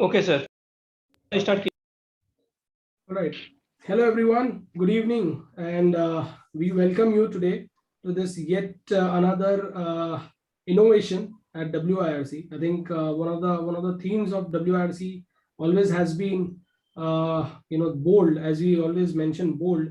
Okay, sir. I start. All right. Hello, everyone. Good evening, and we welcome you today to this yet another innovation at WIRC. I think one of the themes of WIRC always has been bold, as we always mention bold.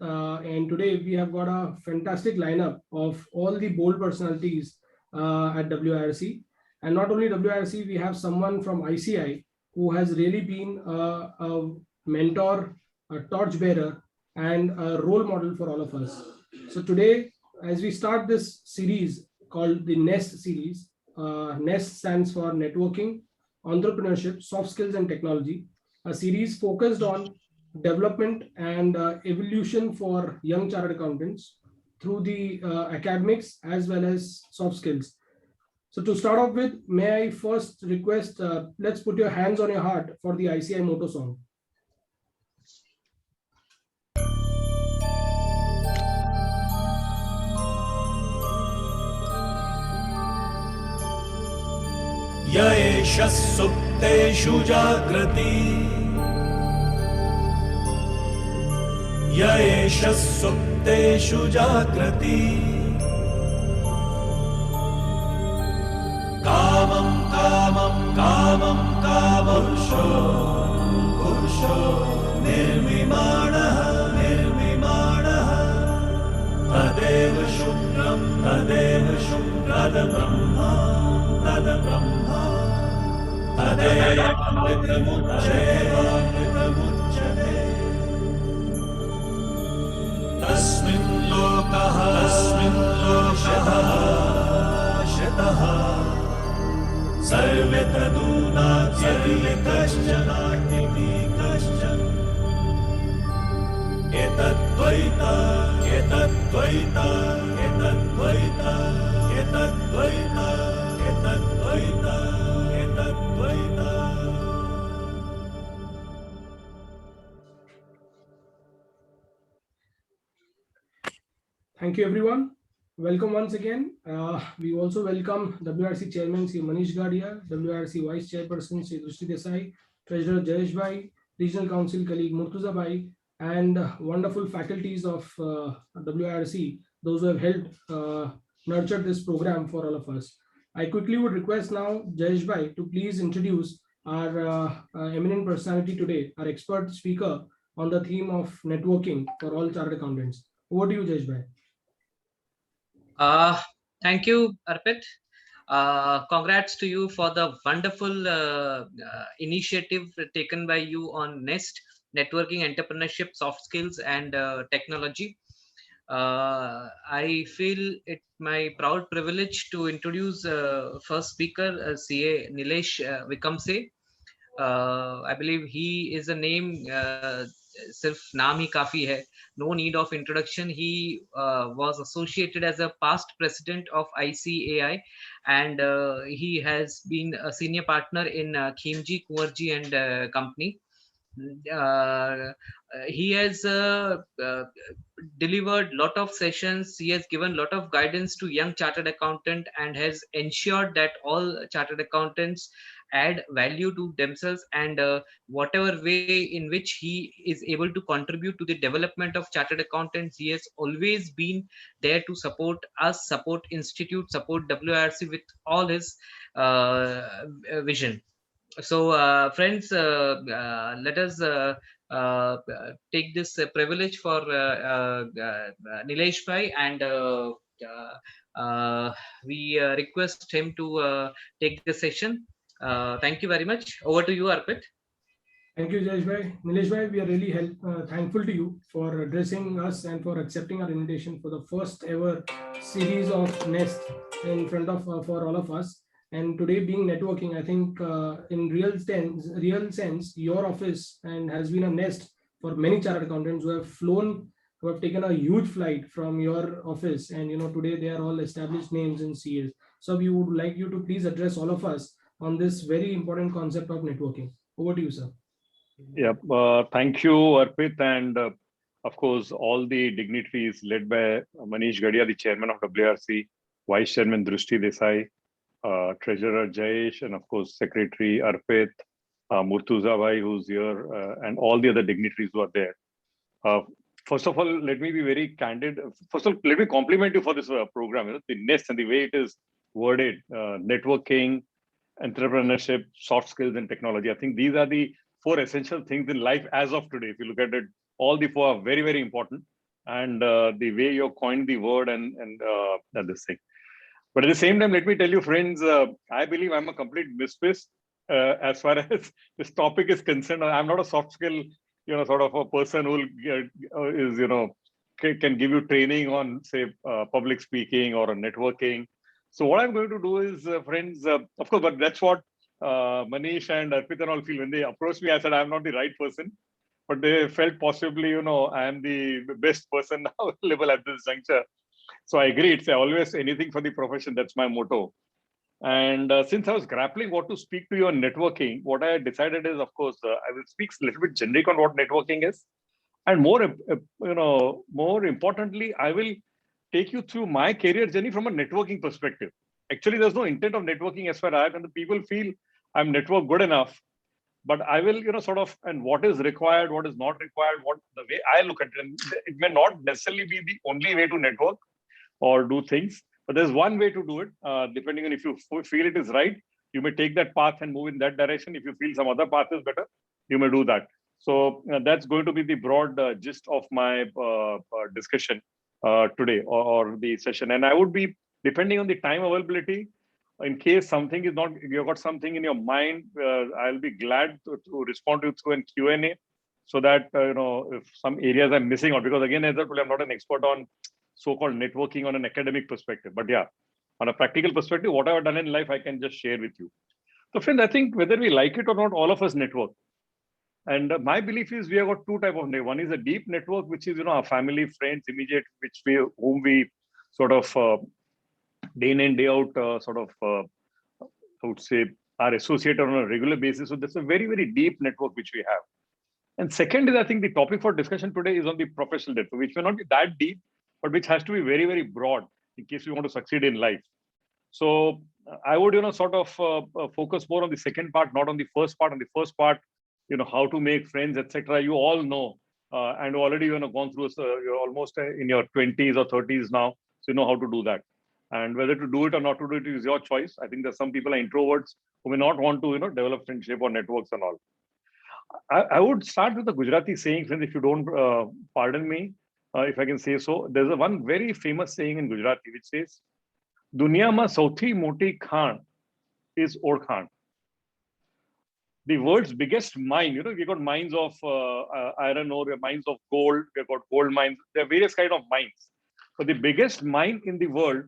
And today we have got a fantastic lineup of all the bold personalities at WIRC. And not only WIRC, we have someone from ICI who has really been a mentor, a torchbearer, and a role model for all of us. So today, as we start this series called the NEST series, NEST stands for Networking, Entrepreneurship, Soft Skills and Technology, a series focused on development and evolution for young chartered accountants through the academics as well as soft skills. So to start off with, may I first request, let's put your hands on your heart for the ICI motto song. य एष सुप्तेषु जाग्रति य एष सुप्तेषु जाग्रति कामं कामं कामं कामपुरुषो पुरुषो निर्विमाणः निर्विमाणः तदेव शुक्रं तद्ब्रह्मा तद्ब्रह्मा तदेवामृतमुच्यते तस्मिन् लोकः शतः सर्वे तदूनात्यपि कश्चन एतद्द्वैता एतद्द्वैता एतद्द्वैता एतद्द्वैता एतद्द्वैता एतद्द्वैता. Thank you, everyone. Welcome once again. We also welcome WRC Chairman Sri Manish Gadia, WRC Vice Chairperson Sri Drushti Desai, Treasurer Jayesh Bhai, Regional Council colleague Murtuza Bhai, and wonderful faculties of WRC, those who have helped nurture this program for all of us. I quickly would request now Jayesh Bhai to please introduce our eminent personality today, our expert speaker on the theme of networking for all chartered accountants. Over to you, Jayesh Bhai. Thank you, Arpit. Congrats to you for the wonderful initiative taken by you on NEST, Networking, Entrepreneurship, Soft Skills and Technology. I feel it my proud privilege to introduce first speaker, CA Nilesh Vikamsey. I believe he is a name, सिर्फ नाम ही काफी है. No need of introduction. He was associated as a past president of ICAI, and he has been a senior partner in Khimji, Kuwarji and company. He has delivered lot of sessions. He has given lot of guidance to young chartered accountant and has ensured that all chartered accountants add value to themselves, and whatever way in which he is able to contribute to the development of chartered accountants, he has always been there to support us, support institute, support WIRC with all his vision. So friends, let us take this privilege for Nilesh Bhai, and we request him to take the session. Thank you very much. Over to you, Arpit. Thank you, Jayesh Bhai. Nilesh Bhai, we are really thankful to you for addressing us and for accepting our invitation for the first ever series of NEST in front of for all of us. And today being networking, I think in real sense, your office and has been a nest for many chartered accountants who have flown, who have taken a huge flight from your office. And today they are all established names in CAs. So we would like you to please address all of us on this very important concept of networking. Over to you, sir. Yeah, thank you, Arpit, and of course, all the dignitaries led by Manish Gadia, the chairman of WRC, Vice Chairman Drushti Desai, Treasurer Jayesh, and of course, Secretary Arpit, Murtuza Bhai, who's here, and all the other dignitaries who are there. First of all, let me be very candid. First of all, let me compliment you for this program. The nest and the way it is worded, networking, entrepreneurship, soft skills, and technology. I think these are the 4 essential things in life as of today. If you look at it, all the 4 are very, very important. And the way you coined the word and this thing. But at the same time, let me tell you, friends, I believe I'm a complete misfit as far as this topic is concerned. I'm not a soft skill, sort of a person who is, can give you training on, say, public speaking or networking. So what I'm going to do is, friends, of course, but that's what Manish and Arpit and all feel. When they approached me, I said, I'm not the right person. But they felt possibly, I am the best person now available at this juncture. So I agree. It's always anything for the profession. That's my motto. And since I was grappling what to speak to you on networking, what I decided is, of course, I will speak a little bit generic on what networking is. And more importantly, I will take you through my career journey from a networking perspective. Actually, there's no intent of networking as far as and the people feel I'm network good enough. But I will, sort of, and what is required, what is not required, what the way I look at it. And it may not necessarily be the only way to network or do things, but there's one way to do it. Depending on if you feel it is right, you may take that path and move in that direction. If you feel some other path is better, you may do that. So that's going to be the broad gist of my discussion today or the session. And I would be, depending on the time availability, in case something is not, you've got something in your mind, I'll be glad to respond to you through an Q&A so that, if some areas I'm missing out, because again, as I told you, I'm not an expert on so-called networking on an academic perspective, but yeah, on a practical perspective, what I've done in life, I can just share with you. So friends, I think whether we like it or not, all of us network. And my belief is we have got 2 types of network. One is a deep network, which is, our family, friends, immediate, whom we sort of day in and day out, I would say, are associated on a regular basis. So that's a very, very deep network which we have. And second is, I think the topic for discussion today is on the professional network, which may not be that deep, but which has to be very, very broad in case we want to succeed in life. So I would, sort of focus more on the second part, not on the first part. On the first part, how to make friends, etc. You all know, and already, gone through, you're almost in your 20s or 30s now. So you know how to do that. And whether to do it or not to do it is your choice. I think there's some people are introverts who may not want to, develop friendship or networks and all. I would start with the Gujarati saying, friends, if you don't pardon me, if I can say so. There's one very famous saying in Gujarati which says, "Duniya ma sauthi moti khan is orkhan." The world's biggest mine, we got mines of iron ore, we have mines of gold, we've got gold mines, there are various kind of mines. But the biggest mine in the world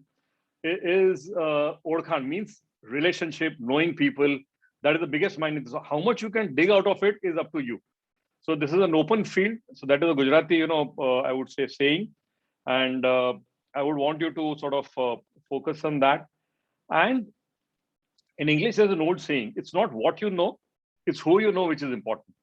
is orkhan, means relationship, knowing people. That is the biggest mine. So how much you can dig out of it is up to you. So this is an open field. So that is a Gujarati, I would say saying. And I would want you to sort of focus on that. And in English, there's an old saying, it's not what you know, it's who you know, which is important.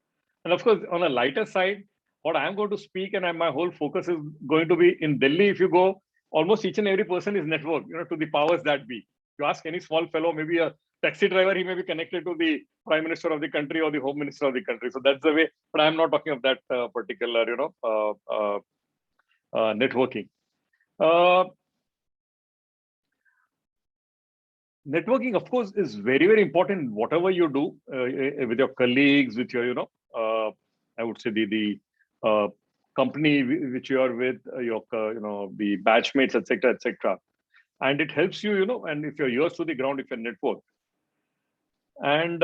And of course, on a lighter side, what I'm going to speak and my whole focus is going to be in Delhi. If you go, almost each and every person is networked, to the powers that be. You ask any small fellow, maybe a taxi driver, he may be connected to the prime minister of the country or the home minister of the country. So that's the way. But I'm not talking of that particular, networking. Networking, of course, is very, very important. Whatever you do with your colleagues, with your, I would say the company which you are with, the batchmates, etc., etc. And it helps you, and if you're ears to the ground, if you're networked. And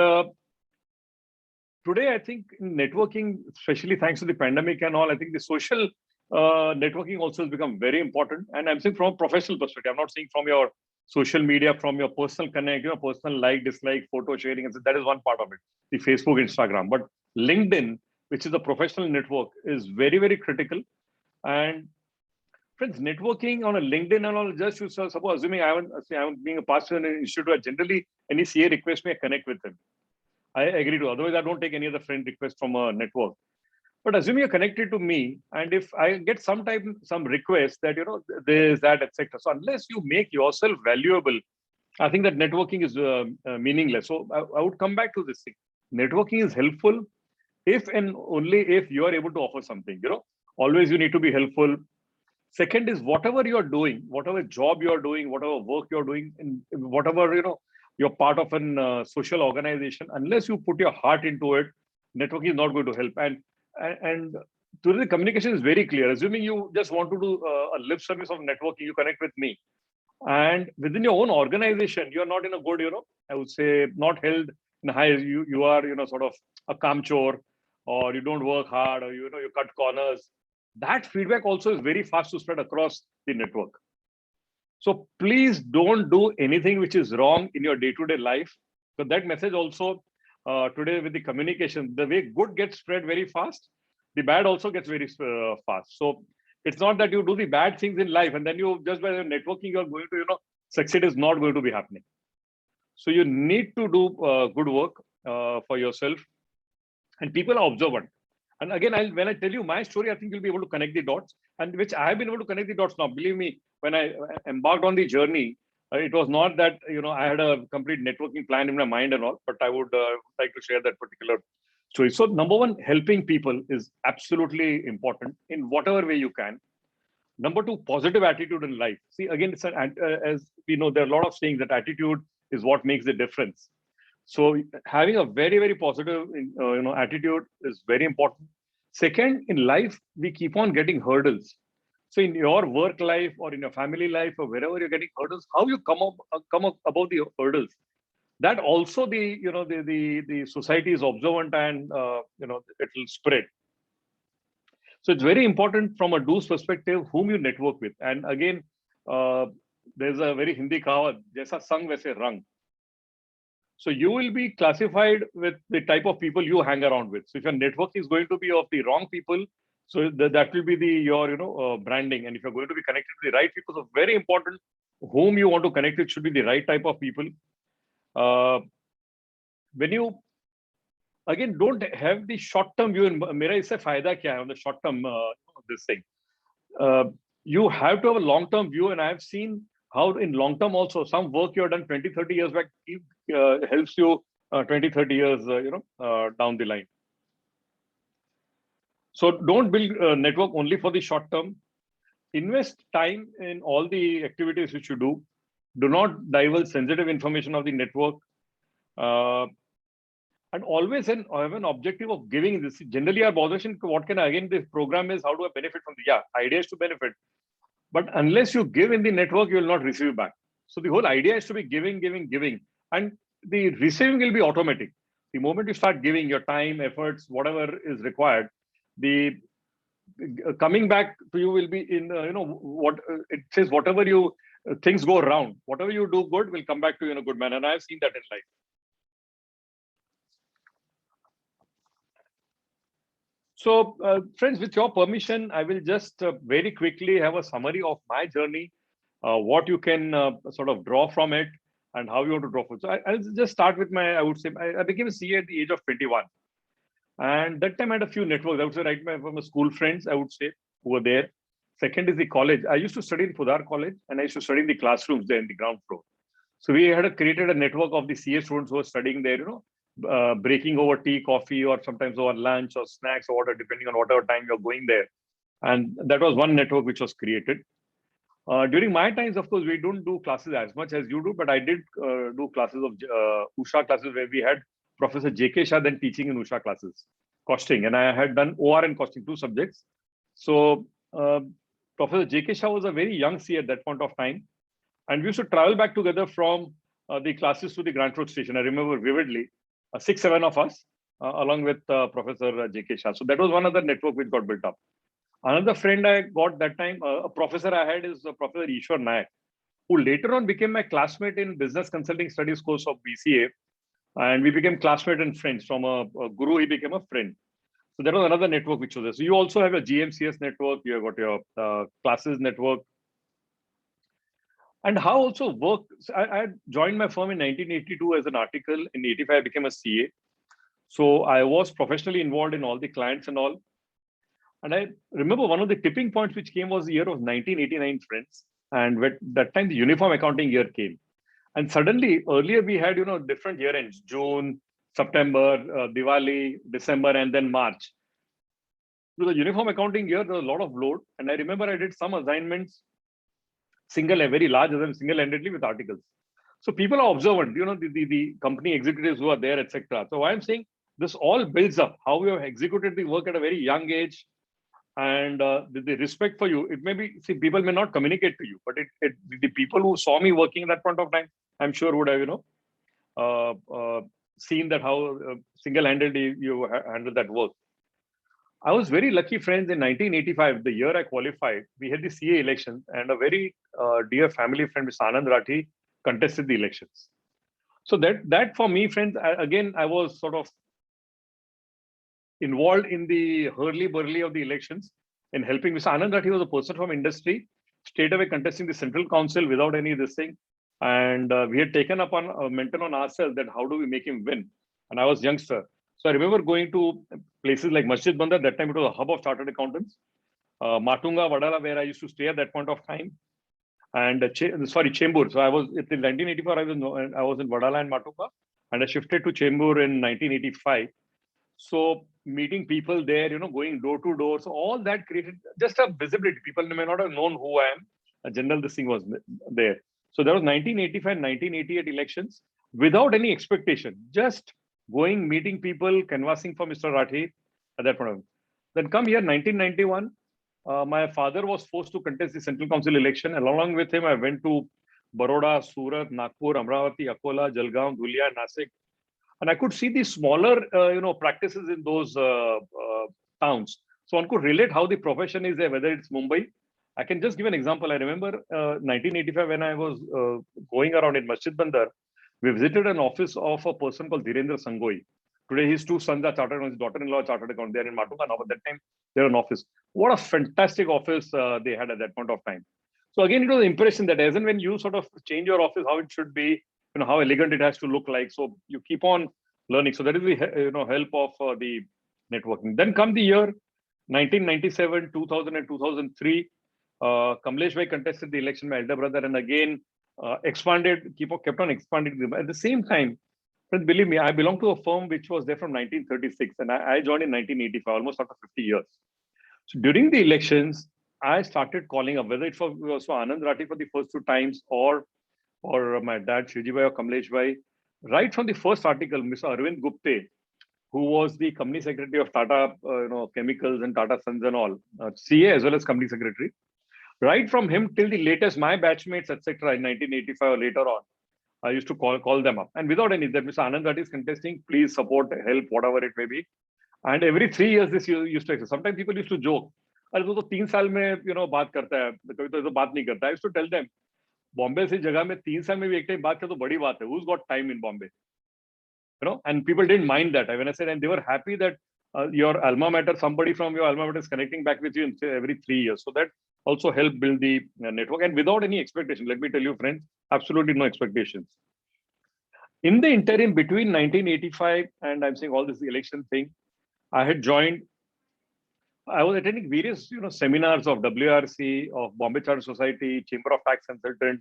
today, I think in networking, especially thanks to the pandemic and all, I think the social networking also has become very important. And I'm saying from a professional perspective, I'm not saying from your social media, from your personal connect, personal like, dislike, photo sharing, and so that is one part of it, the Facebook, Instagram. But LinkedIn, which is a professional network, is very, very critical. And friends, networking on a LinkedIn and all, just suppose, assuming I'm being a pastor in an institute where generally any CA request me, I connect with them. I agree to, otherwise I don't take any other friend request from a network. But assuming you're connected to me, and if I get some request that, there's that, etc. So unless you make yourself valuable, I think that networking is meaningless. So I would come back to this thing. networking is helpful if and only if you are able to offer something. Always you need to be helpful. Second is whatever you are doing, whatever job you are doing, whatever work you are doing, in whatever you're part of an social organization. Unless you put your heart into it, networking is not going to help. And today the communication is very clear. Assuming you just want to do a lip service of networking, you connect with me, and within your own organization, you're not in a good, I would say, not held in high. You are sort of a kamchor, or you don't work hard, or you cut corners. That feedback also is very fast to spread across the network. So please don't do anything which is wrong in your day-to-day life. So that message also today with the communication, the way good gets spread very fast, the bad also gets very fast. So it's not that you do the bad things in life and then you just by networking you're going to succeed is not going to be happening. So you need to do good work for yourself, and people are observant. And again, when I tell you my story, I think you'll be able to connect the dots, and which I have been able to connect the dots now. Believe me, when I embarked on the journey, it was not that I had a complete networking plan in my mind and all, but I would like to share that particular story. So number one, helping people is absolutely important in whatever way you can. Number two, positive attitude in life. See, again, it's as we know, there are a lot of sayings that attitude is what makes the difference. So having a very, very positive, attitude is very important. Second, in life, we keep on getting hurdles. So in your work life or in your family life or wherever you're getting hurdles, how you come up above the hurdles. That also the society is observant, and it will spread. So it's very important from a do's perspective whom you network with. And again, there's a very Hindi kahawat, jaisa sang waise rang. So you will be classified with the type of people you hang around with. So if your network is going to be of the wrong people, so that will be your branding. And if you're going to be connected to the right people, so very important whom you want to connect with should be the right type of people. When you again don't have the short-term view, mera isse fayda kya hai on the short-term this thing. You have to have a long-term view, and I have seen how in long-term also some work you have done 20, 30 years back helps you 20, 30 years down the line. So don't build a network only for the short term. Invest time in all the activities which you do. Do not divulge sensitive information of the network. And always have an objective of giving this. Generally, our botheration, what can again this program is how do I benefit from the idea is to benefit. But unless you give in the network, you will not receive back. So the whole idea is to be giving, giving, giving. And the receiving will be automatic. The moment you start giving your time, efforts, whatever is required, the coming back to you will be in, what it says, whatever you, things go around, whatever you do good will come back to you in a good manner. And I've seen that in life. So, friends, with your permission, I will just very quickly have a summary of my journey, what you can sort of draw from it, and how you want to draw from it. So, I'll just start with I would say, I became a CA at the age of 21. And that time I had a few networks. I would say, right, from my school friends, I would say, who were there. Second is the college. I used to study in Pudar College, and I used to study in the classrooms there in the ground floor. So, we had created a network of the CA students who were studying there, breaking over tea, coffee, or sometimes over lunch or snacks or water, depending on whatever time you're going there. And that was one network which was created. During my times, of course, we don't do classes as much as you do, but I did do classes of Usha classes where we had Professor J.K. Shah then teaching in Usha classes, costing. And I had done OR and costing, 2 subjects. So Professor J.K. Shah was a very young CA at that point of time. And we used to travel back together from the classes to the Grant Road station. I remember vividly. 6, 7 of us, along with Professor J.K. Shah. So that was one other network which got built up. Another friend I got that time, a professor I had is Professor Ishwar Nayak, who later on became my classmate in Business Consulting Studies course of BCA. And we became classmates and friends. From a guru, he became a friend. So that was another network which was there. So you also have a GMCS network, you have got your classes network. And how also work. I joined my firm in 1982 as an article. In 85, I became a CA. So I was professionally involved in all the clients and all. And I remember one of the tipping points which came was the year of 1989, friends. And at that time, the uniform accounting year came. And suddenly, earlier we had, different year ends, June, September, Diwali, December, and then March. To the uniform accounting year, there was a lot of load. And I remember I did some assignments, a very large assignment, single-handedly with articles. So people are observant, the company executives who are there, etc. So I'm saying this all builds up how we have executed the work at a very young age, and the respect for you. It may be, see, people may not communicate to you, but the people who saw me working at that point of time, I'm sure would have, seen that how single-handedly you handle that work. I was very lucky, friends. In 1985, the year I qualified, we had the CA elections, and a very dear family friend, Mr. Anand Rathi, contested the elections. So that for me, friends, I was sort of involved in the hurly-burly of the elections in helping. Mr. Anand Rathi was a person from industry, straight away contesting the central council without any this thing. And we had taken up on a mental on ourselves that how do we make him win? And I was youngster. So I remember going to places like Masjid Bandar. That time it was a hub of chartered accountants. Matunga, Vadala, where I used to stay at that point of time. And Chembur. So I was in 1984. I was in Vadala and Matunga, and I shifted to Chembur in 1985. So meeting people there, going door to door. So all that created just a visibility. People may not have known who I am. A general this thing was there. So there was 1985, 1988 elections without any expectation. Just going, meeting people, canvassing for Mr. Rathi at that point. Then come here, 1991. My father was forced to contest the Central Council election. And along with him, I went to Baroda, Surat, Nagpur, Amravati, Akola, Jalgaon, Dhulia, Nasik. And I could see the smaller, practices in those towns. So one could relate how the profession is there, whether it's Mumbai. I can just give an example. I remember 1985 when I was going around in Masjid Bandar, we visited an office of a person called Dhirendra Sangoi. Today, his two sons are chartered, his daughter-in-law are chartered accountant. They're in Matunga now, but that time they're an office. What a fantastic office they had at that point of time. So again, it was an impression that as and when you sort of change your office, how it should be, how elegant it has to look like. So you keep on learning. So that is the help of the networking. Then come the year 1997, 2000, and 2003. Kamlesh Bhai contested the election, my elder brother, and again expanded, kept on expanding. At the same time, friends, believe me, I belong to a firm which was there from 1936, and I joined in 1985, almost after 50 years. So during the elections, I started calling up, whether it was for Anand Rathi for the first two times, or my dad, Shiji Bhai or Kamlesh Bhai. Right from the first article, Mr. Arvind Gupte, who was the company secretary of Tata Chemicals and Tata Sons and all, CA as well as company secretary. Right from him till the latest, my batchmates, etc., in 1985 or later on, I used to call them up. And without any, that Mr. Anand Rathi is contesting, please support, help, whatever it may be. And every 3 years, this used to exist. Sometimes people used to joke, "Arey, to 3 साल में, बात करता है, कभी तो बात नहीं करता." I used to tell them, Bombay से जगह में 3 साल में भी एक टाइम बात करे तो बड़ी बात है. Who's got time in Bombay? And people didn't mind that. When I said, and they were happy that your alma mater, somebody from your alma mater is connecting back with you every 3 years. So that also helped build the network, and without any expectation. Let me tell you, friends, absolutely no expectations. In the interim between 1985 and I'm saying all this election thing, I was attending various seminars of WRC, of Bombay Chartered Society, Chamber of Tax Consultant,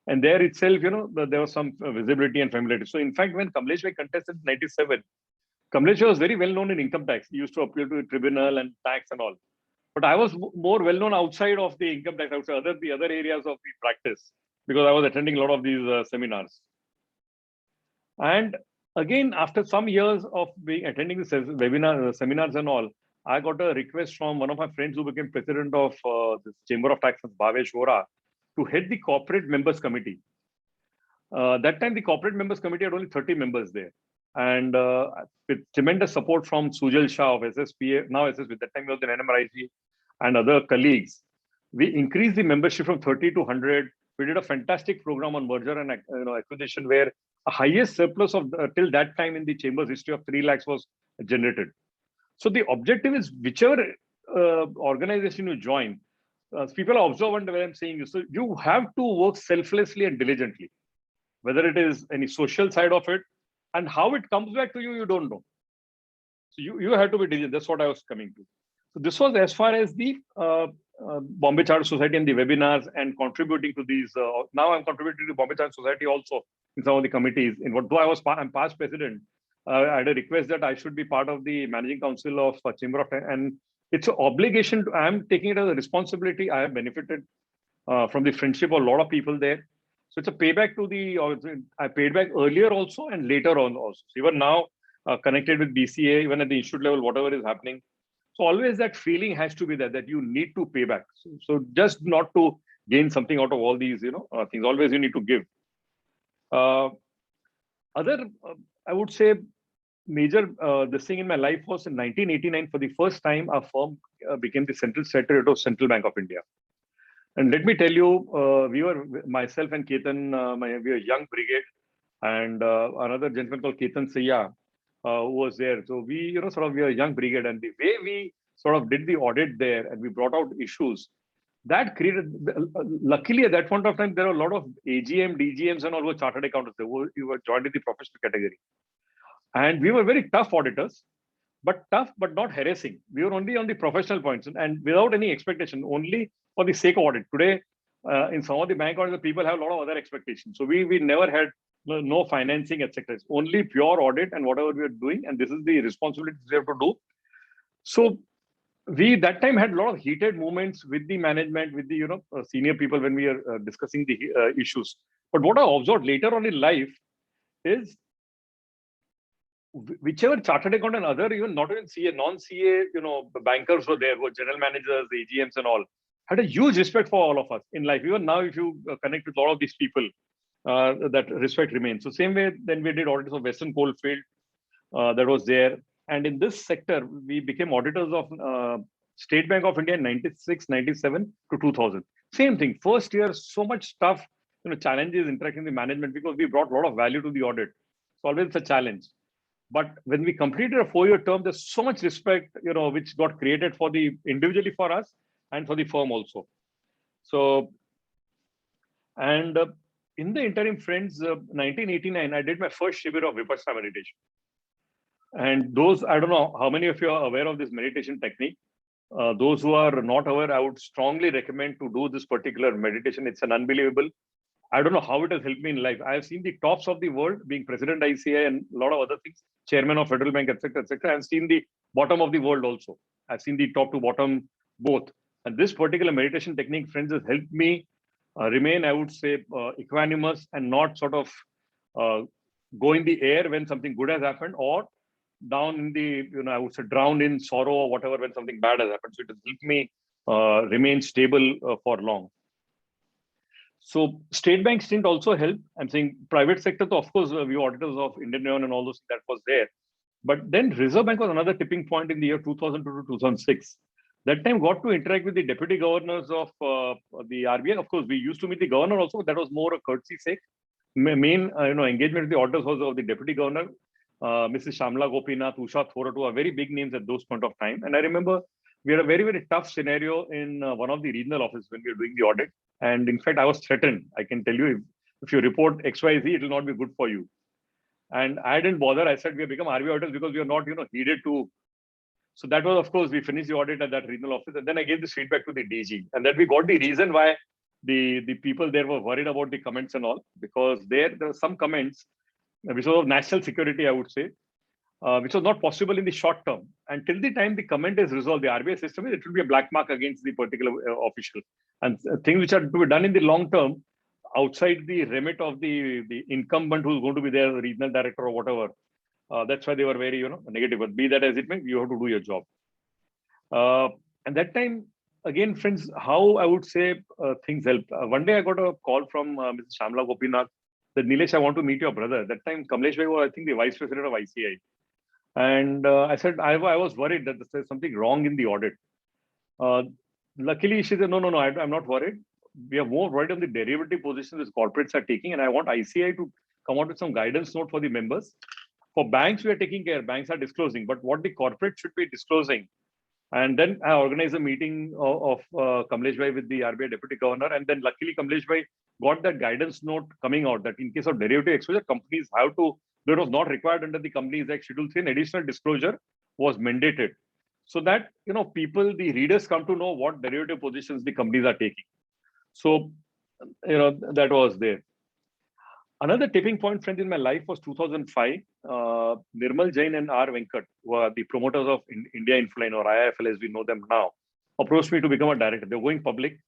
and there itself, there was some visibility and familiarity. So in fact, when Kamlesh Bhai contested in 97, Kamlesh Bhai was very well known in income tax. He used to appeal to the tribunal and tax and all. But I was more well known outside of the income tax, outside the other areas of the practice, because I was attending a lot of these seminars. And again, after some years of attending the seminars and all, I got a request from one of my friends who became president of this Chamber of Tax, Bhavesh Vora, to head the corporate members committee. That time, the corporate members committee had only 30 members there. And with tremendous support from Sujal Shah of SSPA, now SSPA, that time he was in NMRIG, and other colleagues, we increased the membership from 30 to 100. We did a fantastic program on merger and acquisition, where a highest surplus of till that time in the chamber's history of 3 lakhs was generated. So the objective is whichever organization you join, people are observant when I'm saying this. So you have to work selflessly and diligently, whether it is any social side of it, and how it comes back to you, you don't know. So you have to be diligent. That's what I was coming to. So this was as far as the Bombay Chartered Society and the webinars and contributing to these. Now I'm contributing to Bombay Chartered Society also in some of the committees. Though I'm past president, I had a request that I should be part of the managing council of Chamber of Time, and it's an obligation. I'm taking it as a responsibility. I have benefited from the friendship of a lot of people there. So it's a payback to I paid back earlier also and later on also. So even now, connected with BCA, even at the institute level, whatever is happening. So always that feeling has to be there that you need to pay back. So just not to gain something out of all these, things. Always you need to give. I would say, major this thing in my life was in 1989. For the first time, our firm became the central secretariat of Central Bank of India. And let me tell you, we were, myself and Ketan, we were a young brigade, and another gentleman called Ketan Siya, who was there. So we, we were a young brigade, and the way we sort of did the audit there and we brought out issues, that created, luckily at that point of time, there were a lot of AGM, DGMs and all were chartered accountants. You were joined in the professional category. And we were very tough auditors, but not harassing. We were only on the professional points and without any expectation, only for the sake of audit. Today, in some of the bank audits, the people have a lot of other expectations. So we never had no financing, etc. It's only pure audit and whatever we are doing, and this is the responsibility we have to do. So we that time had a lot of heated moments with the management, with the senior people when we are discussing the issues. But what I observed later on in life is whichever chartered accountant and other, even not even CA, non-CA, bankers were there, were general managers, AGMs and all, had a huge respect for all of us in life. Even now, if you connect with a lot of these people, that respect remains. So same way, then we did audits of Western Coalfield, that was there. And in this sector, we became auditors of State Bank of India in 96, 97 to 2000. Same thing. First year, so much stuff, challenges interacting with the management because we brought a lot of value to the audit. So always a challenge. But when we completed a 4-year term, there's so much respect, which got created for the individually for us and for the firm also. So, and in the interim, friends, 1989, I did my first Shibir of Vipassana Meditation. And those, I don't know how many of you are aware of this meditation technique. Those who are not aware, I would strongly recommend to do this particular meditation. It's an unbelievable. I don't know how it has helped me in life. I have seen the tops of the world, being President ICAI and a lot of other things, Chairman of Federal Bank, etc., etc. I've seen the bottom of the world also. I've seen the top to bottom both. And this particular meditation technique, friends, has helped me remain, I would say, equanimous and not sort of go in the air when something good has happened, or down in the, I would say, drowned in sorrow or whatever when something bad has happened. So it has helped me remain stable for long. So State Bank stint also helped. I'm saying private sector, so of course, we were auditors of Indian Union and all those, that was there. But then Reserve Bank was another tipping point in the year 2002 to 2006. That time got to interact with the deputy governors of the RBI. Of course, we used to meet the governor also. That was more a courtesy sake. Main engagement with the auditors was of the deputy governor, Mrs. Shamla Gopinath, Usha Thoratu, are very big names at those point of time. And I remember we had a very, very tough scenario in one of the regional offices when we were doing the audit. And in fact, I was threatened. I can tell you, if you report XYZ, it will not be good for you. And I didn't bother. I said, we have become RBI auditors because we are not, needed to. So that was, of course, we finished the audit at that regional office. And then I gave this feedback to the DG. And then we got the reason why the people there were worried about the comments and all, because there were some comments, which was of national security, I would say, which was not possible in the short term. And till the time the comment is resolved, the RBI system, it will be a black mark against the particular official. And things which are to be done in the long term, outside the remit of the incumbent who's going to be there, the regional director or whatever. That's why they were very, negative. But be that as it may, you have to do your job. And that time, again, friends, how I would say things helped. One day I got a call from Mrs. Shamla Gopinath that, Nilesh, I want to meet your brother. That time, Kamlesh Bhai was, I think, the vice president of ICAI. And I said, I was worried that there's something wrong in the audit. Luckily, she said, no, I'm not worried. We are more worried on the derivative positions which corporates are taking. And I want ICAI to come out with some guidance note for the members. For banks, we are taking care. Banks are disclosing. But what the corporate should be disclosing. And then I organized a meeting of Kamlesh Bhai with the RBI Deputy Governor. And then luckily, Kamlesh Bhai got that guidance note coming out that in case of derivative exposure, companies have to, that was not required under the Companies Act Schedule 3, an additional disclosure was mandated. So that, people, the readers come to know what derivative positions the companies are taking. So, that was there. Another tipping point, friends, in my life was 2005. Nirmal Jain and R. Venkat, who are the promoters of India Infoline, or IIFL as we know them now, approached me to become a director. They were going public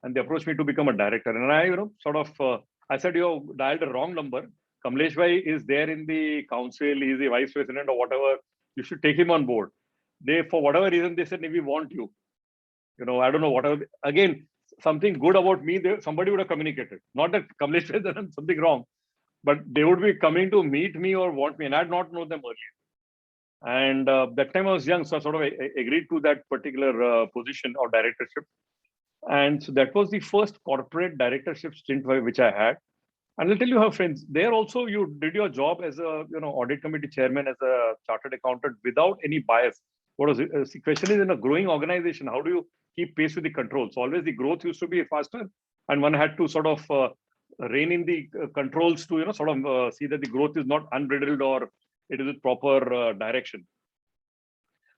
and they approached me to become a director. And I, I said, you dialed the wrong number. Kamlesh Bhai is there in the council, he is the vice president or whatever. You should take him on board. They, for whatever reason, they said, we want you. I don't know whatever. Again, something good about me, somebody would have communicated. Not that Kamlesh has done something wrong, but they would be coming to meet me or want me, and I had not known them earlier. And that time I was young, so I sort of agreed to that particular position or directorship. And so that was the first corporate directorship stint which I had. And I'll tell you how, friends, there also you did your job as a audit committee chairman, as a chartered accountant without any bias. What was it? The question is, in a growing organization, how do you keep pace with the controls? So always the growth used to be faster, and one had to sort of rein in the controls to see that the growth is not unbridled or it is with proper direction.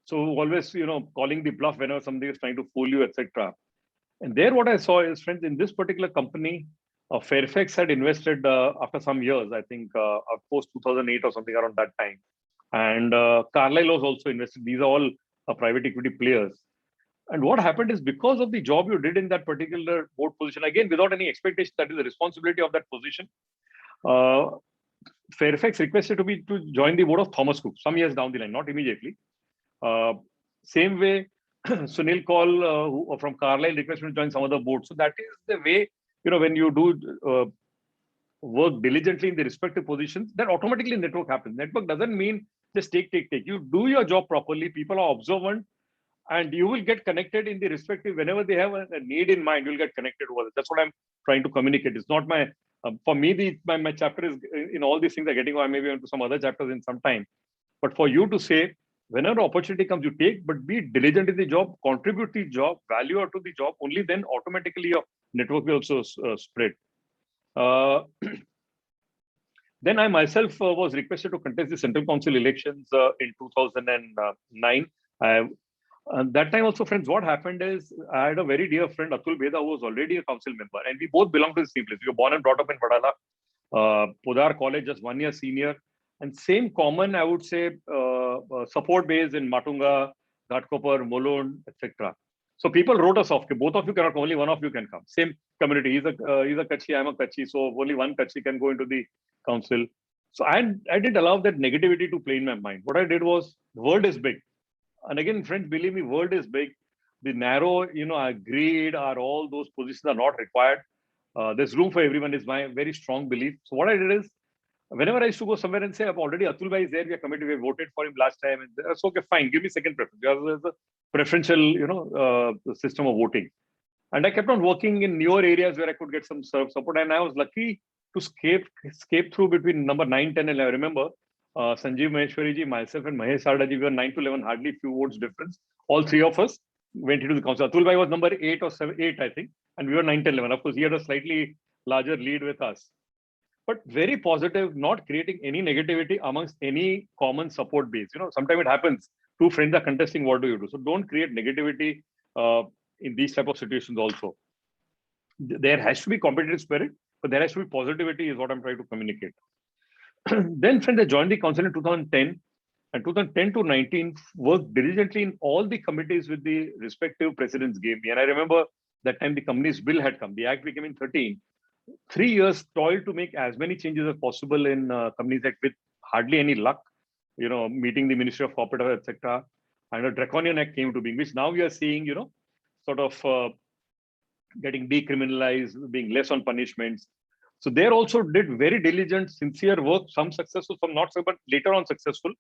So always calling the bluff whenever somebody is trying to fool you, etc. And there what I saw is, friends, in this particular company, Fairfax had invested after some years, I think post 2008 or something around that time. And Carlyle was also invested. These are all private equity players. And what happened is, because of the job you did in that particular board position, again, without any expectation, that is the responsibility of that position, Fairfax requested to join the board of Thomas Cook some years down the line, not immediately. Same way, Sunil Kaul who from Carlyle requested to join some other board. So that is the way, when you do work diligently in the respective positions, then automatically network happens. Network doesn't mean just take. You do your job properly, people are observant, and you will get connected in the respective, whenever they have a need in mind, you'll get connected over it. That's what I'm trying to communicate. It's not my, for me, my chapter is in all these things are getting, or maybe onto some other chapters in some time. But for you to say, whenever opportunity comes, you take, but be diligent in the job, contribute to the job, value out to the job, only then automatically your network will also spread. Then I myself was requested to contest the Central Council elections in 2009. That time also, friends, what happened is, I had a very dear friend, Atul Beda, who was already a council member, and we both belong to the same place. We were born and brought up in Vadala, Podar College, just 1 year senior, and same common, I would say, support base in Matunga, Ghatkopar, Mulund, etc. So people wrote us off, both of you cannot come, only one of you can come. Same community, he's a Kachi, I'm a Kachi, so only one Kachi can go into the council. So I didn't allow that negativity to play in my mind. What I did was, the world is big. And again, friends, believe me, world is big. The narrow, greed, or all those positions are not required. There's room for everyone is my very strong belief. So what I did is, whenever I used to go somewhere and say, already Atul Bhai is there, we are committed, we voted for him last time. And that's okay, fine, give me second preference. There's a preferential, system of voting. And I kept on working in newer areas where I could get some support. And I was lucky to escape through between number 9, 10, and 11. I remember Sanjeev Maheshwari ji, myself, and Mahesh Sarda ji, we were 9 to 11, hardly few votes difference. All three of us went into the council. Atul Bhai was number 8 or 8, I think, and we were 9, 10, 11. Of course, he had a slightly larger lead with us. But very positive, not creating any negativity amongst any common support base. Sometimes it happens, two friends are contesting, what do you do? So don't create negativity in these type of situations also. There has to be competitive spirit, but there has to be positivity is what I'm trying to communicate. Then, friends, I joined the council in 2010, and 2010 to 19 worked diligently in all the committees with the respective presidents gave me. And I remember that time the company's bill had come. The act became in 13. 3 years toiled to make as many changes as possible in companies that with hardly any luck, meeting the Ministry of Corporate Affairs, etc. And a draconian act came to being, which now we are seeing, sort of getting decriminalized, being less on punishments. So there also did very diligent, sincere work, some successful, some not so, but later on successful.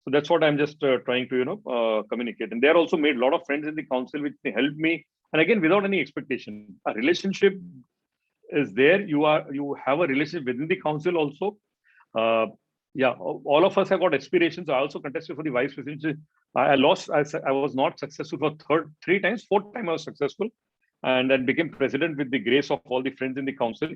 So that's what I'm just trying to, communicate. And there also made a lot of friends in the council, which helped me. And again, without any expectation, a relationship is there. You have a relationship within the council also. All of us have got aspirations. I also contested for the vice presidency. I lost. I was not successful for 3 times. 4th time I was successful, and then became president with the grace of all the friends in the council.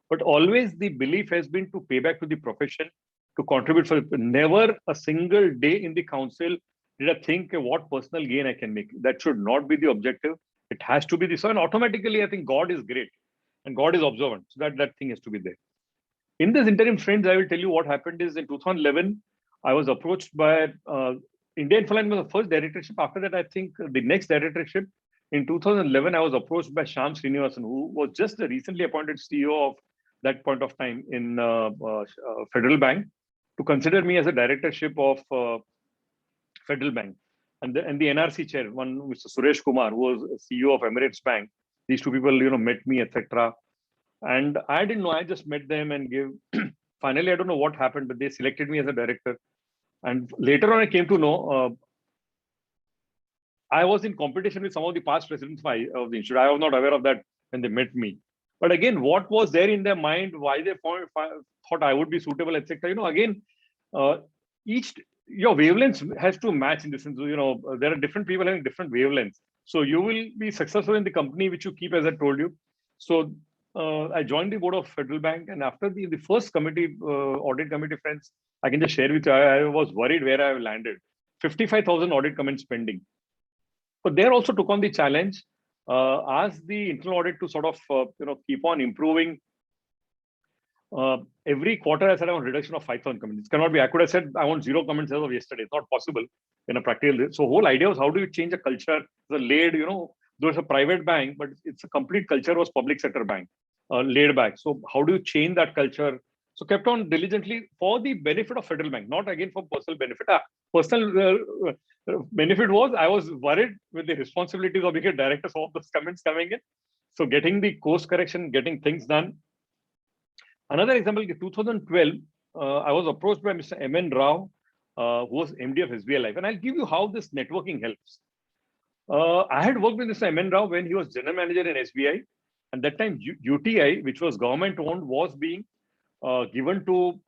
But always the belief has been to pay back to the profession, to contribute for it. Never a single day in the council did I think what personal gain I can make. That should not be the objective. It has to be this. And automatically, I think God is great and God is observant. So that thing has to be there. In this interim, friends, I will tell you what happened is in 2011, I was approached by India Infoline was the first directorship. After that, I think the next directorship in 2011, I was approached by Shyam Srinivasan, who was just the recently appointed CEO of that point of time in Federal Bank, to consider me as a directorship of Federal Bank. And the NRC chair, one Mr. Suresh Kumar, who was CEO of Emirates Bank. These two people, met me, etc. And I didn't know. I just met them and gave. Finally, I don't know what happened, but they selected me as a director. And later on, I came to know I was in competition with some of the past presidents of the institute. I was not aware of that when they met me. But again, what was there in their mind, why they thought I would be suitable, etc. Again, each your wavelengths has to match in the sense. There are different people having different wavelengths. So you will be successful in the company which you keep, as I told you. So I joined the board of Federal Bank, and after the first committee, audit committee, friends, I can just share with you, I was worried where I landed. 55,000 audit comments pending. But there also took on the challenge, asked the internal audit to sort of, keep on improving. Every quarter, I said I want reduction of 5,000 comments. It cannot be. I could have said I want 0 comments as of yesterday. It's not possible in a practical. So whole idea was how do you change a culture? The laid, though it's a private bank, but it's a complete culture was public sector bank, laid back. So how do you change that culture? So kept on diligently for the benefit of Federal Bank, not again for personal benefit. Personal benefit was I was worried with the responsibilities of being a director, some of those comments coming in. So getting the course correction, getting things done. Another example, in 2012, I was approached by Mr. M.N. Rao, who was MD of SBI Life. And I'll give you how this networking helps. I had worked with Mr. M.N. Rao when he was general manager in SBI. And that time, UTI, which was government owned, was being given to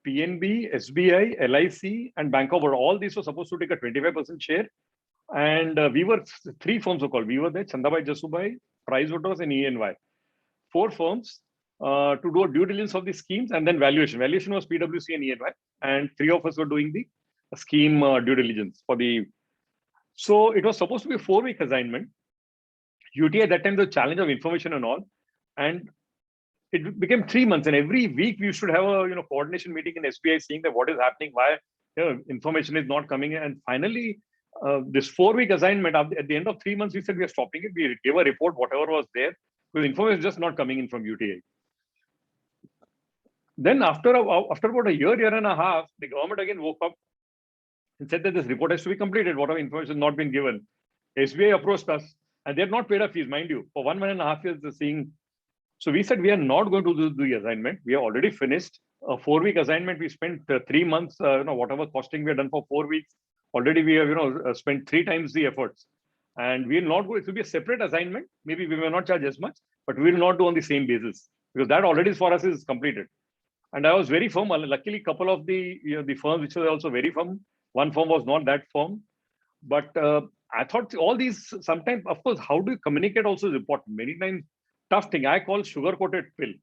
PNB, SBI, LIC, and Bank of Baroda. All these were supposed to take a 25% share. And we were 3 firms were called. We were there, Chandabai, Jasubai, Pricewaterhouse, and ENY. 4 firms to do a due diligence of the schemes and then valuation. Valuation was PwC and ENY. And 3 of us were doing the scheme due diligence for the. So it was supposed to be a 4-week assignment. UTI at that time, the challenge of information and all. And it became 3 months, and every week we should have a coordination meeting in SBI, seeing that what is happening, why information is not coming in. And finally, this 4-week assignment, at the end of 3 months, we said we are stopping it. We gave a report, whatever was there, because information is just not coming in from UTI. Then after about a year and a half, the government again woke up and said that this report has to be completed. Whatever information has not been given. SBI approached us, and they have not paid a fees, mind you, for 1.5 years. Seeing. So we said we are not going to do the assignment. We have already finished a 4-week assignment. We spent 3 months, whatever costing we have done for 4 weeks. Already we have spent 3 times the efforts, and we will not go. It will be a separate assignment. Maybe we may not charge as much, but we will not do on the same basis because that already for us is completed. And I was very firm. Luckily, a couple of the firms which were also very firm. One firm was not that firm, but I thought all these sometimes, of course, how do you communicate also is important. Many times, tough thing I call sugar-coated pill.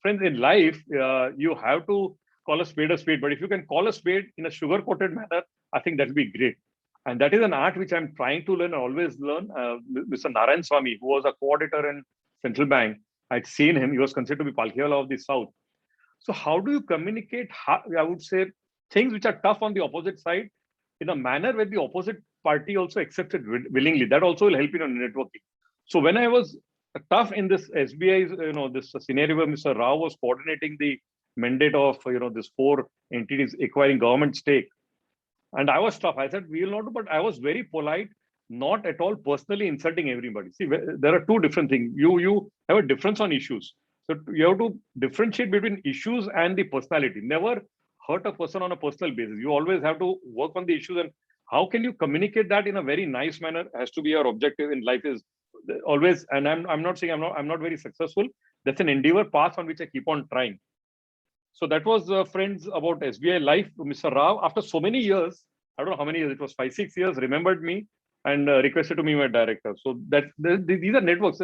Friends, in life, you have to call a spade, but if you can call a spade in a sugar-coated manner, I think that would be great. And that is an art which I'm trying to learn, always learn. Mr. Narayan Swamy, who was a co-auditor in Central Bank, I'd seen him. He was considered to be Palkhiwala of the South. So how do you communicate, I would say, things which are tough on the opposite side in a manner where the opposite party also accepts it willingly? That also will help in networking. So when I was tough in this SBI, this scenario where Mr. Rao was coordinating the mandate of, this 4 entities acquiring government stake. And I was tough. I said, we will not do, but I was very polite, not at all personally insulting everybody. See, there are 2 different things. You have a difference on issues. So you have to differentiate between issues and the personality. Never hurt a person on a personal basis. You always have to work on the issues, and how can you communicate that in a very nice manner has to be your objective in life is always. And I'm not saying I'm not very successful. That's an endeavor path on which I keep on trying. So that was friends about SBI Life. Mr. Rao, after so many years, I don't know how many years, it was 5-6 years, remembered me and requested to be my director. So that these are networks.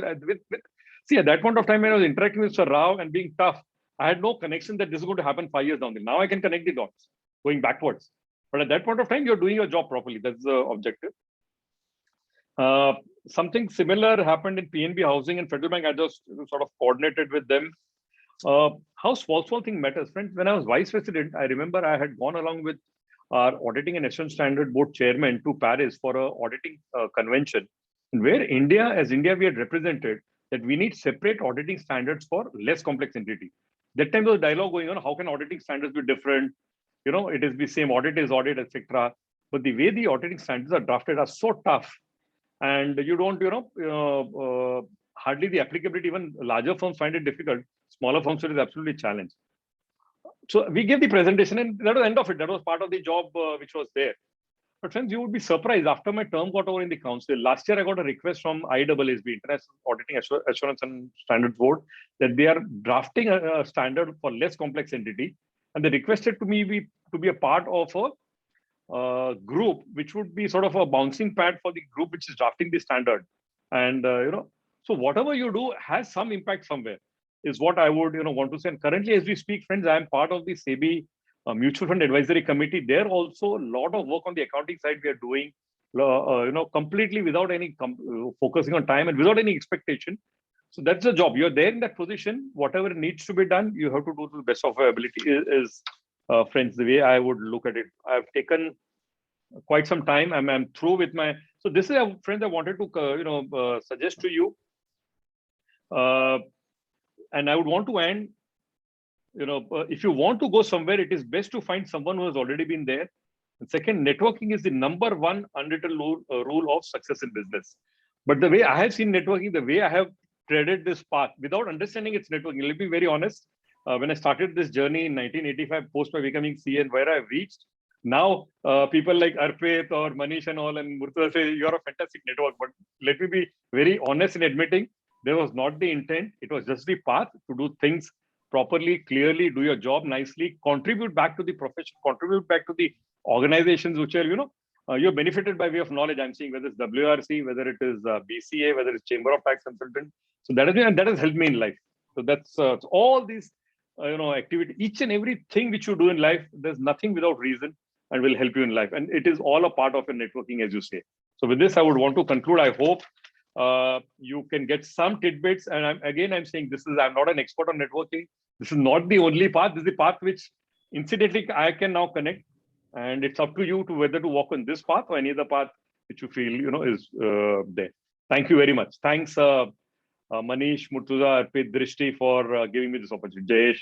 See, at that point of time when I was interacting with Mr. Rao and being tough, I had no connection that this is going to happen 5 years down the line. Now I can connect the dots going backwards. But at that point of time, you're doing your job properly. That's the objective. Something similar happened in PNB Housing and Federal Bank. I just sort of coordinated with them. how small thing matters. Friends, when I was vice president, I remember I had gone along with our auditing and assurance standard board chairman to Paris for a auditing convention, where as India, we had represented that we need separate auditing standards for less complex entity. That time there was dialogue going on, how can auditing standards be different? It is the same audit is audit, etc. But the way the auditing standards are drafted are so tough, and you don't, hardly the applicability, even larger firms find it difficult. Smaller firms, it is absolutely challenged. So we gave the presentation, and that was the end of it. That was part of the job which was there. But friends, you would be surprised, after my term got over in the council, last year I got a request from IAASB, International Auditing Assurance and Standards Board, that they are drafting a standard for less complex entity. And they requested to me to be a part of a group, which would be sort of a bouncing pad for the group which is drafting the standard. And, so whatever you do has some impact somewhere, is what I would, want to say. And currently, as we speak, friends, I am part of the SEBI Mutual Fund Advisory Committee. There also a lot of work on the accounting side we are doing, completely without any focusing on time and without any expectation. So that's the job. You're there in that position. Whatever needs to be done, you have to do to the best of your ability. Is friends, the way I would look at it. I've taken quite some time. I'm through with my. So this is, friends, I wanted to suggest to you. And I would want to end. If you want to go somewhere, it is best to find someone who has already been there. And second, networking is the number one unwritten rule of success in business. But the way I have seen networking, the way I have treaded this path without understanding its networking, let me be very honest. When I started this journey in 1985, post my becoming CA, and where I've reached, now people like Arpit or Manish and all and Murtuza say, you're a fantastic network. But let me be very honest in admitting, there was not the intent. It was just the path to do things properly, clearly, do your job nicely, contribute back to the profession, contribute back to the organizations which are, you're benefited by way of knowledge. I'm seeing whether it's WRC, whether it is BCA, whether it's Chamber of Tax Consultant. So that has helped me in life. So that's all these, activity, each and everything which you do in life, there's nothing without reason and will help you in life. And it is all a part of your networking, as you say. So with this, I would want to conclude. I hope you can get some tidbits. And I'm saying I'm not an expert on networking. This is not the only path. This is the path which incidentally I can now connect. And it's up to you to whether to walk on this path or any other path which you feel, is there. Thank you very much. Thanks, Manish, Murtuza, Arpit, Drishti for giving me this opportunity. Jayesh.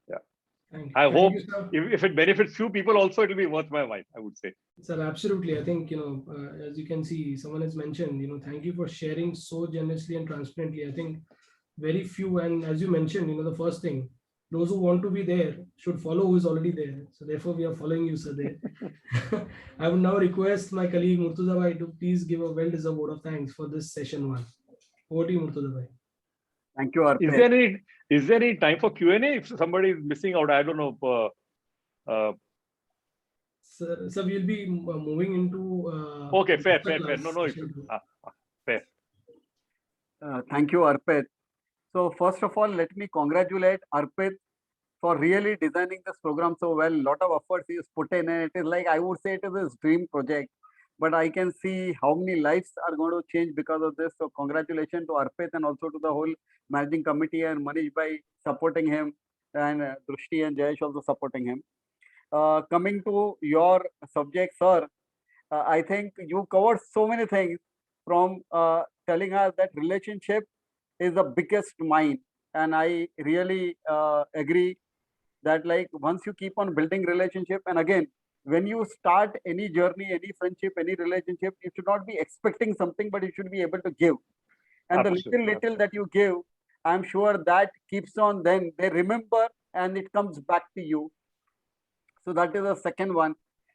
Yeah. I hope if it benefits few people also, it will be worth my while, I would say. Sir, absolutely. I think, as you can see, someone has mentioned, thank you for sharing so generously and transparently. I think very few, and as you mentioned, the first thing, those who want to be there should follow who is already there. So therefore, we are following you, sir, there. I would now request my colleague Murtuza Bhai to please give a well-deserved vote of thanks for this session 1. Over to you, Murtuza Bhai. Thank you, Arpit. Is there any time for Q&A if somebody is missing out? I don't know. Sir, we'll be moving into. Okay, fair. No issue. Fair. Thank you, Arpit. So first of all, let me congratulate Arpit for really designing this program so well. A lot of efforts he has put in, and it is like, I would say it is his dream project. But I can see how many lives are going to change because of this. So congratulations to Arpit and also to the whole managing committee and Manish by supporting him, and Drishti and Jayesh also supporting him. Coming to your subject, sir, I think you covered so many things from telling us that relationship is the biggest mine. And I really agree that once you keep on building relationship, and again, when you start any journey, any friendship, any relationship, you should not be expecting something, but you should be able to give. And absolutely, the little that you give, I'm sure that keeps on, then they remember and it comes back to you. So that is the second one.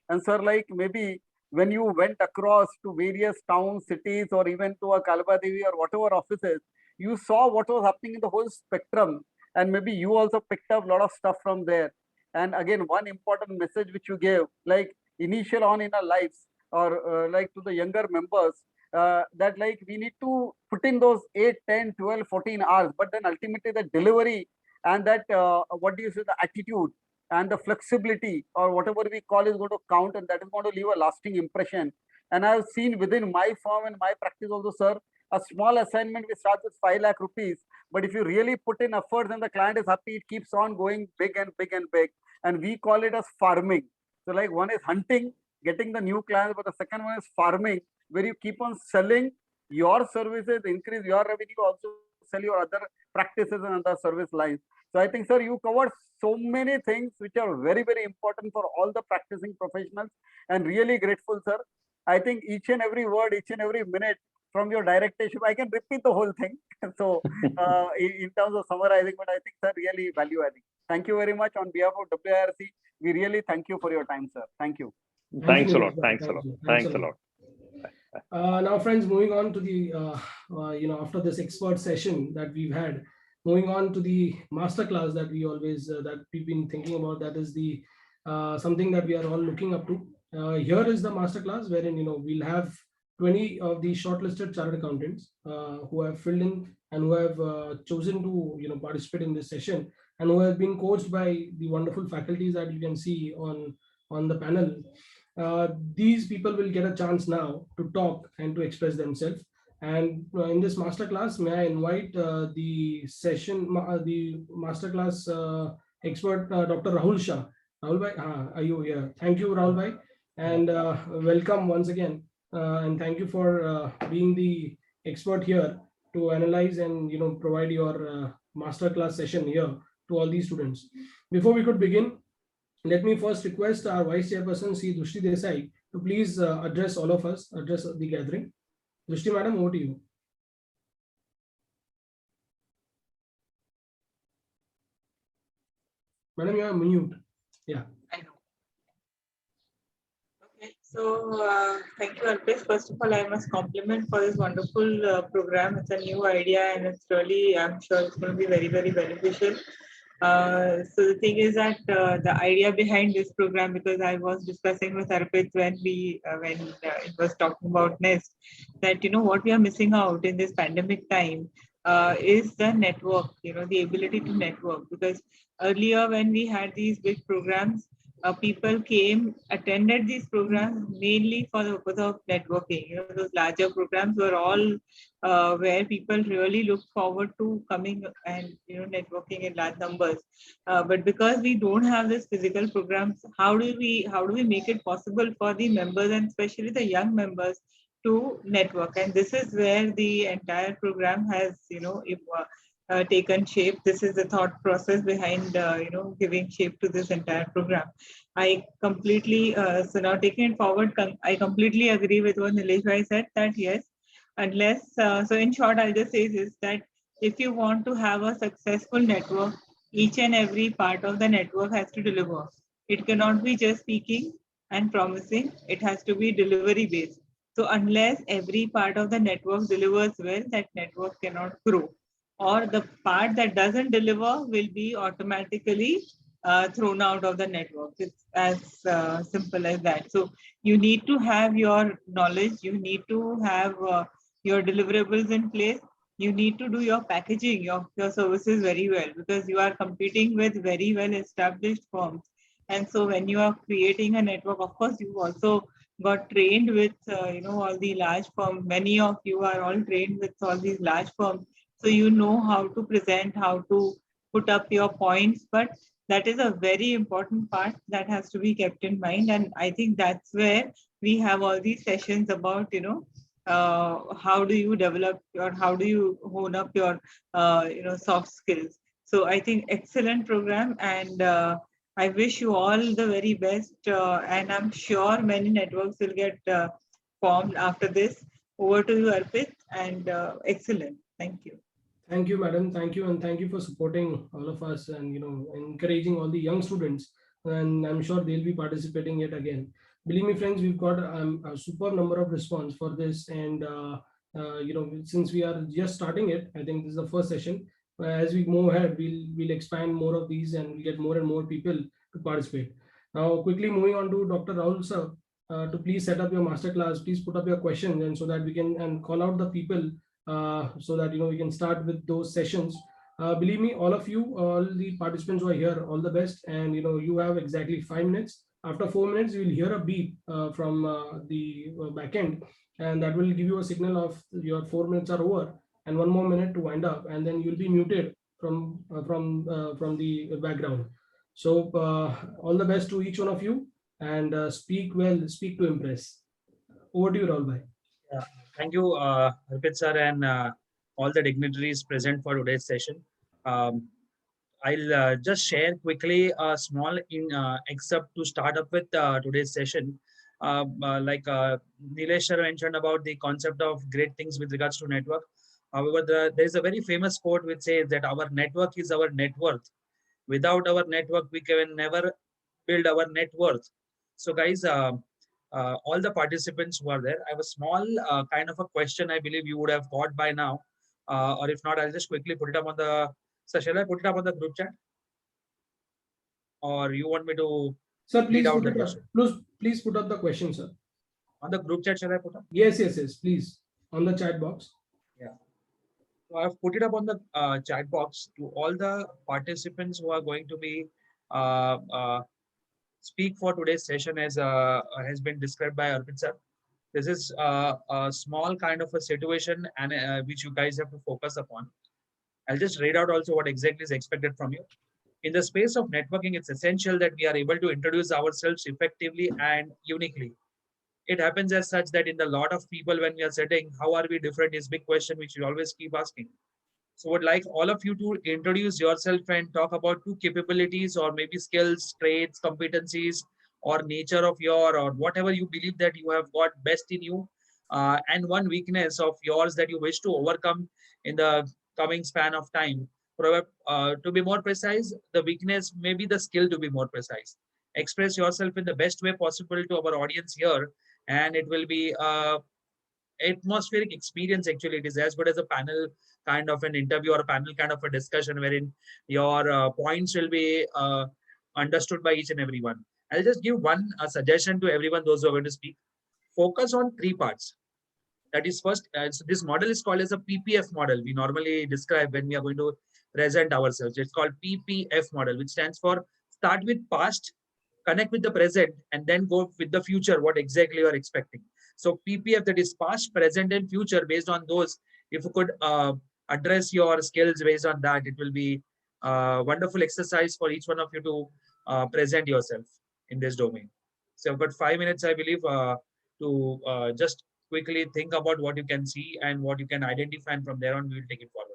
And sir, maybe when you went across to various towns, cities, or even to a Kalbadevi or whatever offices, you saw what was happening in the whole spectrum. And maybe you also picked up a lot of stuff from there. And again, one important message which you gave, initial on in our lives, or to the younger members, that we need to put in those 8, 10, 12, 14 hours, but then ultimately the delivery and that, the attitude and the flexibility or whatever we call is going to count, and that is going to leave a lasting impression. And I have seen within my firm and my practice also, sir, a small assignment we start with 5 lakh rupees, But if you really put in efforts and the client is happy, it keeps on going big and big and big. And we call it as farming. So like one is hunting, getting the new clients, but the second one is farming, where you keep on selling your services, increase your revenue, also sell your other practices and other service lines. So I think, sir, you covered so many things which are very, very important for all the practicing professionals, and really grateful, sir. I think each and every word, each and every minute from your directorship, I can repeat the whole thing. So in terms of summarizing, but I think, sir, really value adding. Thank you very much on behalf of WIRC. We really thank you for your time, sir. Thank you. Thanks a lot. Thanks a lot. Thanks a lot. Now, friends, moving on to the, after this expert session that we've had, moving on to the masterclass that we always, that we've been thinking about, that is the something that we are all looking up to. Here is the masterclass wherein, we'll have 20 of the shortlisted chartered accountants who have filled in and who have chosen to, participate in this session, and who have been coached by the wonderful faculties that you can see on the panel. These people will get a chance now to talk and to express themselves. And in this masterclass, may I invite the masterclass expert, Dr. Rahul Shah. Rahul bhai, are you here? Thank you, Rahul bhai, and welcome once again. And thank you for being the expert here to analyze and provide your masterclass session here to all these students. Before we could begin, let me first request our Vice Chairperson, Sri Drushti Desai, to please address all of us, address the gathering. Drushti Madam, over to you. Madam, you are mute. Yeah. I know. Okay, so thank you, Alpesh. First of all, I must compliment for this wonderful program. It's a new idea, and it's really, I'm sure it's going to be very, very beneficial. So the thing is that the idea behind this program, because I was discussing with Arpit when it was talking about Nest, that what we are missing out in this pandemic time is the network, the ability to network. Because earlier when we had these big programs, people came, attended these programs mainly for the purpose of networking. Those larger programs were all where people really look forward to coming and networking in large numbers. But because we don't have this physical programs, how do we make it possible for the members, and especially the young members, to network? And this is where the entire program has taken shape. This is the thought process behind giving shape to this entire program. I completely so now taking it forward, I completely agree with what Nilesh bhai said, that yes, unless so in short, I'll just say is that if you want to have a successful network, each and every part of the network has to deliver. It cannot be just speaking and promising. It has to be delivery based. So unless every part of the network delivers well, that network cannot grow. Or the part that doesn't deliver will be automatically thrown out of the network. It's as simple as that. So you need to have your knowledge, you need to have your deliverables in place, you need to do your packaging of your services very well, because you are competing with very well established firms. And so when you are creating a network, of course, you also got trained with all the large firms. Many of you are all trained with all these large firms. So you know how to present, how to put up your points, but that is a very important part that has to be kept in mind. And I think that's where we have all these sessions about, how do you develop or how do you hone up your, soft skills. So I think excellent program, and I wish you all the very best. And I'm sure many networks will get formed after this. Over to you, Arpit, and excellent. Thank you. Thank you, madam. Thank you. And thank you for supporting all of us and, encouraging all the young students. And I'm sure they'll be participating yet again. Believe me, friends, we've got a superb number of response for this. And, since we are just starting it, I think this is the first session. As we move ahead, we'll expand more of these and we'll get more and more people to participate. Now, quickly moving on to Dr. Rahul sir, to please set up your masterclass. Please put up your questions, and so that we can call out the people so that we can start with those sessions. Believe me, all of you, all the participants who are here, all the best. And you have exactly 5 minutes. After 4 minutes, you will hear a beep from the backend, and that will give you a signal of your 4 minutes are over. and 1 more minute to wind up, and then you'll be muted from the background. So all the best to each one of you, and speak well, speak to impress. Over to you, Rahul bhai. Thank you, Arpit sir, and all the dignitaries present for today's session. I'll just share quickly a small excerpt to start up with today's session. Nilesh sir mentioned about the concept of great things with regards to network. However, there's a very famous quote which says that our network is our net worth. Without our network, we can never build our net worth. So, guys, all the participants who are there, I have a small kind of a question I believe you would have got by now. Or if not, I'll just quickly put it up on the. So, shall I put it up on the group chat? Or you want me to Sir, please read out put the it up. question? Please put up the question, sir. On the group chat, shall I put up? Yes, please. On the chat box. Yeah. So I've put it up on the chat box to all the participants who are going to be speak for today's session, as has been described by Arpit sir. This is a small kind of a situation and which you guys have to focus upon. I'll just read out also what exactly is expected from you. In the space of networking, it's essential that we are able to introduce ourselves effectively and uniquely. It happens as such that in the lot of people, when we are setting, how are we different is big question which we always keep asking. So would like all of you to introduce yourself and talk about two capabilities or maybe skills, traits, competencies, or nature of your, or whatever you believe that you have got best in you, and one weakness of yours that you wish to overcome in the coming span of time. To be more precise, the weakness may be the skill to be more precise. Express yourself in the best way possible to our audience here, and it will be atmospheric experience. Actually, it is as good as a panel kind of an interview or a panel kind of a discussion wherein your points will be understood by each and everyone. I'll just give one suggestion to everyone, those who are going to speak. Focus on three parts. That is first, so this model is called as a PPF model. We normally describe when we are going to present ourselves. It's called PPF model, which stands for start with past, connect with the present, and then go with the future, what exactly you are expecting. So PPF, that is past, present, and future. Based on those, if you could address your skills based on that, it will be a wonderful exercise for each one of you to present yourself in this domain. So I've got 5 minutes, I believe, to just quickly think about what you can see and what you can identify, and from there on, we will take it forward.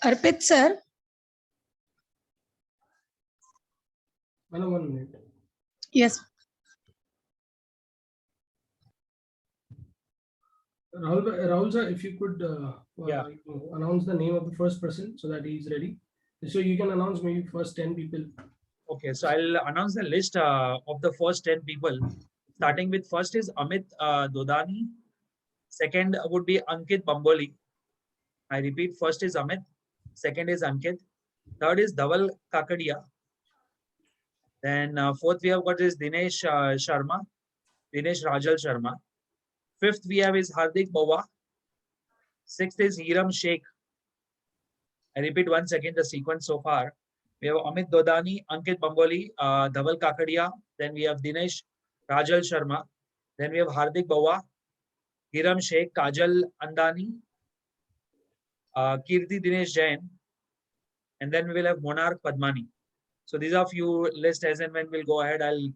Arpit sir. Madam, 1 minute. Yes. Rahul sir, if you could announce the name of the first person so that he's ready. So you can announce maybe first 10 people. Okay, so I'll announce the list of the first 10 people. Starting with first is Amit Dodani. Second would be Ankit Bomboli. I repeat, first is Amit. Second is Ankit. Third is Dhaval Kakadia. Then fourth we have got is Dinesh Sharma. Dinesh Rajal Sharma. Fifth we have is Hardik Bawa. Sixth is Hiram Sheikh. I repeat once again the sequence so far. We have Amit Dodani, Ankit Bomboli, Dhaval Kakadia. Then we have Dinesh Rajal Sharma. Then we have Hardik Bawa, Hiram Sheikh, Kajal Andani, Kirti Dinesh Jain, and then we will have Monarch Padmani. So these are few lists, as and when we'll go ahead, I'll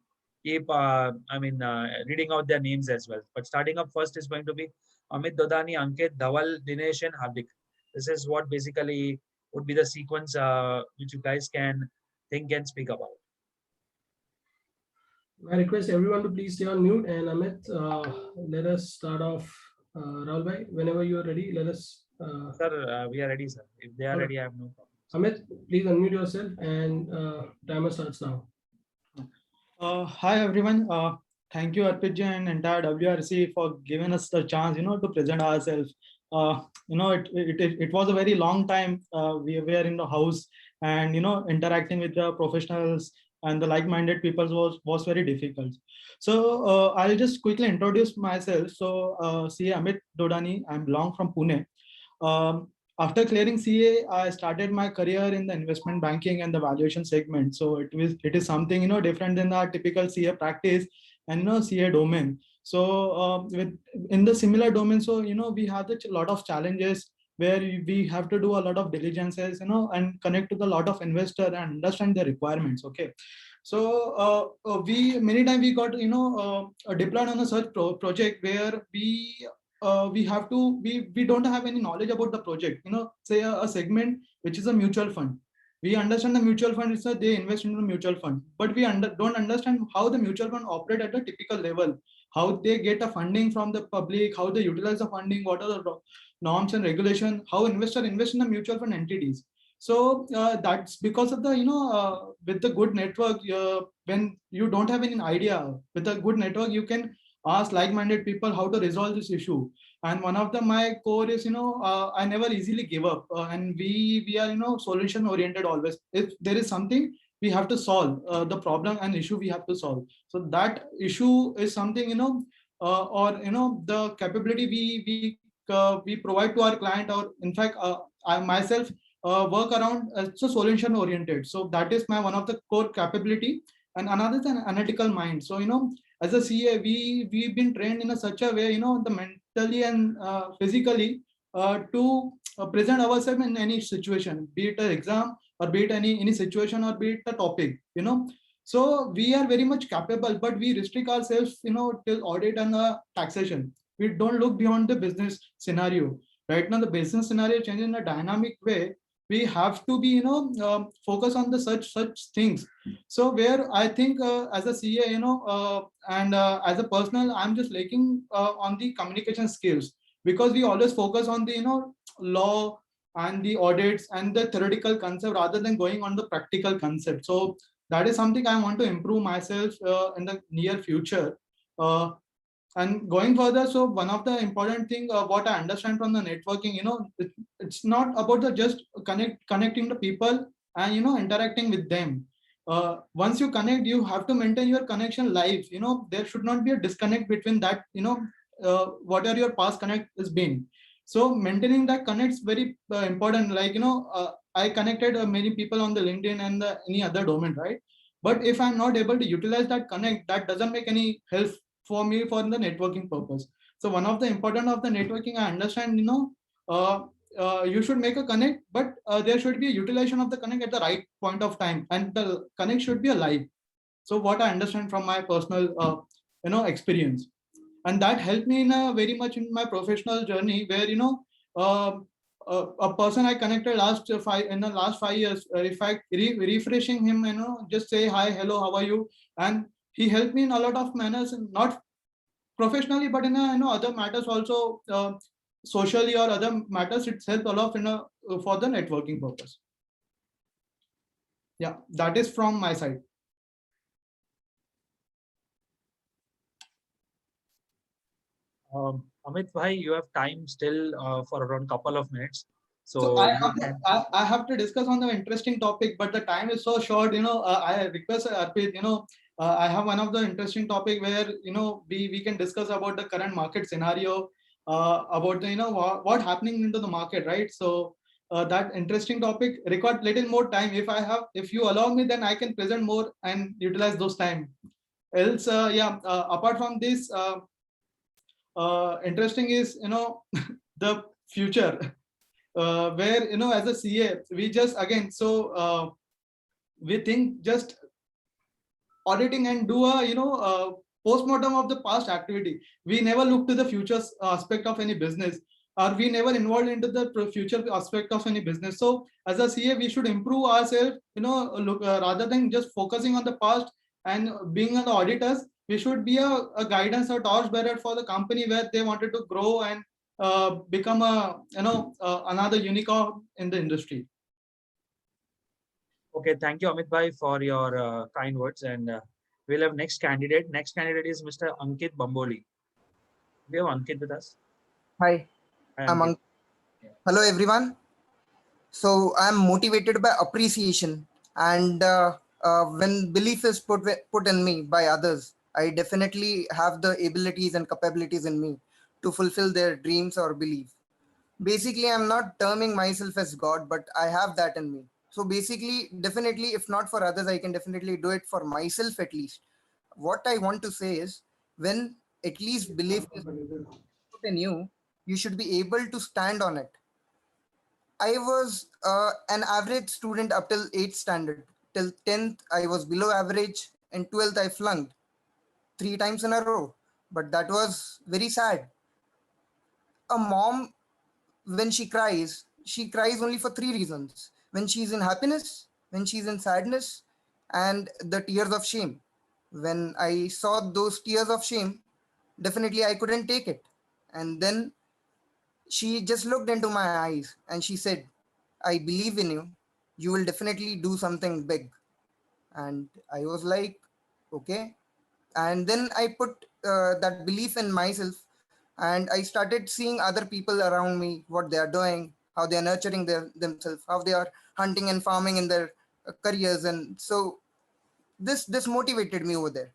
keep reading out their names as well. But starting up first is going to be Amit Dodani, Ankit, Dhaval, Dinesh, and Hardik. This is what basically would be the sequence which you guys can think and speak about. I request everyone to please stay on mute. And Amit, let us start off. Rahul bhai, whenever you are ready, let us. Sir, we are ready, sir. If they are ready, I have no problem. Amit, please unmute yourself, and timer starts now. Hi everyone. thank you, Arpitji, and entire WRC for giving us the chance, to present ourselves. It was a very long time we were in the house, and interacting with the professionals and the like-minded people was very difficult. So I'll just quickly introduce myself. So CA Amit Dodani, I belong from Pune. Um, After clearing CA, I started my career in the investment banking and the valuation segment. So it is something different than the typical CA practice and CA domain. So with in the similar domain, so we have a lot of challenges where we have to do a lot of diligences, and connect to the lot of investor and understand their requirements. Okay. So we many times we got deployed on a such project where we have to we don't have any knowledge about the project. Say a segment which is a mutual fund. We understand the mutual fund is that they invest into the mutual fund, but we don't understand how the mutual fund operate at a typical level, how they get a funding from the public, how they utilize the funding, what are the norms and regulation, how investor invest in the mutual fund entities. So that's because of the with the good network, when you don't have any idea, with a good network you can ask like-minded people how to resolve this issue. And one of my core is I never easily give up, and we are solution oriented always. If there is something, we have to solve the problem and issue we have to solve. So that issue is something or the capability we provide to our client, or in fact I myself work around so solution oriented. So that is my one of the core capability. And another is an analytical mind. So as a CA, we've been trained in such a way, the mentally and physically to present ourselves in any situation, be it an exam or be it any situation or be it a topic. So we are very much capable, but we restrict ourselves, till audit and taxation. We don't look beyond the business scenario. Right now, the business scenario changes in a dynamic way. We have to be, focus on the such things. So where I think as a CA, and as a personal, I'm just lacking on the communication skills, because we always focus on the law and the audits and the theoretical concept rather than going on the practical concept. So that is something I want to improve myself in the near future. And going further, so one of the important thing what I understand from the networking, it's not about the just connecting the people and interacting with them. Once you connect, you have to maintain your connection live. There should not be a disconnect between that. Whatever your past connect has been. So maintaining that connects very important. Like I connected many people on the LinkedIn and any other domain, right? But if I'm not able to utilize that connect, that doesn't make any help for me for the networking purpose. So one of the important of the networking, I understand, you should make a connect, but there should be a utilization of the connect at the right point of time, and the connect should be alive. So what I understand from my personal, experience, and that helped me in a very much in my professional journey, where a person I connected last 5 years, if I refreshing him, just say hi, hello, how are you, and he helped me in a lot of manners, not professionally, but in other matters also, socially or other matters. It's helped a lot for the networking purpose. Yeah, that is from my side. Amit bhai, you have time still for around couple of minutes. So I have to discuss on the interesting topic, but the time is so short. I request Arpit, I have one of the interesting topic where we can discuss about the current market scenario, about the what happening into the market, right? So that interesting topic require little more time. If you allow me, then I can present more and utilize those time. Else, apart from this, interesting is the future, where as a CA we just again we think just auditing and do a post-mortem of the past activity. We never look to the future aspect of any business, or we never involved into the future aspect of any business. So as a CA, we should improve ourselves, look rather than just focusing on the past and being an auditors. We should be a guidance or torchbearer for the company where they wanted to grow and become another unicorn in the industry. Okay, thank you, Amit bhai, for your kind words, and We'll have next candidate. Next candidate is Mr. Ankit Bomboli. We have Ankit with us. Hi, Hi, I'm Ankit. hello everyone. So I'm motivated by appreciation, and when belief is put in me by others, I definitely have the abilities and capabilities in me to fulfill their dreams or belief. Basically, I'm not terming myself as God, but I have that in me. So basically, definitely, if not for others, I can definitely do it for myself at least. What I want to say is, when at least belief is put in you, you should be able to stand on it. I was an average student up till 8th standard. Till 10th, I was below average. In 12th, I flunked 3 times in a row. But that was very sad. A mom, when she cries only for 3 reasons: when she's in happiness, when she's in sadness, and the tears of shame. When I saw those tears of shame, definitely I couldn't take it. And then she just looked into my eyes and she said, I believe in you. You will definitely do something big. And I was like, okay. And then I put that belief in myself, and I started seeing other people around me, what they are doing, how they are nurturing themselves, how they are hunting and farming in their careers. And so this motivated me over there.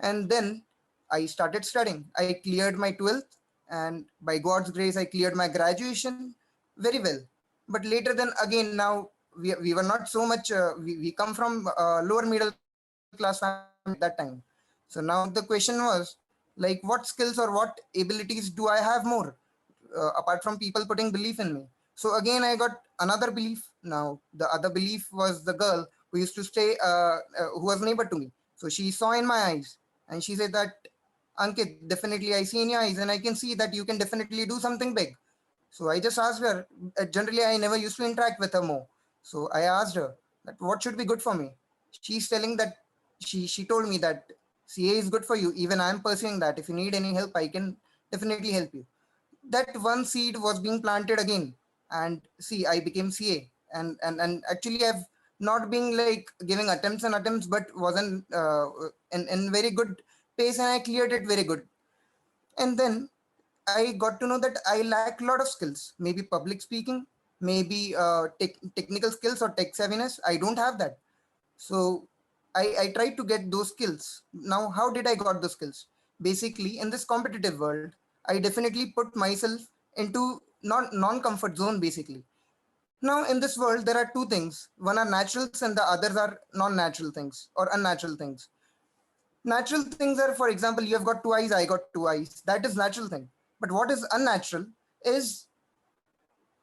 And then I started studying. I cleared my 12th, and by God's grace I cleared my graduation very well. But later, then again, now we were not so much we come from lower middle class family at that time. So now the question was, like, what skills or what abilities do I have more, apart from people putting belief in me? So again, I got another belief. Now the other belief was the girl who used to stay, who was neighbor to me. So she saw in my eyes and she said that, Ankit, definitely I see in your eyes and I can see that you can definitely do something big. So I just asked her. Generally, I never used to interact with her more. So I asked her that what should be good for me. She's telling that, she told me that CA is good for you. Even I'm pursuing that. If you need any help, I can definitely help you. That one seed was being planted again, and see, I became CA. And actually, I've not been like giving attempts, but wasn't in very good pace, and I cleared it very good. And then I got to know that I lack a lot of skills, maybe public speaking, maybe technical skills or tech savviness. I don't have that. So I tried to get those skills. Now, how did I got those skills? Basically, in this competitive world, I definitely put myself into non-comfort zone, basically. Now, in this world, there are two things. One are naturals and the others are non-natural things or unnatural things. Natural things are, for example, you have got 2 eyes, I got 2 eyes. That is natural thing. But what is unnatural is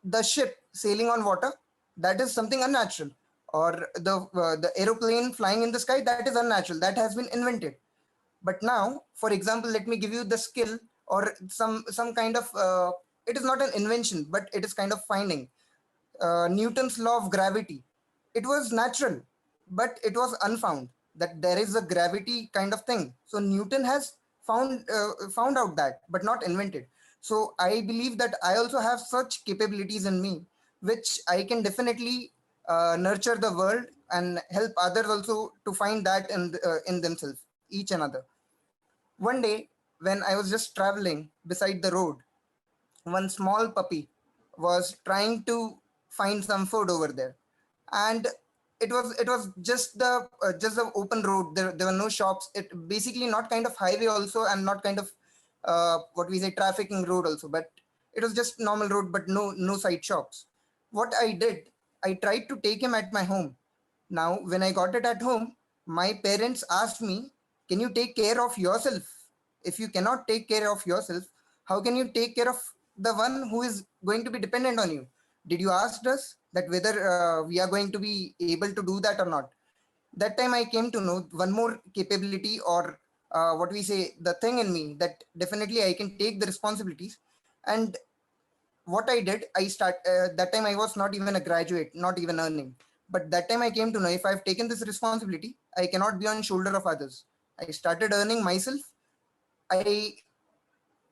the ship sailing on water. That is something unnatural. Or the aeroplane flying in the sky. That is unnatural. That has been invented. But now, for example, let me give you the skill or some kind of. It is not an invention, but it is kind of finding. Newton's law of gravity. It was natural, but it was unfound that there is a gravity kind of thing. So Newton has found out that, but not invented. So I believe that I also have such capabilities in me, which I can definitely nurture the world and help others also to find that in themselves, each another. One day, when I was just traveling beside the road, one small puppy was trying to find some food over there, and it was just the open road. There were no shops. It basically not kind of highway also, and not kind of what we say trafficking road also, but it was just normal road, but no side shops. What I did, I tried to take him at my home. Now, when I got it at home, my parents asked me, can you take care of yourself? If you cannot take care of yourself, how can you take care of the one who is going to be dependent on you? Did you ask us that whether we are going to be able to do that or not? That time I came to know one more capability, or what we say, the thing in me, that definitely I can take the responsibilities. And what I did, I start that time I was not even a graduate, not even earning. But that time I came to know, if I've taken this responsibility, I cannot be on shoulder of others. I started earning myself. I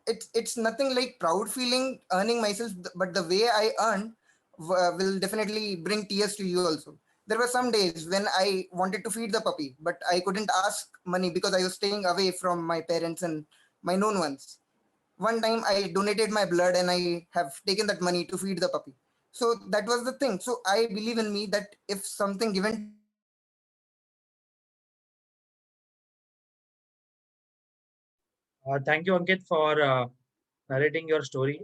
it's nothing like proud feeling earning myself, but the way I earn will definitely bring tears to you also. there were some days when I wanted to feed the puppy, but I couldn't ask money because I was staying away from my parents and my known ones. One time I donated my blood and I have taken that money to feed the puppy. So that was the thing. So I believe in me that if something given to me is meant for me, Thank you, Ankit, for narrating your story.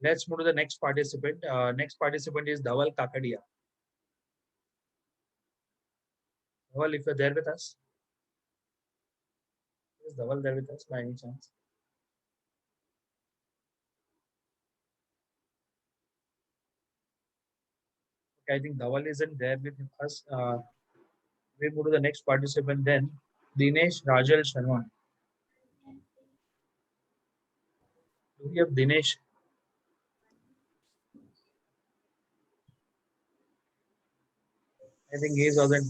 Let's move to the next participant. Next participant is Dhaval Kakadia. Dhaval, if you're there with us. Is Dhaval there with us by any chance? Okay, I think Dhaval isn't there with us. We move to the next participant then. Dinesh Rajal Sharma. Do we have Dinesh? I think he wasn't.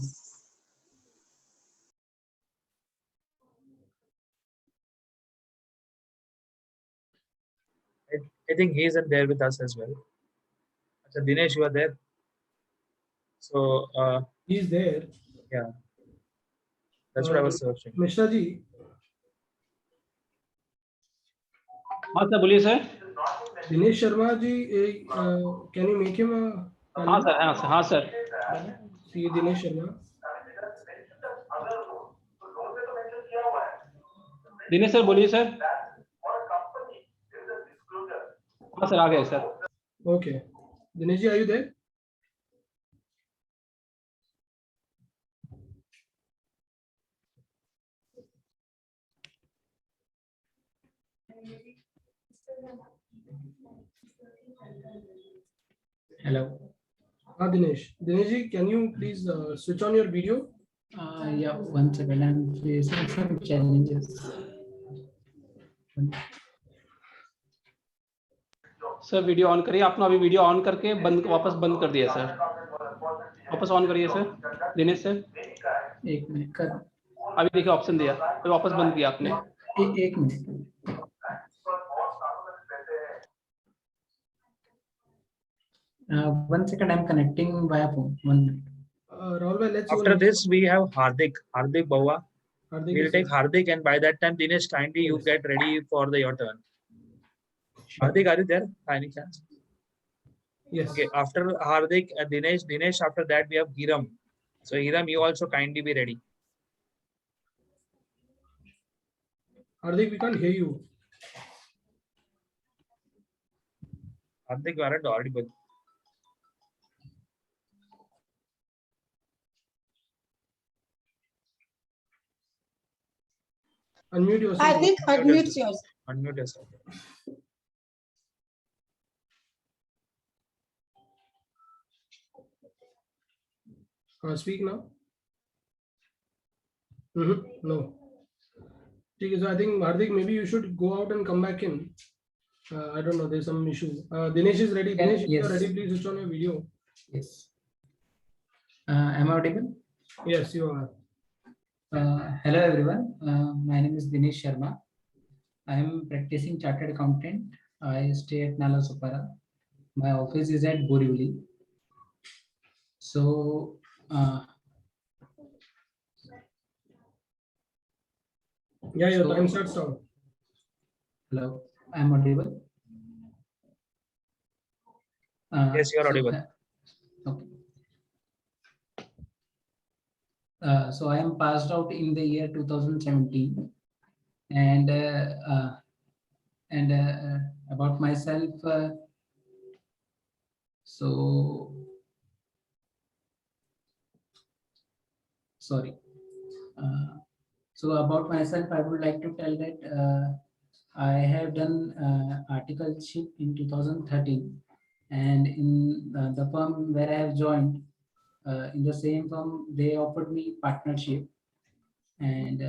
I think he isn't there with us as well. So Dinesh, you are there. So He's there. yeah, that's what I was searching. Mishra ji. हाँ sir बोलिए sir. Dinesh Sharma ji, can you make him a हाँ sir, हाँ sir, हाँ sir. See Dinesh Sharma. Dinesh sir बोलिए sir. हाँ sir आ गए sir. Okay. Dinesh ji, are you there? Hello. Dinesh. Dinesh ji, can you please switch on your video? Yeah, 1 second. I'm facing some challenges. Sir video on करिए. आपने अभी video on करके बंद वापस बंद कर दिया सर. वापस ऑन करिए सर. दिनेश सर. 1 मिनट कर. अभी देखिए ऑप्शन दिया, तो वापस बंद किया आपने. 1 minute. One second, I'm connecting via phone. 1 minute. Rahul, let's After this, we have Hardik Bawa. Hardik We'll is take here. Hardik, and by that time, Dinesh, kindly you Yes. get ready for your turn. Hardik, are you there? By any chance? Yes. Okay. After Hardik, Dinesh. After that, we have Hiram. So Hiram, you also kindly be ready. Hardik, we can't hear you. Hardik, you aren't audible. Unmute yourself. I think unmute yours. Unmute yourself. Speak now. No. Okay, so I think Hardik, maybe you should go out and come back in. I don't know. There's some issue. Dinesh is ready. Yeah, Dinesh, if yes. you're ready, please switch on your video. Yes. Am I audible? Yes, you are. Hello everyone. My name is Dinesh Sharma. I am practicing chartered accountant. I stay at Nala Supara. My office is at Borivali. So Yeah, your So- time starts now. hello, I'm audible. Yes, you are audible. Okay. So I am passed out in the year 2017, and about myself. So sorry. So about myself, I would like to tell that I have done articleship in 2013, and in the firm where I have joined, in the same firm, they offered me partnership, and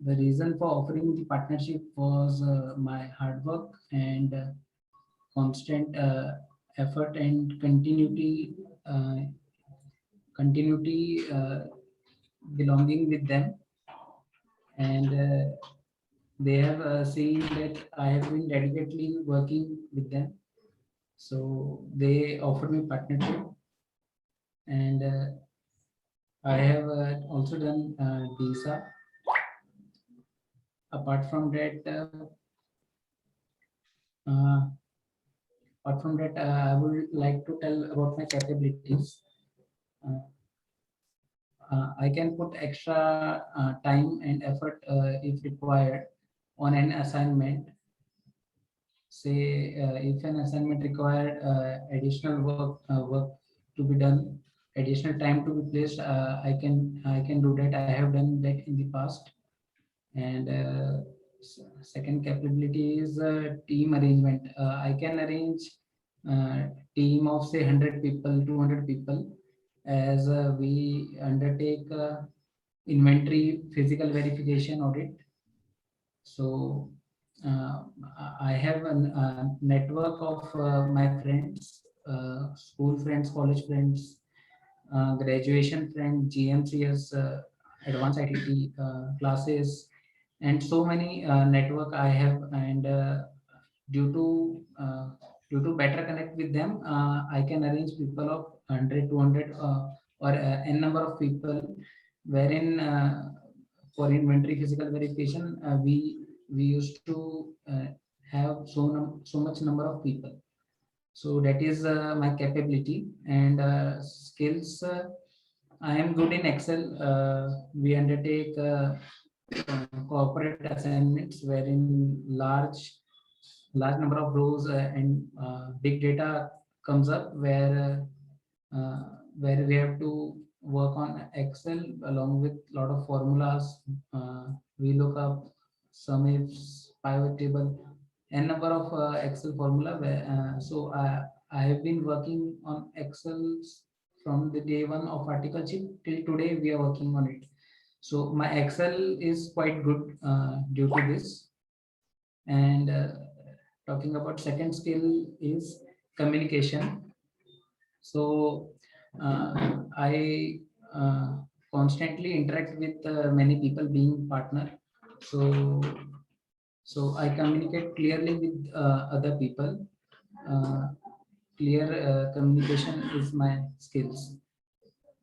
the reason for offering the partnership was my hard work and constant effort and continuity belonging with them, and they have seen that I have been dedicatedly working with them, so they offered me partnership. and I have also done DISA. Apart from that, I would like to tell about my capabilities. I can put extra time and effort if required on an assignment. Say if an assignment required additional work to be done, additional time to be placed, I can do that. I have done that in the past. And second capability is team arrangement. I can arrange team of say 100 people, 200 people, as we undertake inventory physical verification audit. So I have a network of my friends, school friends, college friends, graduation friends, GMCS, advanced ITT classes, and so many network I have. And due to better connect with them, I can arrange people of 100, 200, or n number of people, wherein for inventory physical verification, we used to have so much number of people. So that is my capability and skills. I am good in Excel. We undertake corporate assignments wherein large number of rows and big data comes up, where we have to work on Excel along with a lot of formulas. We look up sum ifs, pivot table, n number of Excel formula. So I have been working on Excel from the day one of articleship till today. We are working on it. So my Excel is quite good due to this. And talking about second skill is communication. So I constantly interact with many people being partner. So I communicate clearly with other people. Clear communication is my skills.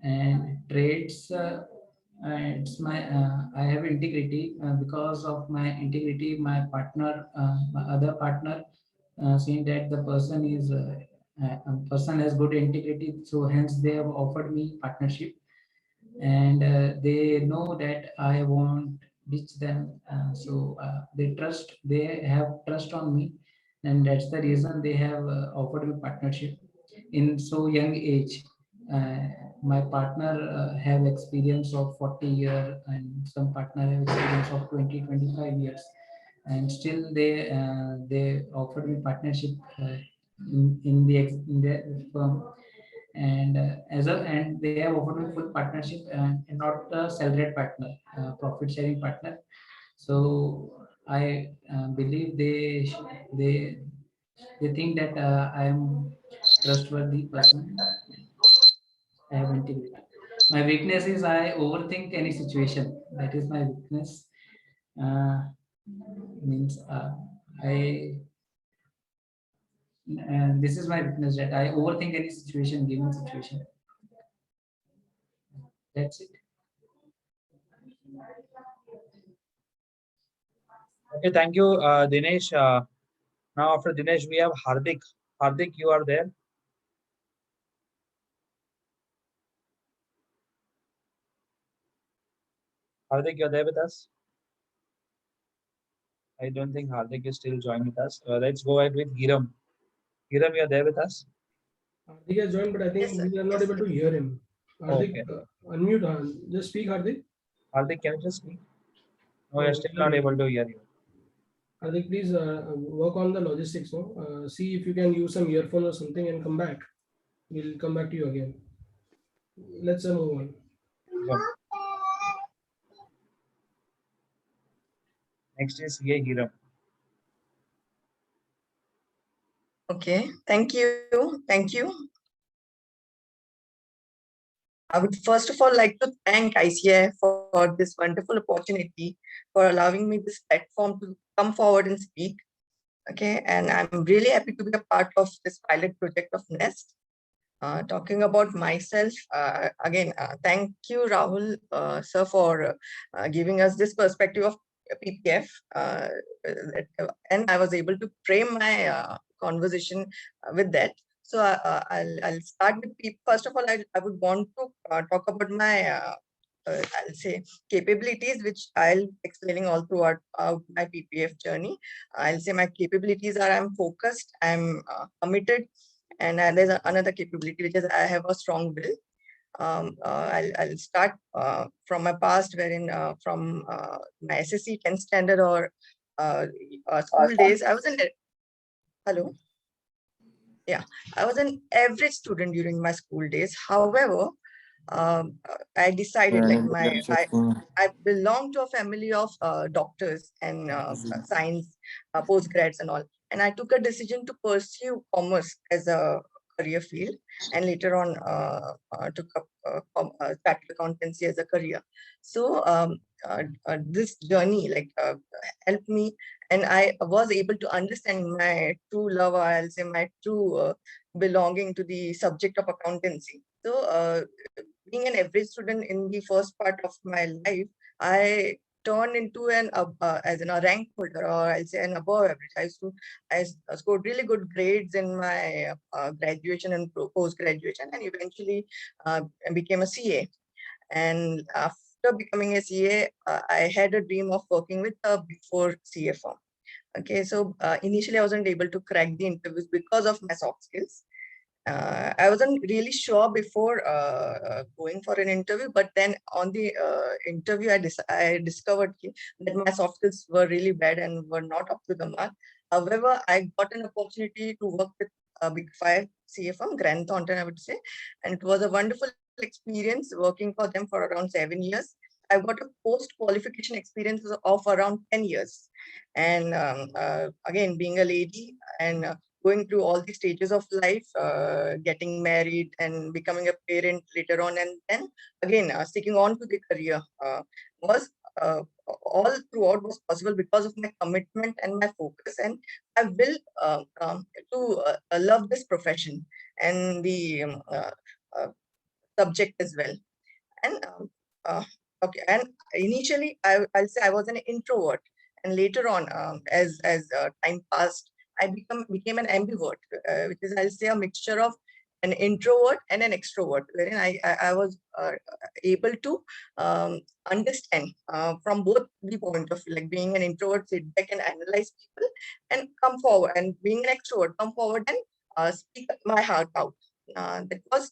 And traits, it's my I have integrity. Because of my integrity, my other partner, seeing that the person is person has good integrity, so hence they have offered me partnership. And they know that I won't ditch them, so they have trust on me, and that's the reason they have offered me partnership in so young age. uh, my partner have experience of 40 years, and some partner have experience of 20-25 years, and still they offered me partnership in the firm. And and they have offered me full partnership, and not a salaried partner, profit sharing partner. So I believe they think that I am trustworthy person. I have integrity. My weakness is I overthink any situation. That is my weakness. Uh, means I and this is my weakness, that I overthink any situation, given situation. That's it. Okay, thank you, Dinesh. Now after Dinesh, we have Hardik. Hardik, you are there? Hardik, you're there with us? I don't think Hardik is still joined with us. Let's go ahead with Giram. Giram, you're there with us? Hardik has joined, but I think we are not able to hear him. Hardik, Okay. Unmute. Just speak, Hardik. Hardik, can you just speak? No, we're still not able to hear you. Hardik, please work on the logistics. No? See if you can use some earphone or something and come back. We'll come back to you again. Let's move on. Sure. Next is CA Giram. Okay, thank you. Thank you. I would first of all like to thank ICAI for this wonderful opportunity, for allowing me this platform to come forward and speak. Okay, and I'm really happy to be a part of this pilot project of NEST. Talking about myself, again, thank you, Rahul, sir, for giving us this perspective of PPF. And I was able to frame my conversation with that. So I'll start with people. First of all, I would want to talk about my, I'll say, capabilities, which I'll explaining all throughout my PPF journey. I'll say my capabilities are I'm focused, I'm committed, and there's another capability, which is I have a strong will. I'll start from my past, wherein from my SSC 10th standard or school days, I was in, hello? Yeah, I was an average student during my school days. However, I decided I belong to a family of doctors and science postgrads and all, and I took a decision to pursue commerce as a career field, and later on took up chartered accountancy as a career. So this journey helped me, and I was able to understand my true love, or I'll say my true belonging to the subject of accountancy. So being an average student in the first part of my life, I turned into an as a rank holder, or I'll say an above average. I scored really good grades in my graduation and post graduation, and eventually became a CA. And after becoming a CA, I had a dream of working with a Big Four CA firm. Okay, so initially I wasn't able to crack the interviews because of my soft skills. I wasn't really sure before going for an interview, but then on the interview, I discovered that my soft skills were really bad and were not up to the mark. However, I got an opportunity to work with a Big Five CA firm, Grant Thornton, I would say, and it was a wonderful experience working for them for around 7 years. I got a post-qualification experience of around 10 years. And again, being a lady and going through all the stages of life, getting married and becoming a parent later on, and then again sticking on to the career was all throughout was possible because of my commitment and my focus and my will to love this profession and the subject as well. And okay, and initially I'll say I was an introvert, and later on as time passed, I became an ambivert, which is, I'll say, a mixture of an introvert and an extrovert, wherein I was able to understand from both the point of view, like being an introvert, sit back and analyze people, and come forward, and being an extrovert, come forward and speak my heart out. That was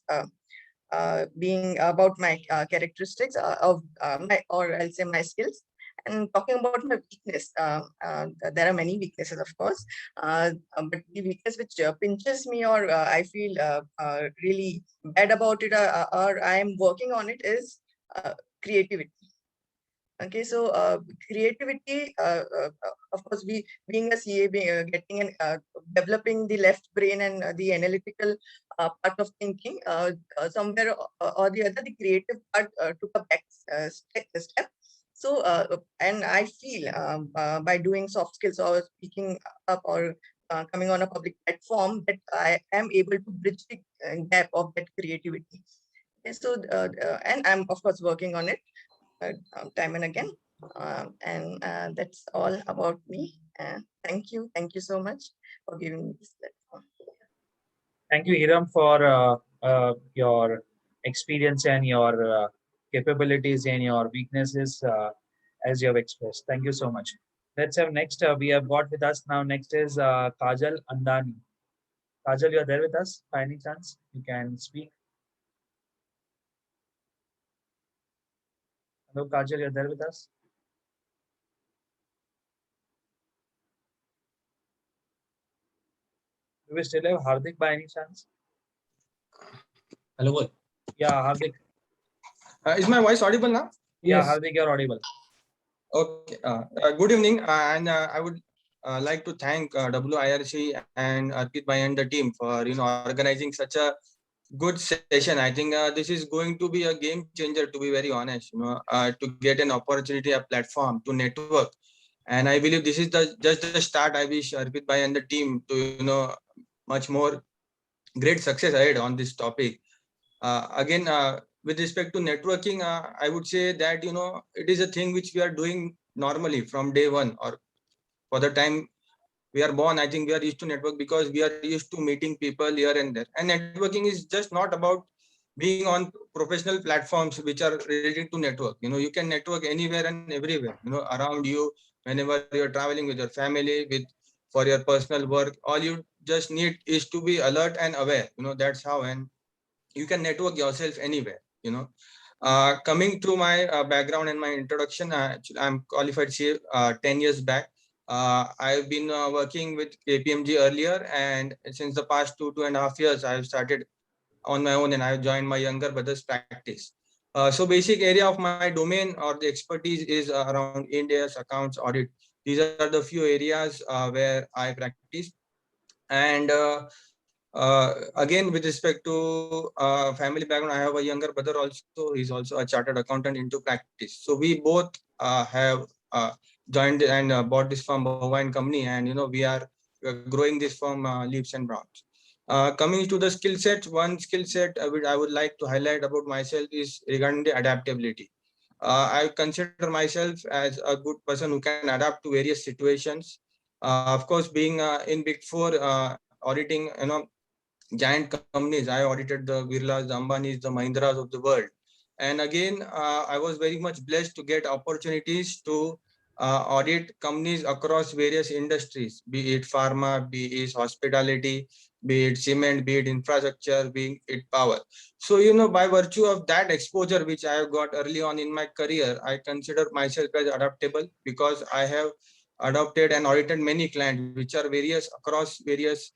being about my characteristics of my, or I'll say, my skills. And talking about my weakness, there are many weaknesses, of course, but the weakness which pinches me, or I feel really bad about it, or I am working on it, is creativity. Okay, so creativity, of course, being a CA, getting and developing the left brain and the analytical part of thinking, somewhere or the other, the creative part took a back step. So, and I feel by doing soft skills or speaking up or coming on a public platform, that I am able to bridge the gap of that creativity. Okay, so, and I'm of course working on it time and again. And that's all about me. Thank you so much for giving me this platform. Thank you, Hiram, for your experience and your capabilities and your weaknesses as you have expressed. Thank you so much. Let's have next. We have got with us now. Next is Kajal Andani. Kajal, you are there with us by any chance? You can speak. Hello, Kajal, you're there with us? Do we still have Hardik by any chance? Hello. Yeah, Hardik. Is my voice audible now? Yeah, yes. Hardik, you're audible. Okay. Good evening, and I would like to thank WIRC and Ankit Bhai and the team for organizing such a good session. I think this is going to be a game changer, to be very honest. To get an opportunity, a platform to network, and I believe this is just the start. I wish Ankit Bhai and the team to much more great success ahead on this topic. Again, with respect to networking, I would say that it is a thing which we are doing normally from day one, or for the time we are born. I think we are used to network because we are used to meeting people here and there. And networking is just not about being on professional platforms which are related to network. You can network anywhere and everywhere, around you, whenever you're traveling with your family, with for your personal work. All you just need is to be alert and aware. That's how. And you can network yourself anywhere. Coming to my background and my introduction, actually, I'm qualified CA 10 years back. I've been working with KPMG earlier, and since the past 2.5 years, I've started on my own, and I've joined my younger brother's practice. So basic area of my domain or the expertise is around India's accounts audit. These are the few areas where I practice. And again, with respect to family background, I have a younger brother also. He's also a chartered accountant into practice. So we both have joined and bought this firm, Bhava and Company, and we are growing this firm leaps and bounds. Coming to the skill set, one skill set I would like to highlight about myself is regarding the adaptability. I consider myself as a good person who can adapt to various situations. Of course, being in Big Four, auditing, giant companies. I audited the Birlas, the Ambanis, the Mahindras of the world. And again, I was very much blessed to get opportunities to audit companies across various industries, be it pharma, be it hospitality, be it cement, be it infrastructure, be it power. So, by virtue of that exposure, which I have got early on in my career, I consider myself as adaptable because I have adopted and audited many clients, which are various across various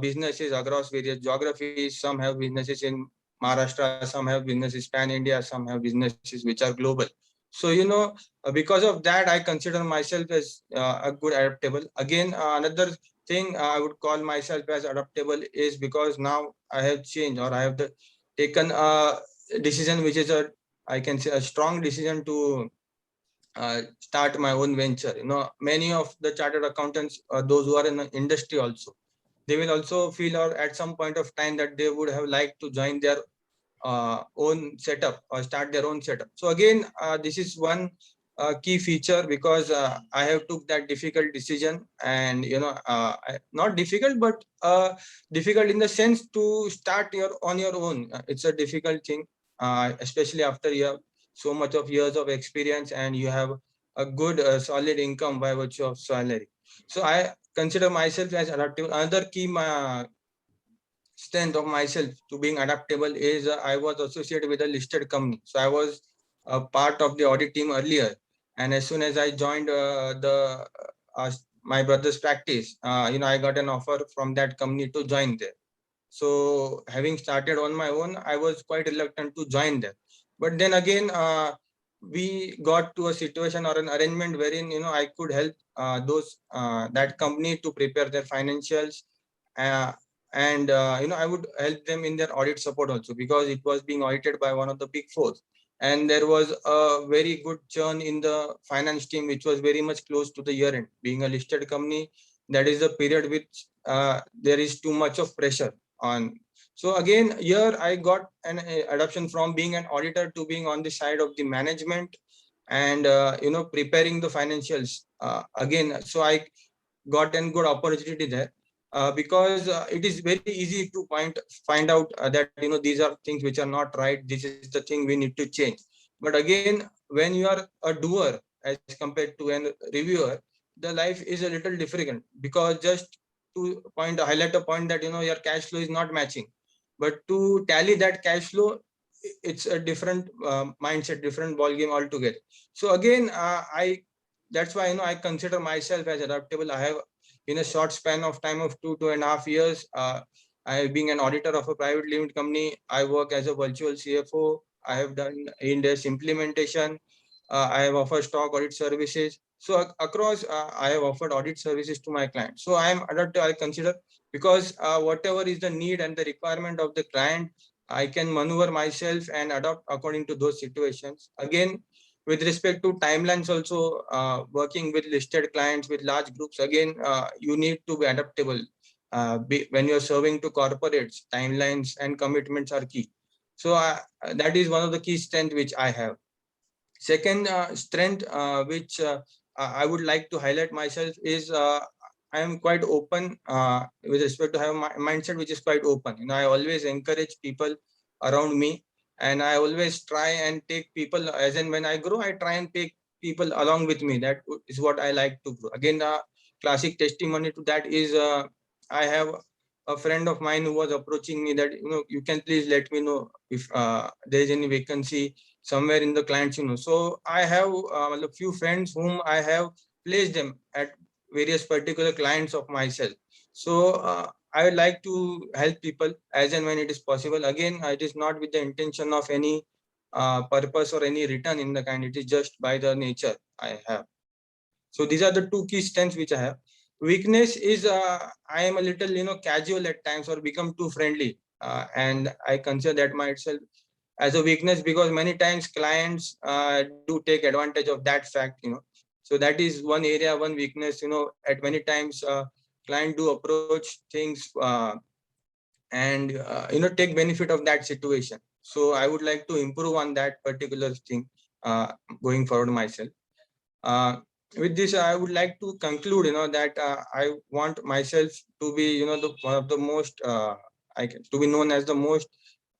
businesses across various geographies. Some have businesses in Maharashtra, some have businesses pan India, some have businesses which are global. So, because of that, I consider myself as a good adaptable. Again, another thing I would call myself as adaptable is because now I have changed, or I have taken a decision which is I can say a strong decision to start my own venture. Many of the chartered accountants, those who are in the industry also, they will also feel, or at some point of time, that they would have liked to join their own setup or start their own setup. So again, this is one key feature, because I have took that difficult decision, and not difficult, but difficult in the sense to start on your own. It's a difficult thing, especially after you have so much of years of experience and you have a good solid income by virtue of salary. So I consider myself as adaptable. Another key strength of myself to being adaptable is I was associated with a listed company. So I was a part of the audit team earlier, and as soon as I joined my brother's practice, I got an offer from that company to join there. So having started on my own, I was quite reluctant to join there. But then again, we got to a situation or an arrangement wherein I could help that company to prepare their financials, and I would help them in their audit support also, because it was being audited by one of the Big Four, and there was a very good churn in the finance team, which was very much close to the year end. Being a listed company, that is a period which there is too much of pressure on. So again, here I got an adoption from being an auditor to being on the side of the management, and preparing the financials again. So I got a good opportunity there, because it is very easy to find out that these are things which are not right. This is the thing we need to change. But again, when you are a doer as compared to a reviewer, the life is a little different, because just to highlight a point that your cash flow is not matching, but to tally that cash flow, it's a different mindset, different ball game altogether. So again, that's why I consider myself as adaptable. I have, in a short span of time of 2.5 years, I being an auditor of a private limited company, I work as a virtual CFO. I have done India's implementation. I have offered stock audit services. So across, I have offered audit services to my clients. So I am adaptive, I consider, because whatever is the need and the requirement of the client, I can maneuver myself and adapt according to those situations. Again, with respect to timelines also, working with listed clients, with large groups, again, you need to be adaptable. when you're serving to corporates, timelines and commitments are key. So that is one of the key strengths which I have. Second strength which I would like to highlight myself is I am quite open with respect to have my mindset which is quite open. You know, I always encourage people around me, and I always try and take people, as in when I grow, I try and take people along with me. That is what I like to grow. Again, classic testimony to that is I have a friend of mine who was approaching me that, you know, you can please let me know if there is any vacancy somewhere in the clients, you know. So I have a few friends whom I have placed them at various particular clients of myself. So I would like to help people as and when it is possible. Again, it is not with the intention of any purpose or any return in the kind. It is just by the nature I have. So these are the two key strengths which I have. Weakness is I am a little, you know, casual at times or become too friendly, and I consider that myself as a weakness because many times clients do take advantage of that fact, you know. So that is one area, one weakness, you know. At many times client do approach things and you know, take benefit of that situation. So I would like to improve on that particular thing going forward myself. With this, I would like to conclude, you know, that I want myself to be, you know, one of the most to be known as the most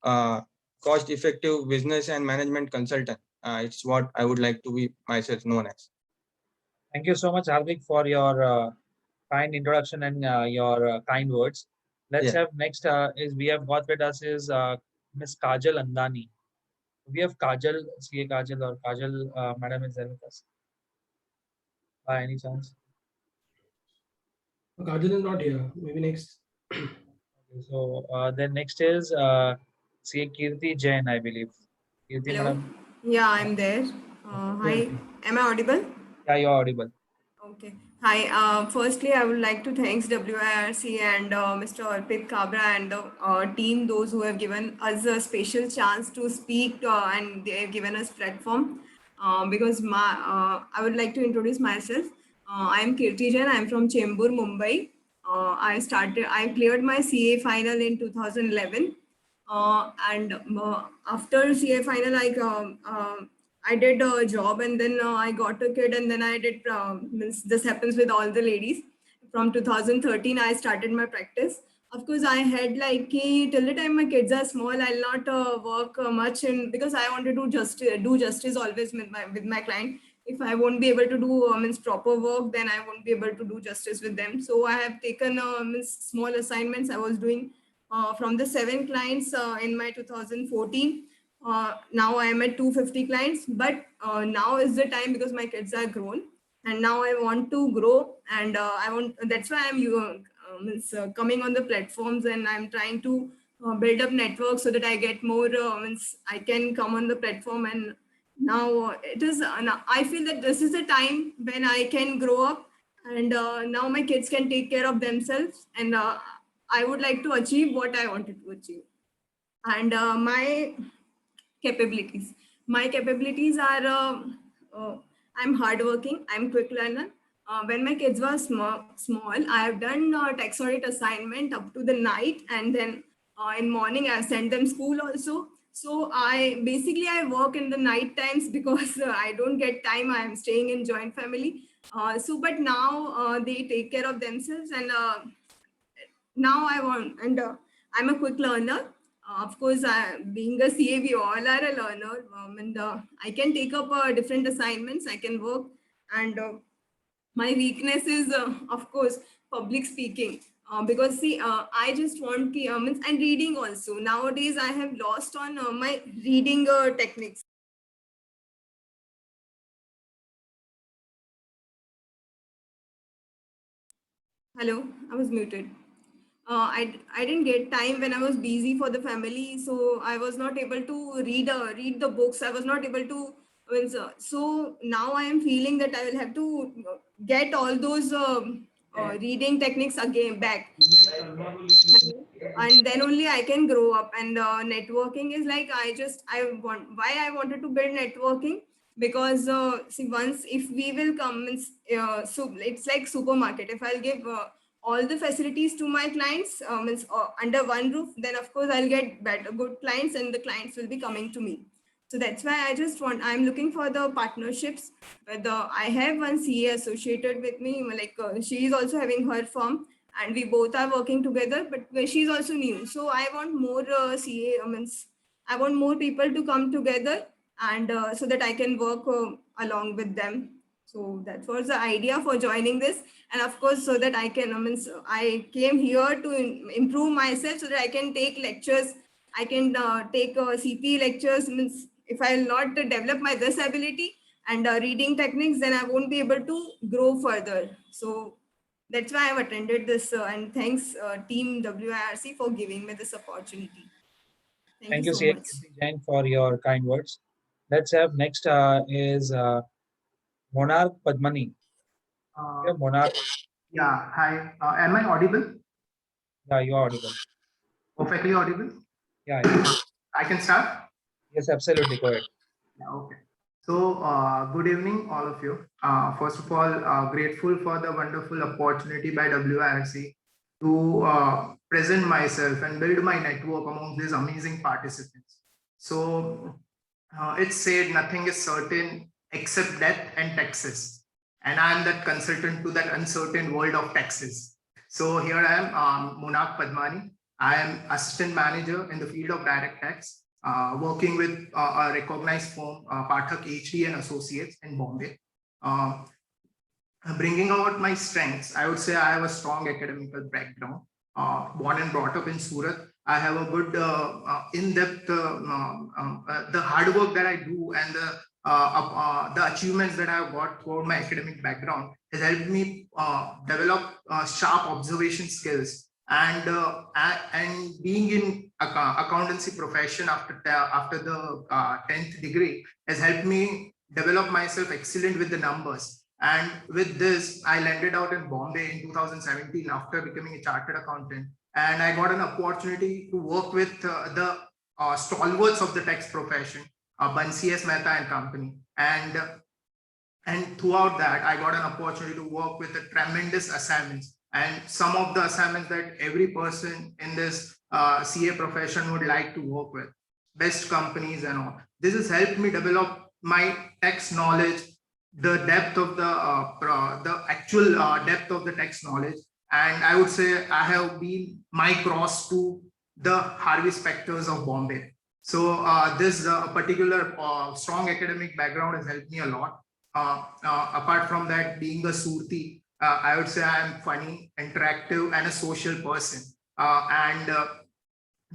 cost-effective business and management consultant. It's what I would like to be myself known as. Thank you so much, Hardik, for your kind introduction and your kind words. Let's Yeah. have next is we have got with us is Miss Kajal Andani. We have Kajal, CA Kajal or Kajal, madam is there with us. By any chance? Kajal is not here. Maybe next. Okay, so then next is CA Kirti Jain, I believe. Kirti Hello. madam. Yeah, I'm there. Hi. Am I audible? Yeah, you're audible. Okay. Hi. Firstly, I would like to thank WIRC and Mr. Arpit Kabra and the team, those who have given us a special chance to speak and they have given us platform. Because I would like to introduce myself. I am Kirti Jain. I am from Chembur, Mumbai. I cleared my CA final in 2011. And after CA final, I did a job and then I got a kid and then I did, this happens with all the ladies. From 2013, I started my practice. Of course, I had like, till the time my kids are small, I'll not work much because I want to do justice always with my client. If I won't be able to do proper work, then I won't be able to do justice with them. So I have taken small assignments I was doing from the 7 clients in my 2014. Now I am at 250 clients, but now is the time because my kids are grown and now I want to grow and that's why I'm coming on the platforms and I'm trying to build up networks so that I get more, I can come on the platform. And now it is, I feel that this is the time when I can grow up and now my kids can take care of themselves and I would like to achieve what I wanted to achieve. And my capabilities. My capabilities are I'm hardworking, I'm quick learner. When my kids were small, I have done text audit assignment up to the night, and then in morning I sent them school also. So I work in the night times because I don't get time. I am staying in joint family. But now they take care of themselves, and now I'm a quick learner. Of course, being a CA, we all are a learner, and I can take up different assignments. I can work, and my weakness is, of course, public speaking. Because see, I just want and reading also. Nowadays, I have lost on my reading techniques. Hello, I was muted. I didn't get time when I was busy for the family, so I was not able to read the books. I was not able to. So now I am feeling that I will have to get all those reading techniques again back, and then only I can grow up. And networking is like why I wanted to build networking, because see, once if we will come, so it's like supermarket. If I'll give all the facilities to my clients means under one roof, then of course I'll get good clients and the clients will be coming to me. So that's why I'm looking for the partnerships. I have one CA associated with me, like she is also having her firm and we both are working together, but she's also new. So I want more CA, I want more people to come together and so that I can work along with them. So that was the idea for joining this. And of course, so that I can, I came here to improve myself so that I can take lectures. I can take CP lectures. Means if I'll not develop my this ability and reading techniques, then I won't be able to grow further. So that's why I've attended this and thanks team WIRC for giving me this opportunity. Thank you so CA much. Jain, for your kind words. Let's have next is Monarch Padmani. Monarch. Yeah, hi. Am I audible? Yeah, you are audible. Perfectly audible? Yeah. I can start? Yes, absolutely. Go ahead. Yeah, okay. So, good evening, all of you. First of all, grateful for the wonderful opportunity by WIRC to present myself and build my network among these amazing participants. So, it's said nothing is certain except death and taxes. And I'm that consultant to that uncertain world of taxes. So here I am, Monarch Padmani. I am assistant manager in the field of direct tax, working with a recognized firm, Pathak HD and Associates in Bombay. Bringing out my strengths, I would say I have a strong academical background. Born and brought up in Surat. I have a good in-depth, the hard work that I do and the achievements that I've got throughout my academic background has helped me develop sharp observation skills. And being in accountancy profession after the 10th degree has helped me develop myself excellent with the numbers. And with this, I landed out in Bombay in 2017 after becoming a chartered accountant. And I got an opportunity to work with the stalwarts of the tax profession, Bansi S. Mehta and Company. And throughout that, I got an opportunity to work with the tremendous assignments. And some of the assignments that every person in this CA profession would like to work with, best companies and all. This has helped me develop my tax knowledge, the depth of the actual depth of the tax knowledge. And I would say I have been my cross to the Harvey Specters of Bombay. So this particular strong academic background has helped me a lot. Apart from that, being a Surti, I would say I am funny, interactive, and a social person.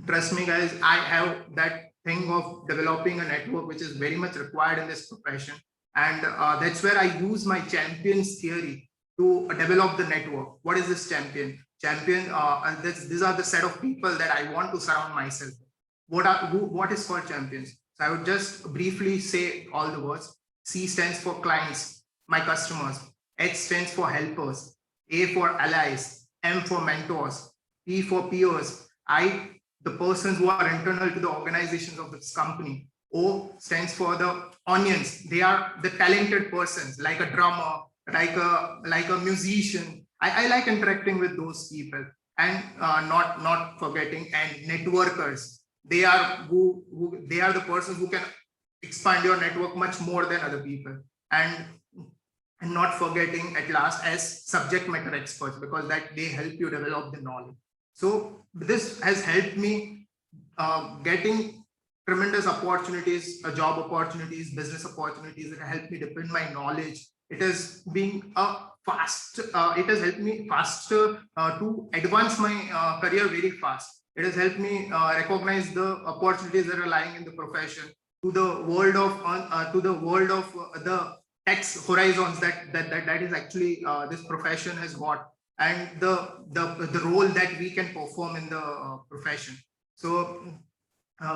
Trust me, guys, I have that thing of developing a network, which is very much required in this profession. And that's where I use my champions theory to develop the network. What is this champion? Champion, these are the set of people that I want to surround myself with. What is called champions? So I would just briefly say all the words. C stands for clients, my customers. H stands for helpers. A for allies. M for mentors. P for peers. I, the persons who are internal to the organizations of this company. O stands for the onions. They are the talented persons, like a drummer, like a musician. I like interacting with those people, and not forgetting and networkers. They are they are the persons who can expand your network much more than other people, and not forgetting at last as subject matter experts, because that they help you develop the knowledge. So this has helped me getting tremendous opportunities, job opportunities, business opportunities that help me deepen my knowledge. It has been it has helped me faster to advance my career very fast. It has helped me recognize the opportunities that are lying in the profession, to the world of the tax horizons that is actually this profession has got, and the role that we can perform in the profession. So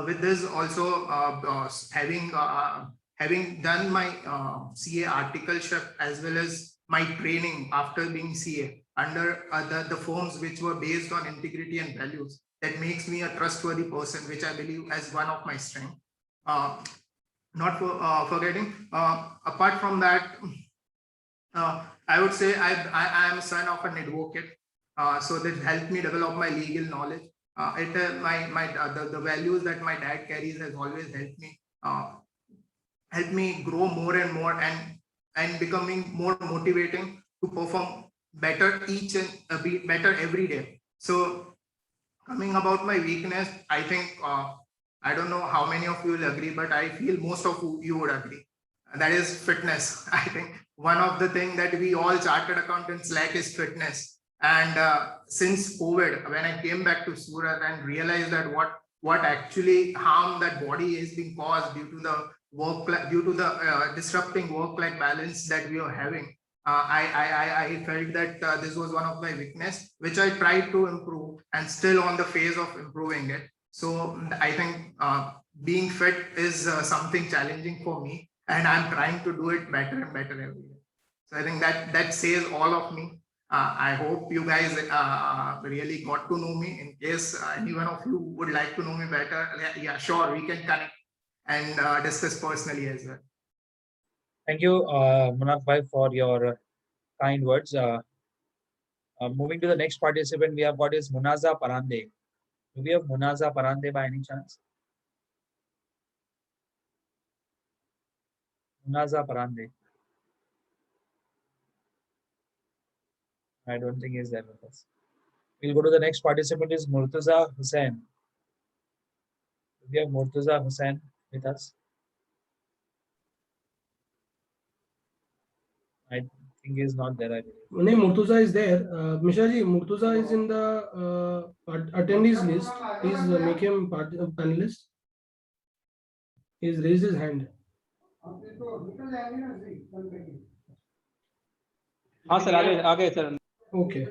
with this also having done my CA articleship as well as my training after being CA under the firms which were based on integrity and values, that makes me a trustworthy person, which I believe as one of my strengths. Not forgetting, apart from that, I would say I am a son of an advocate. So that helped me develop my legal knowledge. The values that my dad carries has always helped me grow more and more, and becoming more motivating to perform better each and a bit better every day. So coming about my weakness, I think I don't know how many of you will agree, but I feel most of you would agree. And that is fitness. I think one of the things that we all chartered accountants lack is fitness. And since COVID, when I came back to Surat and realized that what actually harm that body is being caused due to the disrupting work-life balance that we are having, I felt that this was one of my weakness, which I tried to improve, and still on the phase of improving it. So I think being fit is something challenging for me, and I'm trying to do it better and better every day. So I think that says all of me. I hope you guys really got to know me. In case any one of you would like to know me better, yeah, sure, we can connect and discuss personally as well. Thank you, Munaf bhai, for your kind words. Moving to the next participant, we have got is Munaza Parande. Do we have Munaza Parande by any chance? Munaza Parande. I don't think he's there with us. We'll go to the next participant is Murtuza Hussain. Do we have Murtuza Hussain with us? I think he's not there, I believe. Name Murtuza is there. Mishaji, Murtuza is in the attendees list. Please make him panelist. He's raised his hand. sir, आगे sir. Okay.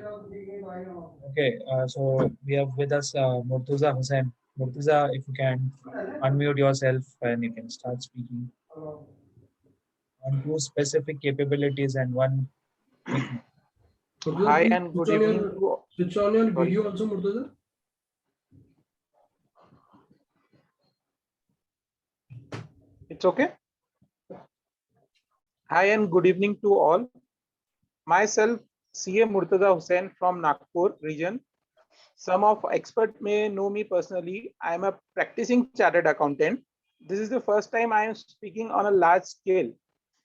Okay, so we have with us Murtuza Hussain. Murtuza, if you can unmute yourself and you can start speaking on two specific capabilities and one weakness. Hi and good evening. Switch on your video also, Murtuza. It's okay. Hi and good evening to all. Myself, CA Murtaza Hussain from Nagpur region. Some of experts may know me personally. I am a practicing chartered accountant. This is the first time I am speaking on a large scale.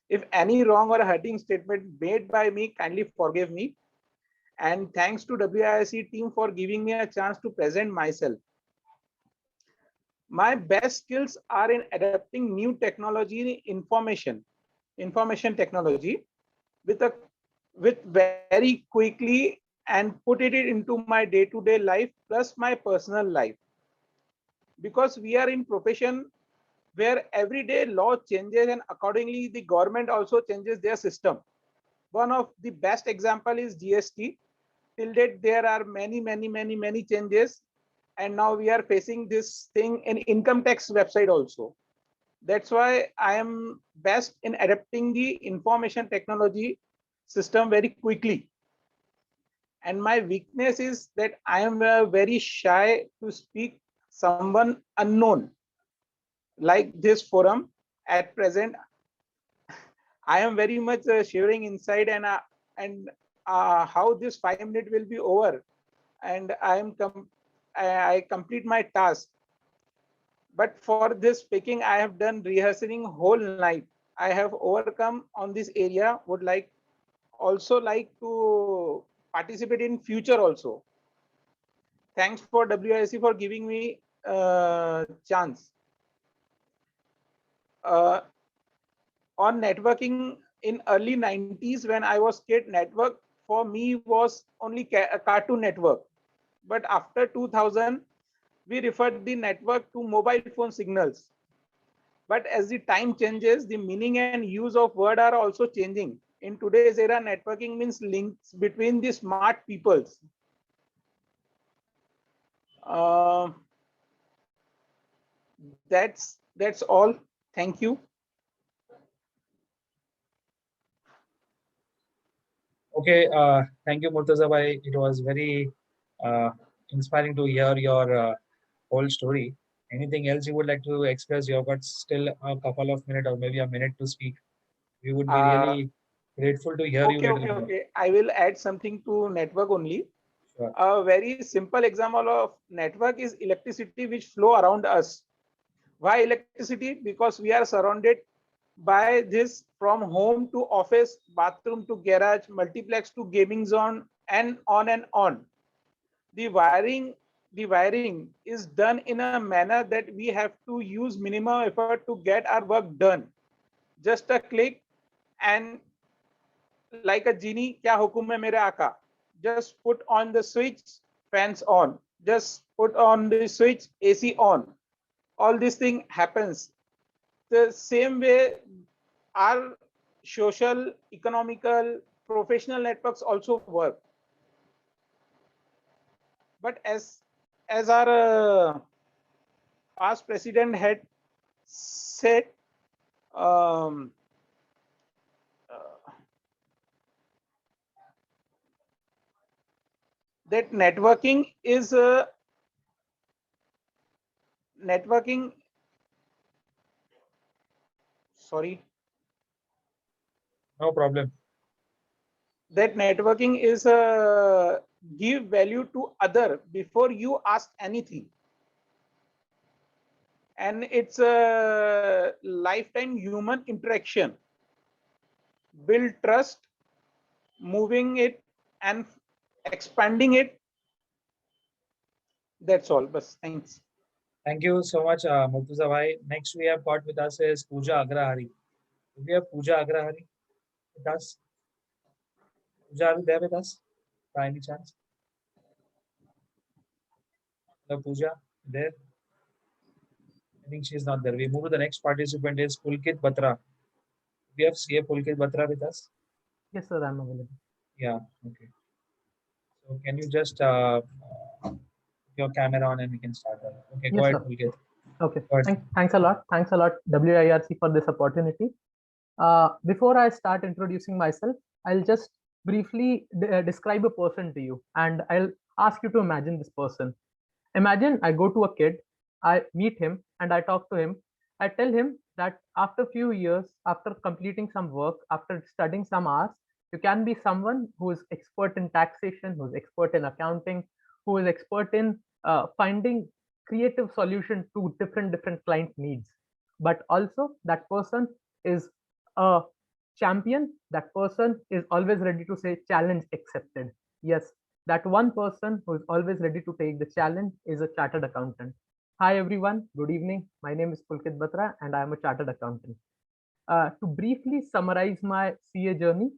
If any wrong or hurting statement made by me, kindly forgive me. And thanks to WIRC team for giving me a chance to present myself. My best skills are in adapting new technology in information technology with very quickly and put it into my day-to-day life plus my personal life. Because we are in profession where every day law changes and accordingly the government also changes their system. One of the best example is GST. Till date there are many changes, and now we are facing this thing in income tax website also. That's why I am best in adapting the information technology system very quickly. And my weakness is that I am very shy to speak someone unknown like this forum. At present, I am very much shivering inside, and how this 5 minutes will be over, and I complete my task. But for this speaking, I have done rehearsing whole night. I have overcome on this area. Would also like to participate in future also. Thanks for WIC for giving me chance. On networking in early 90s, when I was kid, network for me was only a Cartoon Network. But after 2000, we referred the network to mobile phone signals. But as the time changes, the meaning and use of word are also changing. In today's era, networking means links between the smart peoples. That's all. Thank you. Okay, thank you, Murtaza bhai. It was very inspiring to hear your whole story. Anything else you would like to express? You've got still a couple of minutes or maybe a minute to speak. We would be really grateful to hear you. Okay. I will add something to network only. Sure. A very simple example of network is electricity which flow around us. Why electricity? Because we are surrounded by this from home to office, bathroom to garage, multiplex to gaming zone, and on and on. The wiring is done in a manner that we have to use minimum effort to get our work done. Just a click and like a genie, kya hukum hai mere aaka? Just put on the switch, fans on. Just put on the switch, AC on. All this thing happens. The same way our social, economical, professional networks also work. But as our past president had said, that networking. Sorry. No problem. That networking is give value to other before you ask anything, and it's a lifetime human interaction. Build trust, moving it and expanding it. That's all. But thanks. Thank you so much, Murtuza bhai. Next we have got with us is Pooja Agrahari. We have Pooja Agrahari with us. Pooja, are you there with us by any chance? Hello, Pooja, there? I think she's not there. We move to the next participant is Pulkit Batra. We have CA Pulkit Batra with us. Yes, sir, I'm available. Yeah, okay. So can you just put your camera on and we can start. Okay, go Yes, ahead, sir. Pulkit. Okay, Go ahead. thanks a lot. Thanks a lot, WIRC, for this opportunity. Before I start introducing myself, I'll just briefly describe a person to you, and I'll ask you to imagine this person. Imagine I go to a kid, I meet him, and I talk to him. I tell him that after a few years, after completing some work, after studying some hours, you can be someone who is expert in taxation, who is expert in accounting, who is expert in finding creative solution to different client needs. But also that person is a champion. That person is always ready to say challenge accepted. Yes, that one person who is always ready to take the challenge is a chartered accountant. Hi everyone, good evening. My name is Pulkit Batra and I am a chartered accountant. To briefly summarize my CA journey,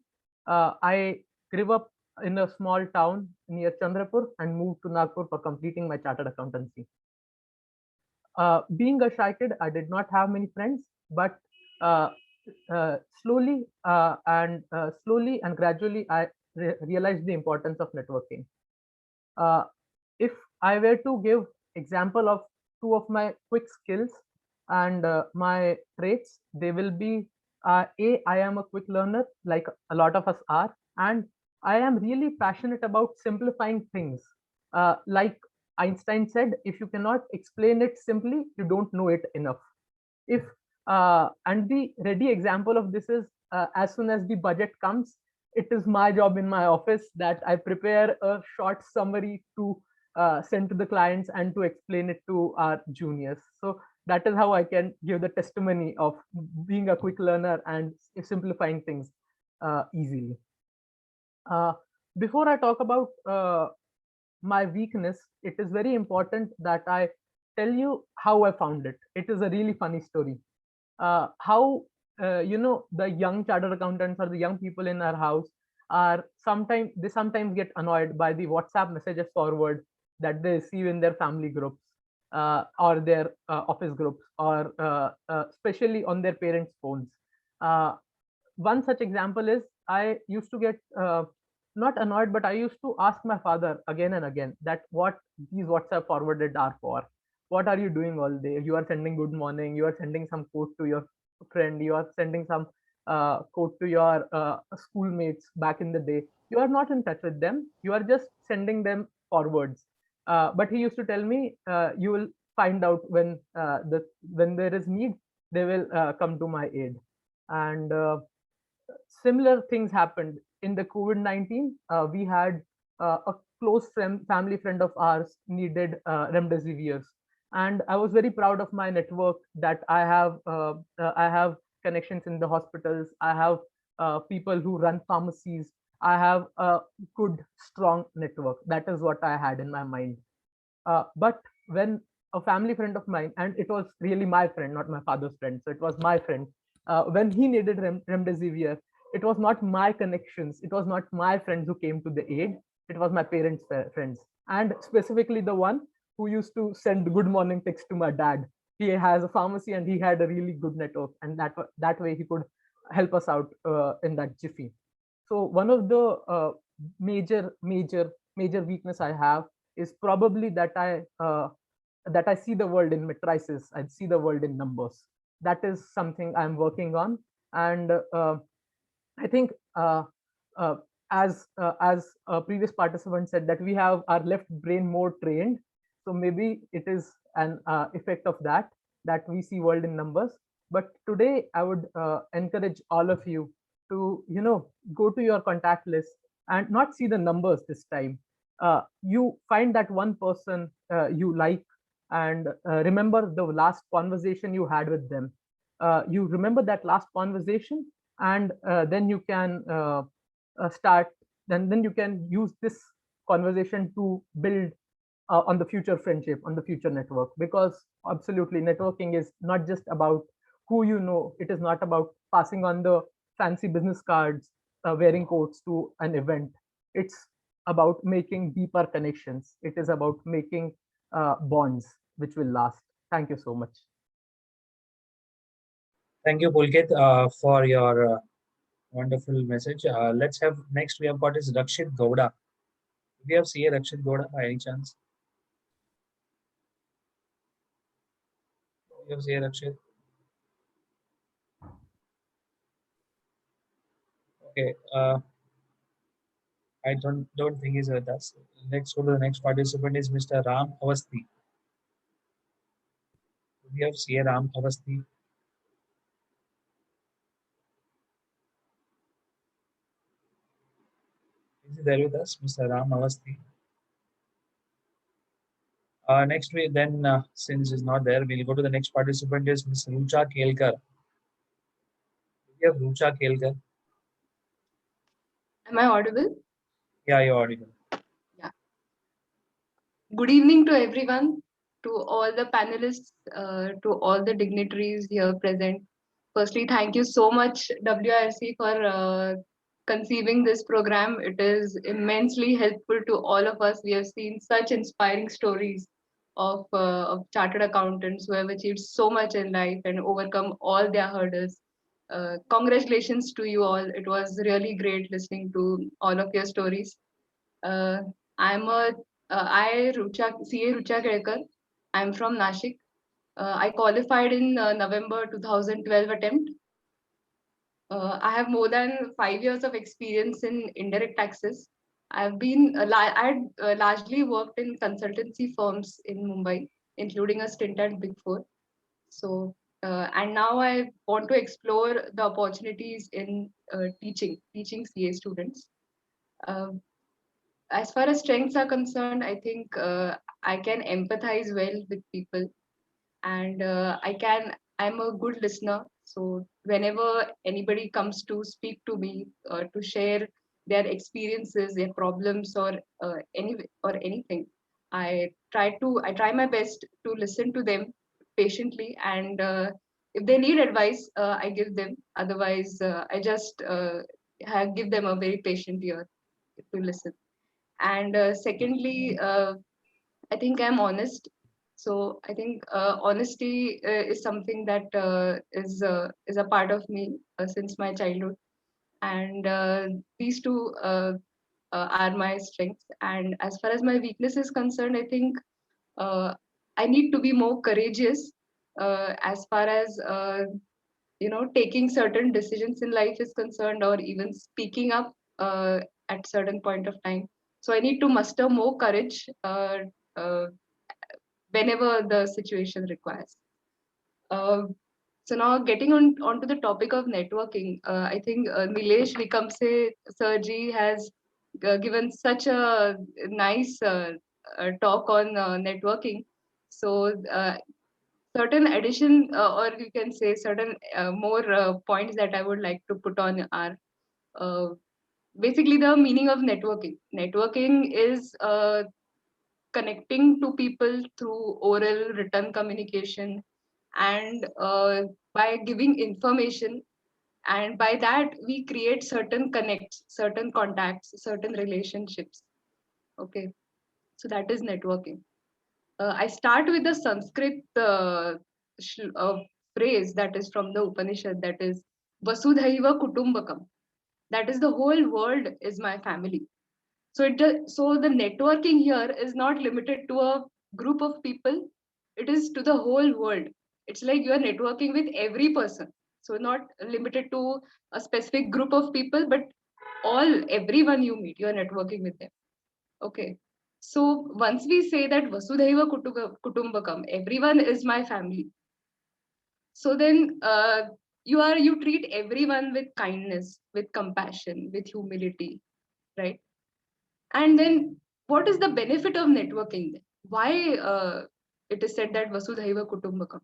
I grew up in a small town near Chandrapur and moved to Nagpur for completing my chartered accountancy. Being a shy kid, I did not have many friends, but slowly and gradually, I realized the importance of networking. If I were to give example of two of my quick skills and my traits, they will be I am a quick learner, like a lot of us are, and I am really passionate about simplifying things. Like Einstein said, if you cannot explain it simply, you don't know it enough. If and the ready example of this is as soon as the budget comes, it is my job in my office that I prepare a short summary to send to the clients and to explain it to our juniors. So that is how I can give the testimony of being a quick learner and simplifying things easily. Before I talk about my weakness, it is very important that I tell you how I found it. It is a really funny story. How the young chartered accountants or the young people in our house are sometimes get annoyed by the WhatsApp messages forward that they receive in their family groups or their office groups, or especially on their parents' phones. One such example is I used to get not annoyed, but I used to ask my father again and again that what these WhatsApp forwarded are for. What are you doing all day? You are sending good morning, you are sending some quote to your friend, you are sending some quote to your schoolmates back in the day. You are not in touch with them, you are just sending them forwards. But he used to tell me, you will find out when when there is need, they will come to my aid. And similar things happened in the COVID-19. We had a close family friend of ours needed remdesivir, and I was very proud of my network that I have connections in the hospitals. I have people who run pharmacies. I have a good, strong network. That is what I had in my mind. But when a family friend of mine, and it was really my friend, not my father's friend, so it was my friend, when he needed remdesivir, it was not my connections, it was not my friends who came to the aid, it was my parents' friends, and specifically the one who used to send good morning text to my dad. He has a pharmacy and he had a really good network, and that way he could help us out in that jiffy. So one of the major weakness I have is probably that I see the world in matrices. I see the world in numbers. That is something I'm working on, and I think as a previous participant said, that we have our left brain more trained. So maybe it is an effect of that we see world in numbers. But today I would encourage all of you to go to your contact list and not see the numbers this time. You find that one person you like, and remember the last conversation you had with them. You remember that last conversation, and then you can start then you can use this conversation to build on the future friendship, on the future network, because absolutely networking is not just about who you know. It is not about passing on the fancy business cards, wearing coats to an event. It's about making deeper connections. It is about making bonds which will last. Thank you so much. Thank you, Pulkit, for your wonderful message. Let's have next. We have got is Rakshit Gowda. Do we have CA Rakshit Gowda by any chance? We have CA Rakshit. Okay. I don't think he's with us. Let's go to the next participant. Is Mr. Ram Avasthi. We have CA Ram Avasthi. Is he there with us, Mr. Ram Avasthi? Next week, then, since he's not there, we'll go to the next participant. Is Ms. Rucha Kelkar. We have Rucha Kelkar. Am I audible? Yeah, you're audible. Yeah. Good evening to everyone, to all the panelists, to all the dignitaries here present. Firstly, thank you so much, WIRC, for conceiving this program. It is immensely helpful to all of us. We have seen such inspiring stories of chartered accountants who have achieved so much in life and overcome all their hurdles. Congratulations to you all. It was really great listening to all of your stories. I'm a I CA Rucha Kelkar. I'm from Nashik. I qualified in November 2012 attempt. I have more than 5 years of experience in indirect taxes. I've been I had largely worked in consultancy firms in Mumbai, including a stint at Big Four. So and now I want to explore the opportunities in teaching CA students. As far as strengths are concerned, I think I can empathize well with people, and I'm a good listener. So whenever anybody comes to speak to me to share their experiences, their problems, or anything, I try my best to listen to them patiently, and if they need advice, I give them. Otherwise, I just give them a very patient ear to listen. And secondly, I think I'm honest. So I think honesty is something that is a part of me since my childhood, and these two are my strengths. And as far as my weakness is concerned, I think I need to be more courageous as far as taking certain decisions in life is concerned, or even speaking up at certain point of time. So I need to muster more courage uh, whenever the situation requires. So now getting onto the topic of networking, I think Nilesh Vikamsey Sirji has given such a nice talk on networking. So certain addition or you can say certain more points that I would like to put on are basically the meaning of networking. Networking is connecting to people through oral, written communication, and by giving information. And by that, we create certain connects, certain contacts, certain relationships. Okay, so that is networking. I start with the Sanskrit phrase that is from the Upanishad, that is Vasudhaiva Kutumbakam. That is the whole world is my family. So so the networking here is not limited to a group of people. It is to the whole world. It's like you are networking with every person. So not limited to a specific group of people, but everyone you meet, you are networking with them. Okay. So once we say that Vasudhaiva Kutumbakam, everyone is my family. So then you treat everyone with kindness, with compassion, with humility, right? And then what is the benefit of networking then? Why it is said that Vasudhaiva Kutumbakam?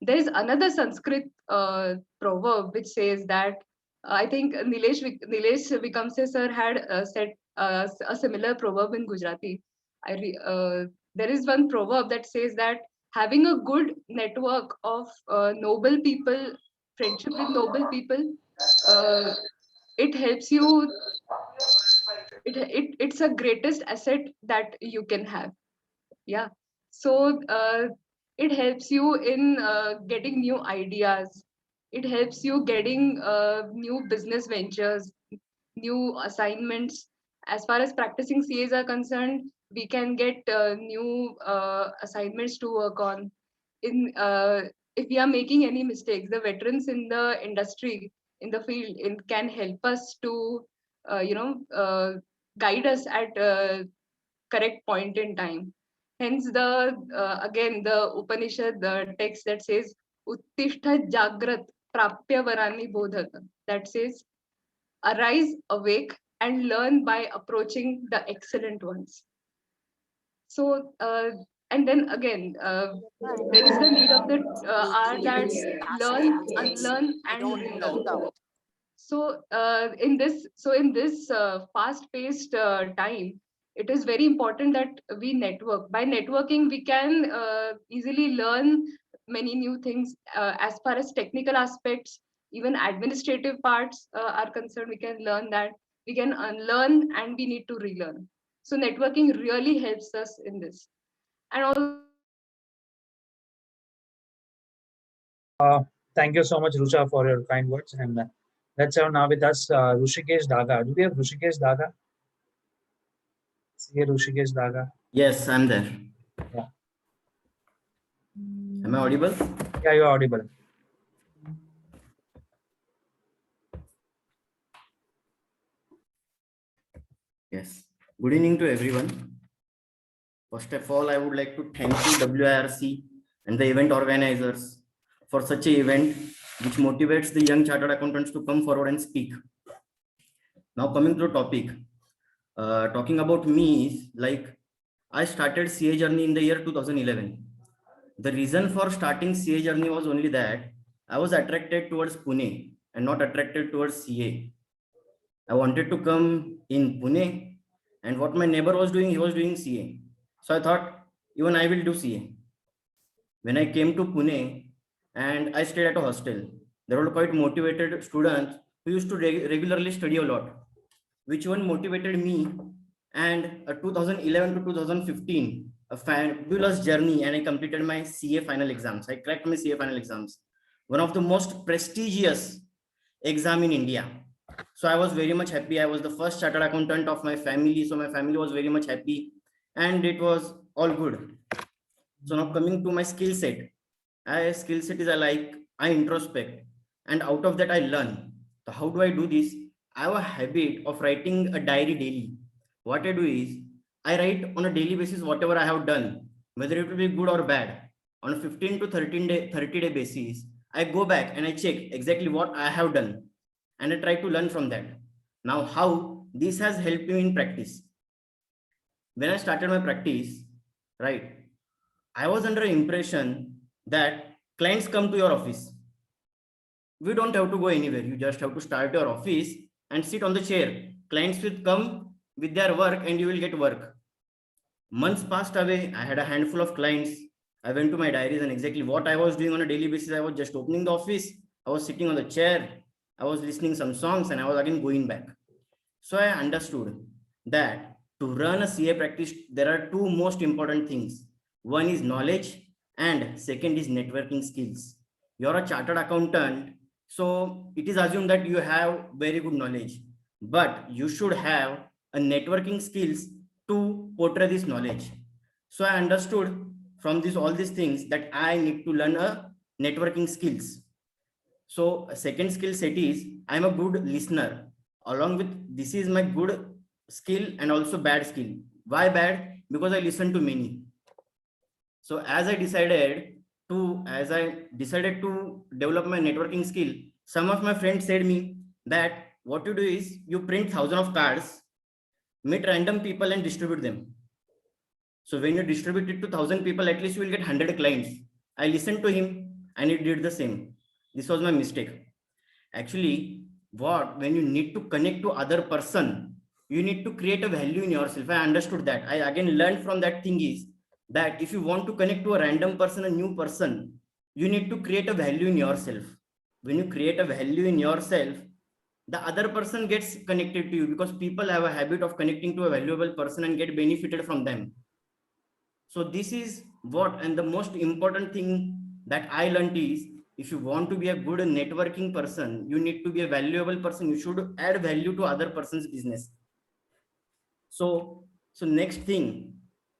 There is another Sanskrit proverb which says that I think Nilesh Vikamsey sir had said a similar proverb in Gujarati. There is one proverb that says that having a good network of noble people, friendship with noble people, it helps you. It's a greatest asset that you can have. Yeah. So it helps you in getting new ideas. It helps you getting new business ventures, new assignments. As far as practicing CAs are concerned, we can get new assignments to work on. If we are making any mistakes, the veterans in the industry, in the field, can help us to guide us at correct point in time. Hence the again the Upanishad, the text that says Uttishta Jagrat Prapya Varani Bodhat, that says arise, awake, and learn by approaching the excellent ones. So and then again there is the need of the hour that learn, unlearn, and relearn. So in this fast-paced time, it is very important that we network. By networking, we can easily learn many new things as far as technical aspects, even administrative parts are concerned. We can learn that. We can unlearn and we need to relearn. So networking really helps us in this. And also, Thank you so much, Rucha, for your kind words. And let's have now with us Rushikesh Daga. Do we have Rushikesh Daga? See Rushikesh Daga. Yes, I'm there. Yeah. Am I audible? Yeah, you're audible. Yes. Good evening to everyone. First of all, I would like to thank you, WIRC, and the event organizers for such an event which motivates the young chartered accountants to come forward and speak. Now coming to the topic, talking about me is like I started CA journey in the year 2011. The reason for starting CA journey was only that I was attracted towards Pune and not attracted towards CA. I wanted to come in Pune, and what my neighbor was doing, he was doing CA. So I thought, even I will do CA. When I came to Pune and I stayed at a hostel, there were quite motivated students who used to regularly study a lot, which one motivated me. And 2011 to 2015, a fabulous journey, and I completed my CA final exams. I cracked my CA final exams, one of the most prestigious exam in India. So I was very much happy. I was the first chartered accountant of my family. So my family was very much happy and it was all good. So now coming to my skill set. Skill set is I introspect, and out of that I learn. So how do I do this? I have a habit of writing a diary daily. What I do is I write on a daily basis whatever I have done, whether it will be good or bad. On a 15 to 30 day basis, I go back and I check exactly what I have done and I try to learn from that. Now, how? this has helped me in practice. When I started my practice, right, I was under the impression that clients come to your office. We don't have to go anywhere. You just have to start your office and sit on the chair. Clients will come with their work and you will get work. Months passed away. I had a handful of clients. I went to my diaries and exactly what I was doing on a daily basis. I was just opening the office. I was sitting on the chair. I was listening some songs and I was again going back. So I understood that to run a CA practice, there are two most important things. One is knowledge and second is networking skills. You're a chartered accountant, so it is assumed that you have very good knowledge, but you should have a networking skills to portray this knowledge. So I understood from all these things that I need to learn a networking skills. So a second skill set is I'm a good listener. Along with this is my good skill and also bad skill. Why bad? Because I listen to many. So as I decided to develop my networking skill, some of my friends said me that what you do is you print thousands of cards, meet random people and distribute them. So when you distribute it to 1,000 people, at least you will get 100 clients. I listened to him and he did the same. This was my mistake. Actually, when you need to connect to other person, you need to create a value in yourself. I understood that. I again learned from that thing is that if you want to connect to a random person, a new person, you need to create a value in yourself. When you create a value in yourself, the other person gets connected to you because people have a habit of connecting to a valuable person and get benefited from them. So this is and the most important thing that I learned is if you want to be a good networking person, you need to be a valuable person. You should add value to other person's business. So next thing,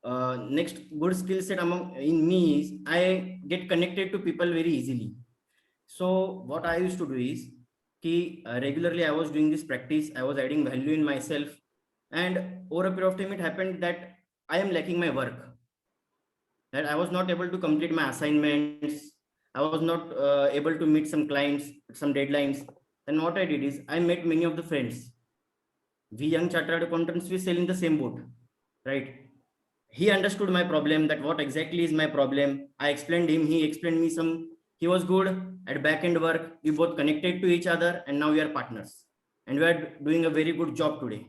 next good skill set in me is I get connected to people very easily. So what I used to do is regularly I was doing this practice. I was adding value in myself, and over a period of time, it happened that I am lacking my work. That I was not able to complete my assignments. I was not able to meet some clients, some deadlines. Then what I did is I met many of the friends. We young chartered accountants, we sail in the same boat, right? He understood my problem, that what exactly is my problem. I explained him, he explained me some. He was good at back-end work. We both connected to each other and now we are partners. And we are doing a very good job today.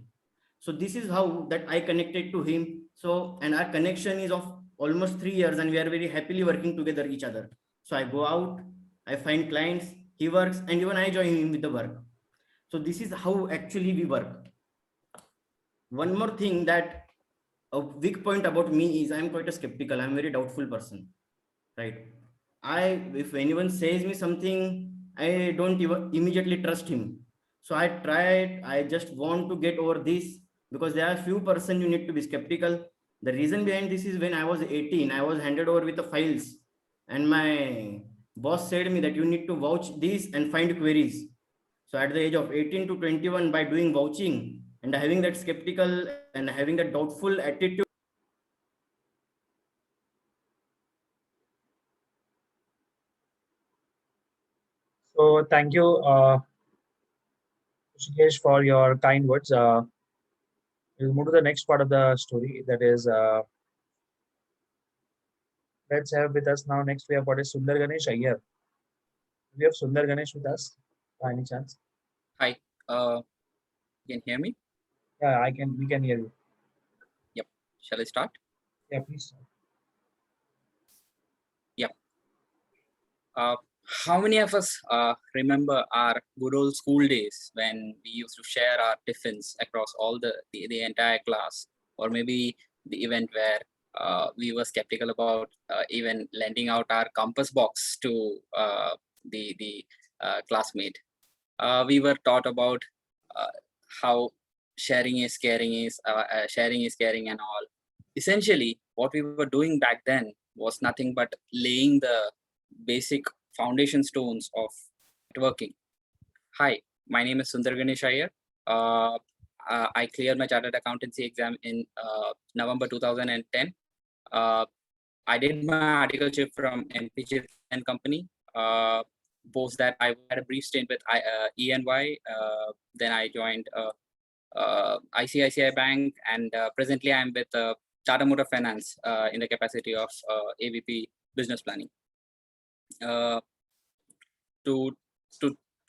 So this is how that I connected to him. So, and our connection is of almost 3 years and we are very happily working together each other. So I go out, I find clients, he works, and even I join him with the work. So this is how actually we work. One more thing that a weak point about me is I'm quite a skeptical. I'm a very doubtful person, right? If anyone says me something, I don't even immediately trust him. So I just want to get over this because there are few person you need to be skeptical. The reason behind this is when I was 18, I was handed over with the files and my boss said me that you need to vouch these and find queries. So at the age of 18 to 21, by doing vouching and having that skeptical and having that doubtful attitude, So thank you, Shikesh, for your kind words. We'll move to the next part of the story. That is, let's have with us now. Next, we have got is Sundar Ganesh Iyer. We have Sundar Ganesh with us, by any chance? Hi, can you hear me? Yeah, we can hear you. Yep. Shall I start? Yeah, please start. Yep. How many of us remember our good old school days when we used to share our tiffins across all the entire class, or maybe the event where we were skeptical about even lending out our compass box to the classmate. We were taught about how sharing is caring and all. Essentially, what we were doing back then was nothing but laying the basic foundation stones of networking. Hi, my name is Sundar Ganesh Iyer. I cleared my chartered accountancy exam in November 2010. I did my articleship from MPJ and Company. Post that, I had a brief stint with ENY. Then I joined ICICI Bank, and presently I'm with Tata Motor Finance in the capacity of AVP Business Planning. To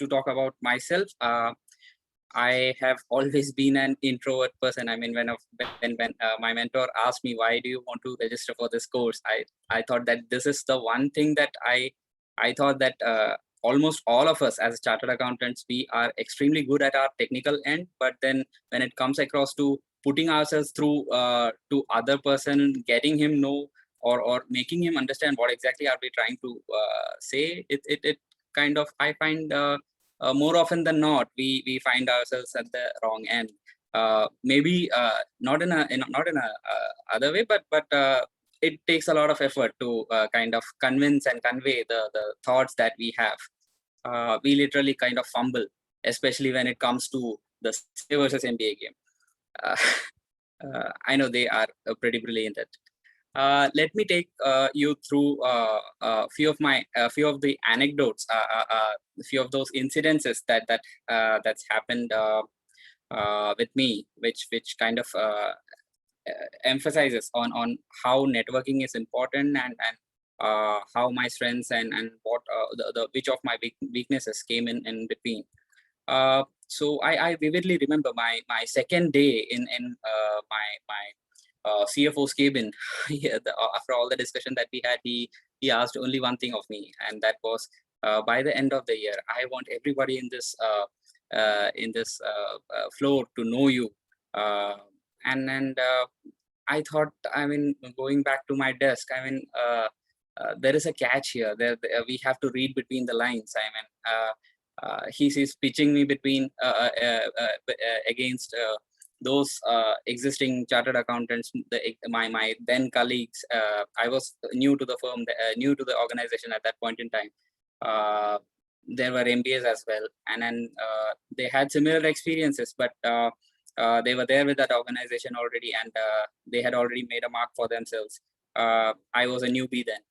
talk about myself, I have always been an introvert person. I mean, when my mentor asked me, why do you want to register for this course, I thought that this is the one thing that I thought that almost all of us as chartered accountants, we are extremely good at our technical end, but then when it comes across to putting ourselves through to other person, getting him know or making him understand what exactly are we trying to say, it kind of, I find more often than not, we find ourselves at the wrong end. Maybe not in a other way, but it takes a lot of effort to kind of convince and convey the thoughts that we have. We literally kind of fumble, especially when it comes to the CA versus MBA game. I know they are pretty brilliant at it. Let me take you through a few of the anecdotes, a few of those incidences that's happened with me, which kind of emphasizes on how networking is important, and how my strengths and what which of my weaknesses came in between. So I vividly remember my second day in my CFO's cabin. After all the discussion that we had, he asked only one thing of me, and that was, by the end of the year, I want everybody in this floor to know you. And I thought, I mean, going back to my desk, I mean, there is a catch here. We have to read between the lines. I mean, he's pitching me between against those existing chartered accountants, my then colleagues. I was new to the firm, new to the organization at that point in time. There were MBAs as well, and then they had similar experiences, but they were there with that organization already, and they had already made a mark for themselves. I was a newbie then.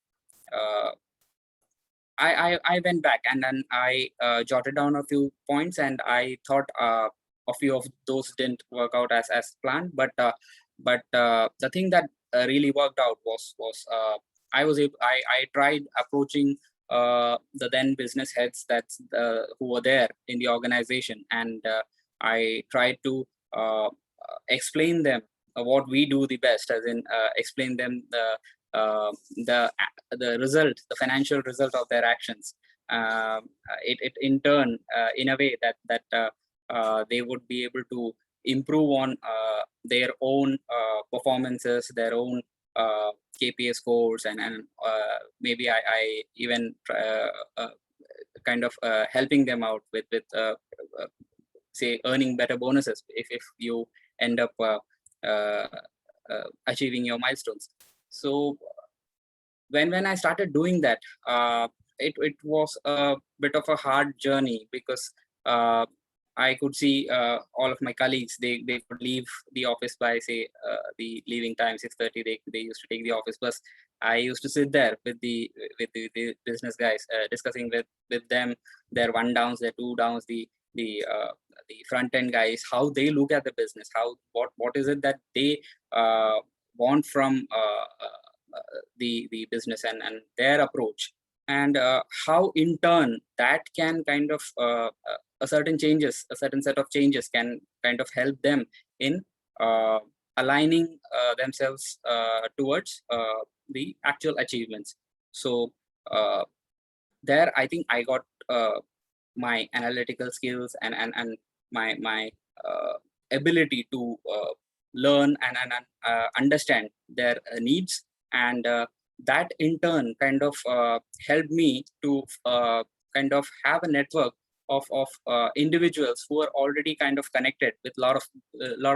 I went back, and then I jotted down a few points, and I thought a few of those didn't work out as planned. But the thing that really worked out was I tried approaching the then business heads who were there in the organization, and I tried to explain them what we do the best, as in explain them the result, the financial result of their actions. It in turn, in a way that they would be able to improve on their own performances, their own KPI scores, and maybe I even kind of helping them out with say earning better bonuses if you end up achieving your milestones. So when I started doing that, it was a bit of a hard journey, because I could see all of my colleagues, they could leave the office by, say, the leaving time 6:30. They used to take the office bus. I used to sit there with the business guys, discussing with them their one downs, their two downs, the front end guys, how they look at the business, what is it that they want from the business, and their approach, and how in turn that can kind of a certain set of changes can kind of help them in aligning themselves towards the actual achievements. So there, I think I got my analytical skills and my ability to learn and understand their needs, and that in turn kind of helped me to kind of have a network of individuals who are already kind of connected with a lot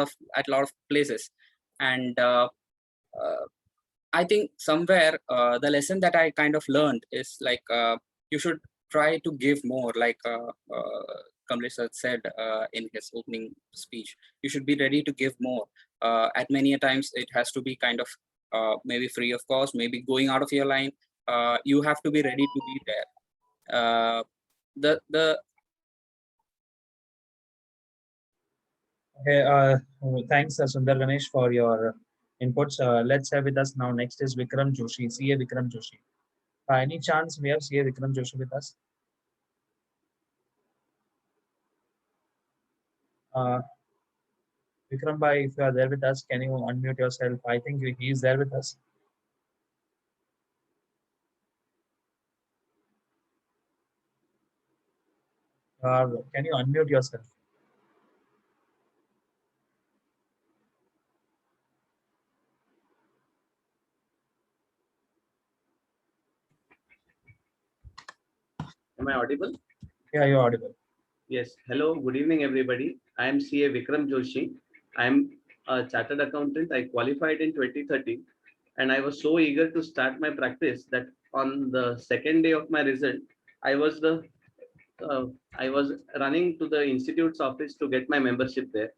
of places. And I think somewhere the lesson that I kind of learned is like, you should try to give more, like Kamlesh said in his opening speech. You should be ready to give more. At many a times it has to be kind of maybe free of cost, maybe going out of your line. You have to be ready to be there. Okay, thanks, Sundar Ganesh, for your inputs. Let's have with us now. Next is Vikram Joshi, CA Vikram Joshi. By any chance, we have CA Vikram Joshi with us? Vikram bhai, if you are there with us, can you unmute yourself? I think he is there with us. Can you unmute yourself? Am I audible? Yeah, you're audible. Yes. Hello. Good evening, everybody. I am CA Vikram Joshi. I am a chartered accountant. I qualified in 2013, and I was so eager to start my practice that on the second day of my result, I was the I was running to the institute's office to get my membership there.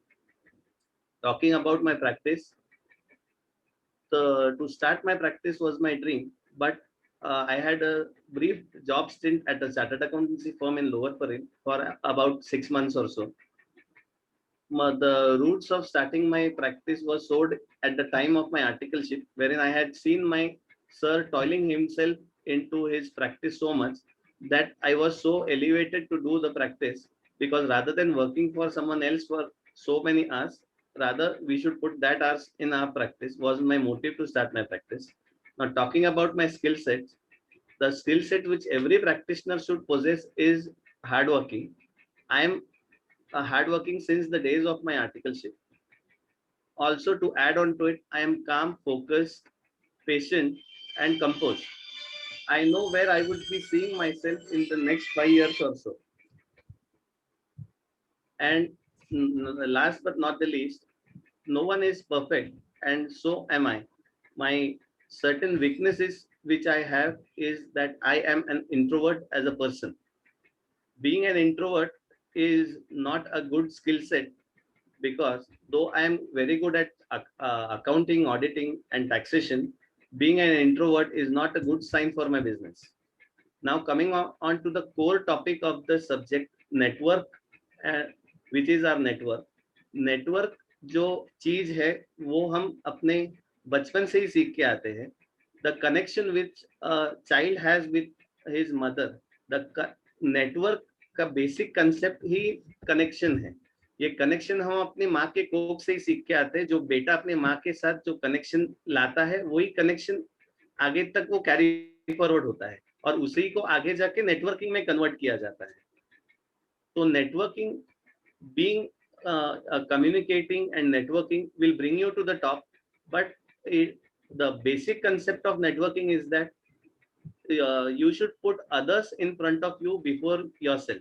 Talking about my practice, to start my practice was my dream, but I had a brief job stint at a chartered accountancy firm in Lower Parel for about 6 months or so. The roots of starting my practice was sowed at the time of my articleship, wherein I had seen my sir toiling himself into his practice so much that I was so elevated to do the practice, because rather than working for someone else for so many hours, rather we should put that hours in our practice, was my motive to start my practice. Now, talking about my skill sets, the skill set which every practitioner should possess is hardworking. I am hardworking since the days of my articleship. Also, to add on to it, I am calm, focused, patient, and composed. I know where I would be seeing myself in the next 5 years or so. And last but not the least, no one is perfect, and so am I. My certain weaknesses which I have is that I am an introvert as a person. Being an introvert is not a good skill set, because though I am very good at accounting, auditing, and taxation, being an introvert is not a good sign for my business. Now, coming on to the core topic of the subject, network, which is our network. Network जो चीज है वो हम अपने बचपन से ही सीख के आते हैं. The connection which a child has with his mother, the network का basic concept ही connection है. ये कनेक्शन हम अपनी माँ के कोख से ही सीख के आते हैं. जो बेटा अपने माँ के साथ जो कनेक्शन लाता है, वही कनेक्शन आगे तक वो कैरी फॉरवर्ड होता है, और उसी को आगे जाके नेटवर्किंग में कन्वर्ट किया जाता है. तो networking, being communicating and networking will bring you to the top, but the basic concept of networking is that you should put others in front of you before yourself.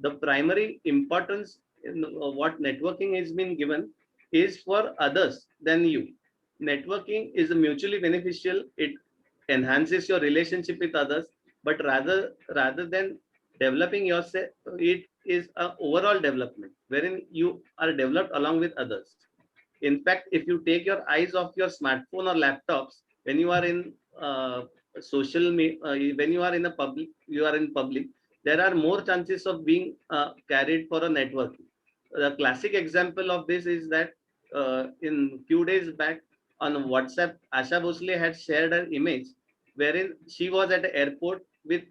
The primary importance in what networking has been given is for others than you. Networking is mutually beneficial. It enhances your relationship with others, but rather than developing yourself, it is an overall development wherein you are developed along with others. In fact, if you take your eyes off your smartphone or laptops when you are in social media, when you are in public, there are more chances of being carried for a network. The classic example of this is that in few days back on WhatsApp, Asha Bhosle had shared an image wherein she was at the airport with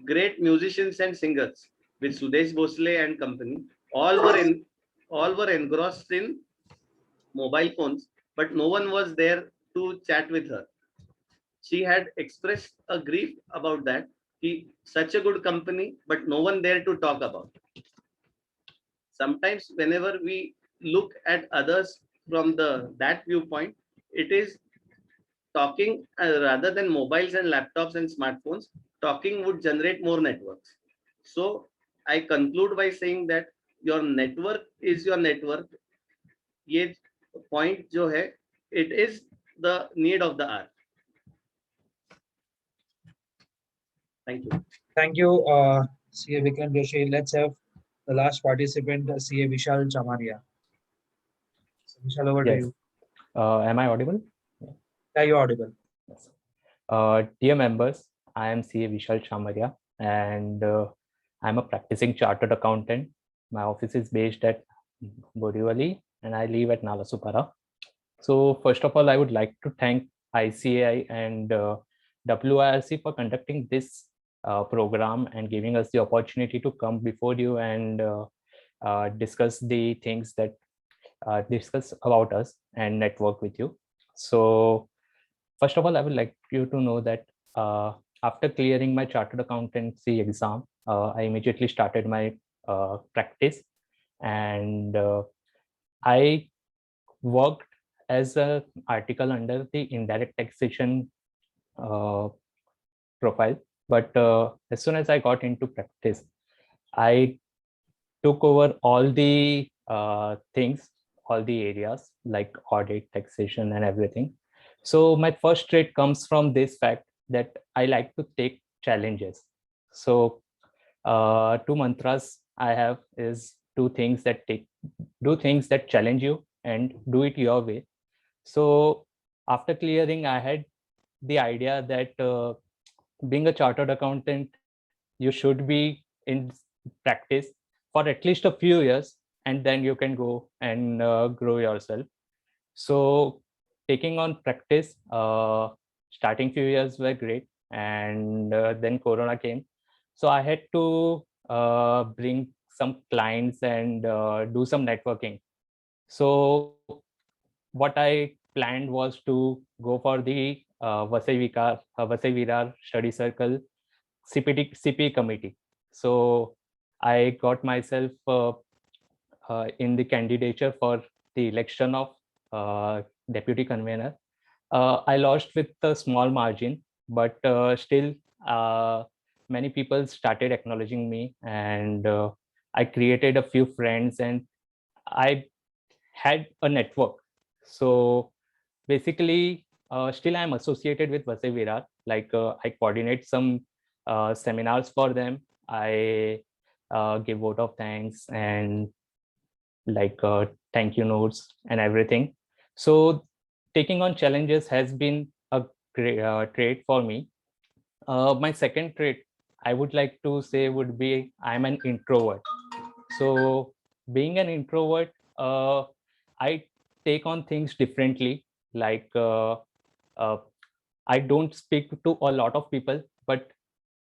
great musicians and singers, with Sudesh Bhosle and company. All were engrossed in mobile phones, but no one was there to chat with her. She had expressed a grief about that. Such a good company, but no one there to talk about. Sometimes whenever we look at others from that viewpoint, it is talking rather than mobiles and laptops and smartphones. Talking would generate more networks. So I conclude by saying that your network is your network. ये point जो है, it is the need of the hour. Thank you. Thank you, CA Vikram Joshi. Let's have the last participant, CA Vishal Chamaria. So Vishal, over to you. Am I audible? Yeah, you're audible. Yes. Dear members, I am CA Vishal Chamaria, and I'm a practicing chartered accountant. My office is based at Borivali, and I live at Nalasupara. So first of all, I would like to thank ICAI and WIRC for conducting this program and giving us the opportunity to come before you and discuss the things that discuss about us and network with you. So first of all, I would like you to know that after clearing my chartered accountancy exam, I immediately started my practice, and I worked as an article under the indirect taxation profile. But as soon as I got into practice, I took over all the things, all the areas like audit, taxation, and everything. So my first trait comes from this fact that I like to take challenges. So two mantras I have is do things that challenge you and do it your way. So after clearing, I had the idea that being a chartered accountant, you should be in practice for at least a few years, and then you can go and grow yourself. So taking on practice, starting few years were great, and then Corona came. So I had to bring some clients and do some networking. So what I planned was to go for the Vasai Virar Study Circle CP committee. So I got myself in the candidature for the election of deputy convener. I lost with a small margin, but still many people started acknowledging me, and I created a few friends, and I had a network. So basically, still I'm associated with Vasai Virar. Like I coordinate some seminars for them. I give vote of thanks and like thank you notes and everything. So taking on challenges has been a great trait for me. My second trait I would like to say would be I'm an introvert. So being an introvert, I take on things differently. Like I don't speak to a lot of people, but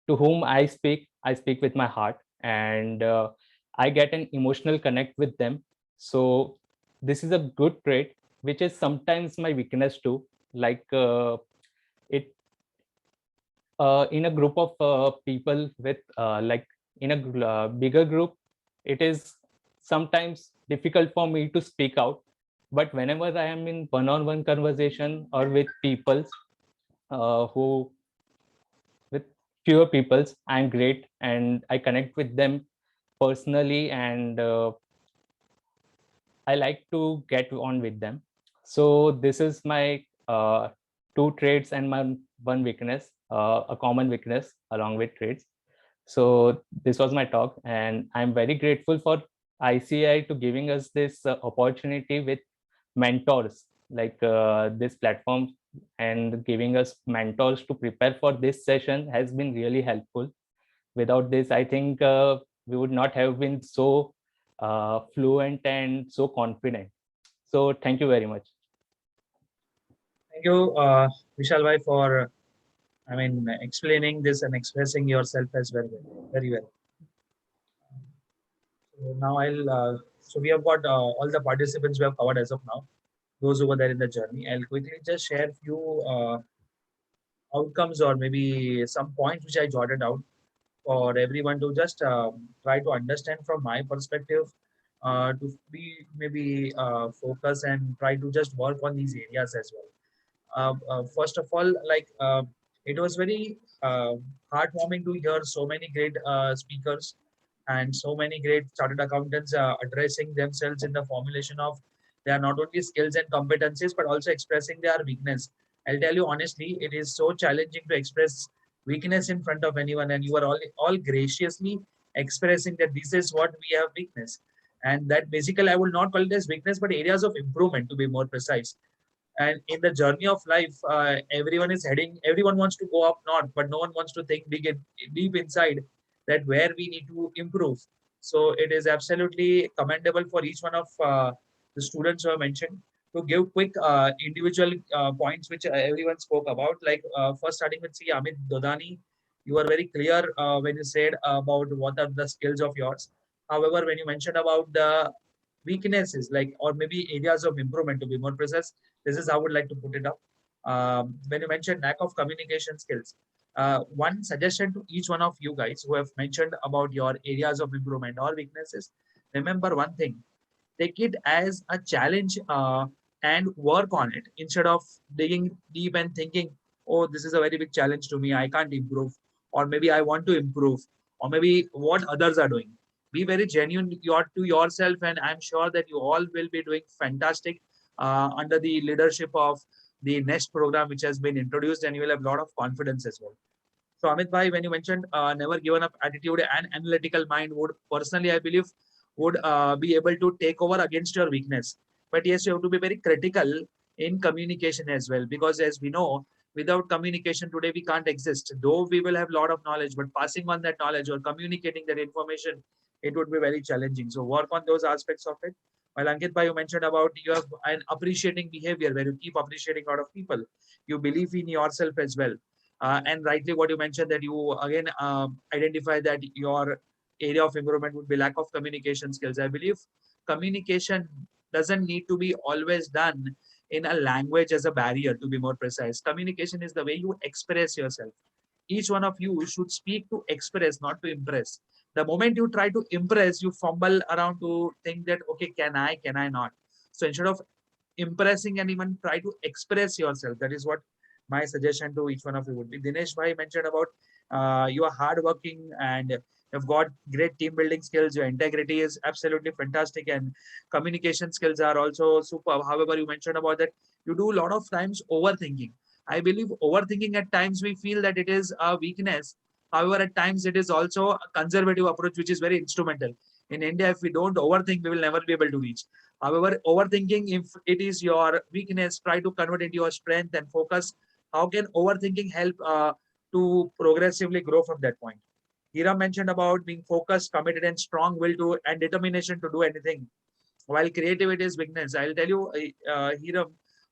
to whom I speak with my heart, and I get an emotional connect with them. So this is a good trait, which is sometimes my weakness too. Like it in a group of people with like in a bigger group, it is sometimes difficult for me to speak out. But whenever I am in one-on-one conversation or with people who with fewer peoples, I'm great and I connect with them personally, and I like to get on with them. So this is my two traits and my one weakness, a common weakness along with traits. So this was my talk, and I'm very grateful for ICI to giving us this opportunity with mentors like this platform, and giving us mentors to prepare for this session has been really helpful. Without this, I think we would not have been so fluent and so confident. So thank you very much. Thank you, Vishal bhai, for explaining this and expressing yourself as well, very well. So now so we have got all the participants we have covered as of now, those over there in the journey. I'll quickly just share few outcomes or maybe some points which I jotted out for everyone to just try to understand from my perspective, to be maybe focus and try to just work on these areas as well. First of all, it was very heartwarming to hear so many great speakers and so many great chartered accountants addressing themselves in the formulation of their not only skills and competencies but also expressing their weakness. I'll tell you honestly, it is so challenging to express weakness in front of anyone, and you are all graciously expressing that this is what we have weakness, and that basically I will not call it as weakness but areas of improvement, to be more precise. And in the journey of life, everyone wants to go up north, but no one wants to think deep inside that where we need to improve. So it is absolutely commendable for each one of the students who have mentioned to give quick individual points which everyone spoke about. Like first starting with Amit Dodani, you were very clear when you said about what are the skills of yours. However, when you mentioned about the weaknesses, like or maybe areas of improvement, to be more precise, this is how I would like to put it up. When you mentioned lack of communication skills, one suggestion to each one of you guys who have mentioned about your areas of improvement or weaknesses, remember one thing: take it as a challenge and work on it instead of digging deep and thinking, oh, this is a very big challenge to me, I can't improve, or maybe I want to improve, or maybe what others are doing. Be very genuine to yourself, and I'm sure that you all will be doing fantastic under the leadership of the next program which has been introduced, and you will have a lot of confidence as well. So Amit bhai, when you mentioned never given up attitude and analytical mind would personally, I believe, would be able to take over against your weakness. But yes, you have to be very critical in communication as well, because as we know, without communication today, we can't exist. Though we will have a lot of knowledge, but passing on that knowledge or communicating that information, it would be very challenging. So work on those aspects of it. While Ankit bhai, you mentioned about you have an appreciating behavior where you keep appreciating a lot of people. You believe in yourself as well. And rightly what you mentioned that you again identify that your area of improvement would be lack of communication skills. I believe communication doesn't need to be always done in a language as a barrier, to be more precise. Communication is the way you express yourself. Each one of you should speak to express, not to impress. The moment you try to impress, you fumble around to think that, okay, can I not? So instead of impressing anyone, try to express yourself. That is what my suggestion to each one of you would be. Dinesh bhai mentioned about you are hardworking and you've got great team building skills. Your integrity is absolutely fantastic, and communication skills are also superb. However, you mentioned about that you do a lot of times overthinking. I believe overthinking at times we feel that it is a weakness. However, at times it is also a conservative approach, which is very instrumental. In India, if we don't overthink, we will never be able to reach. However, overthinking, if it is your weakness, try to convert it into your strength and focus. How can overthinking help to progressively grow from that point? Hira mentioned about being focused, committed, and strong will to and determination to do anything. While creativity is weakness, I'll tell you, Hira,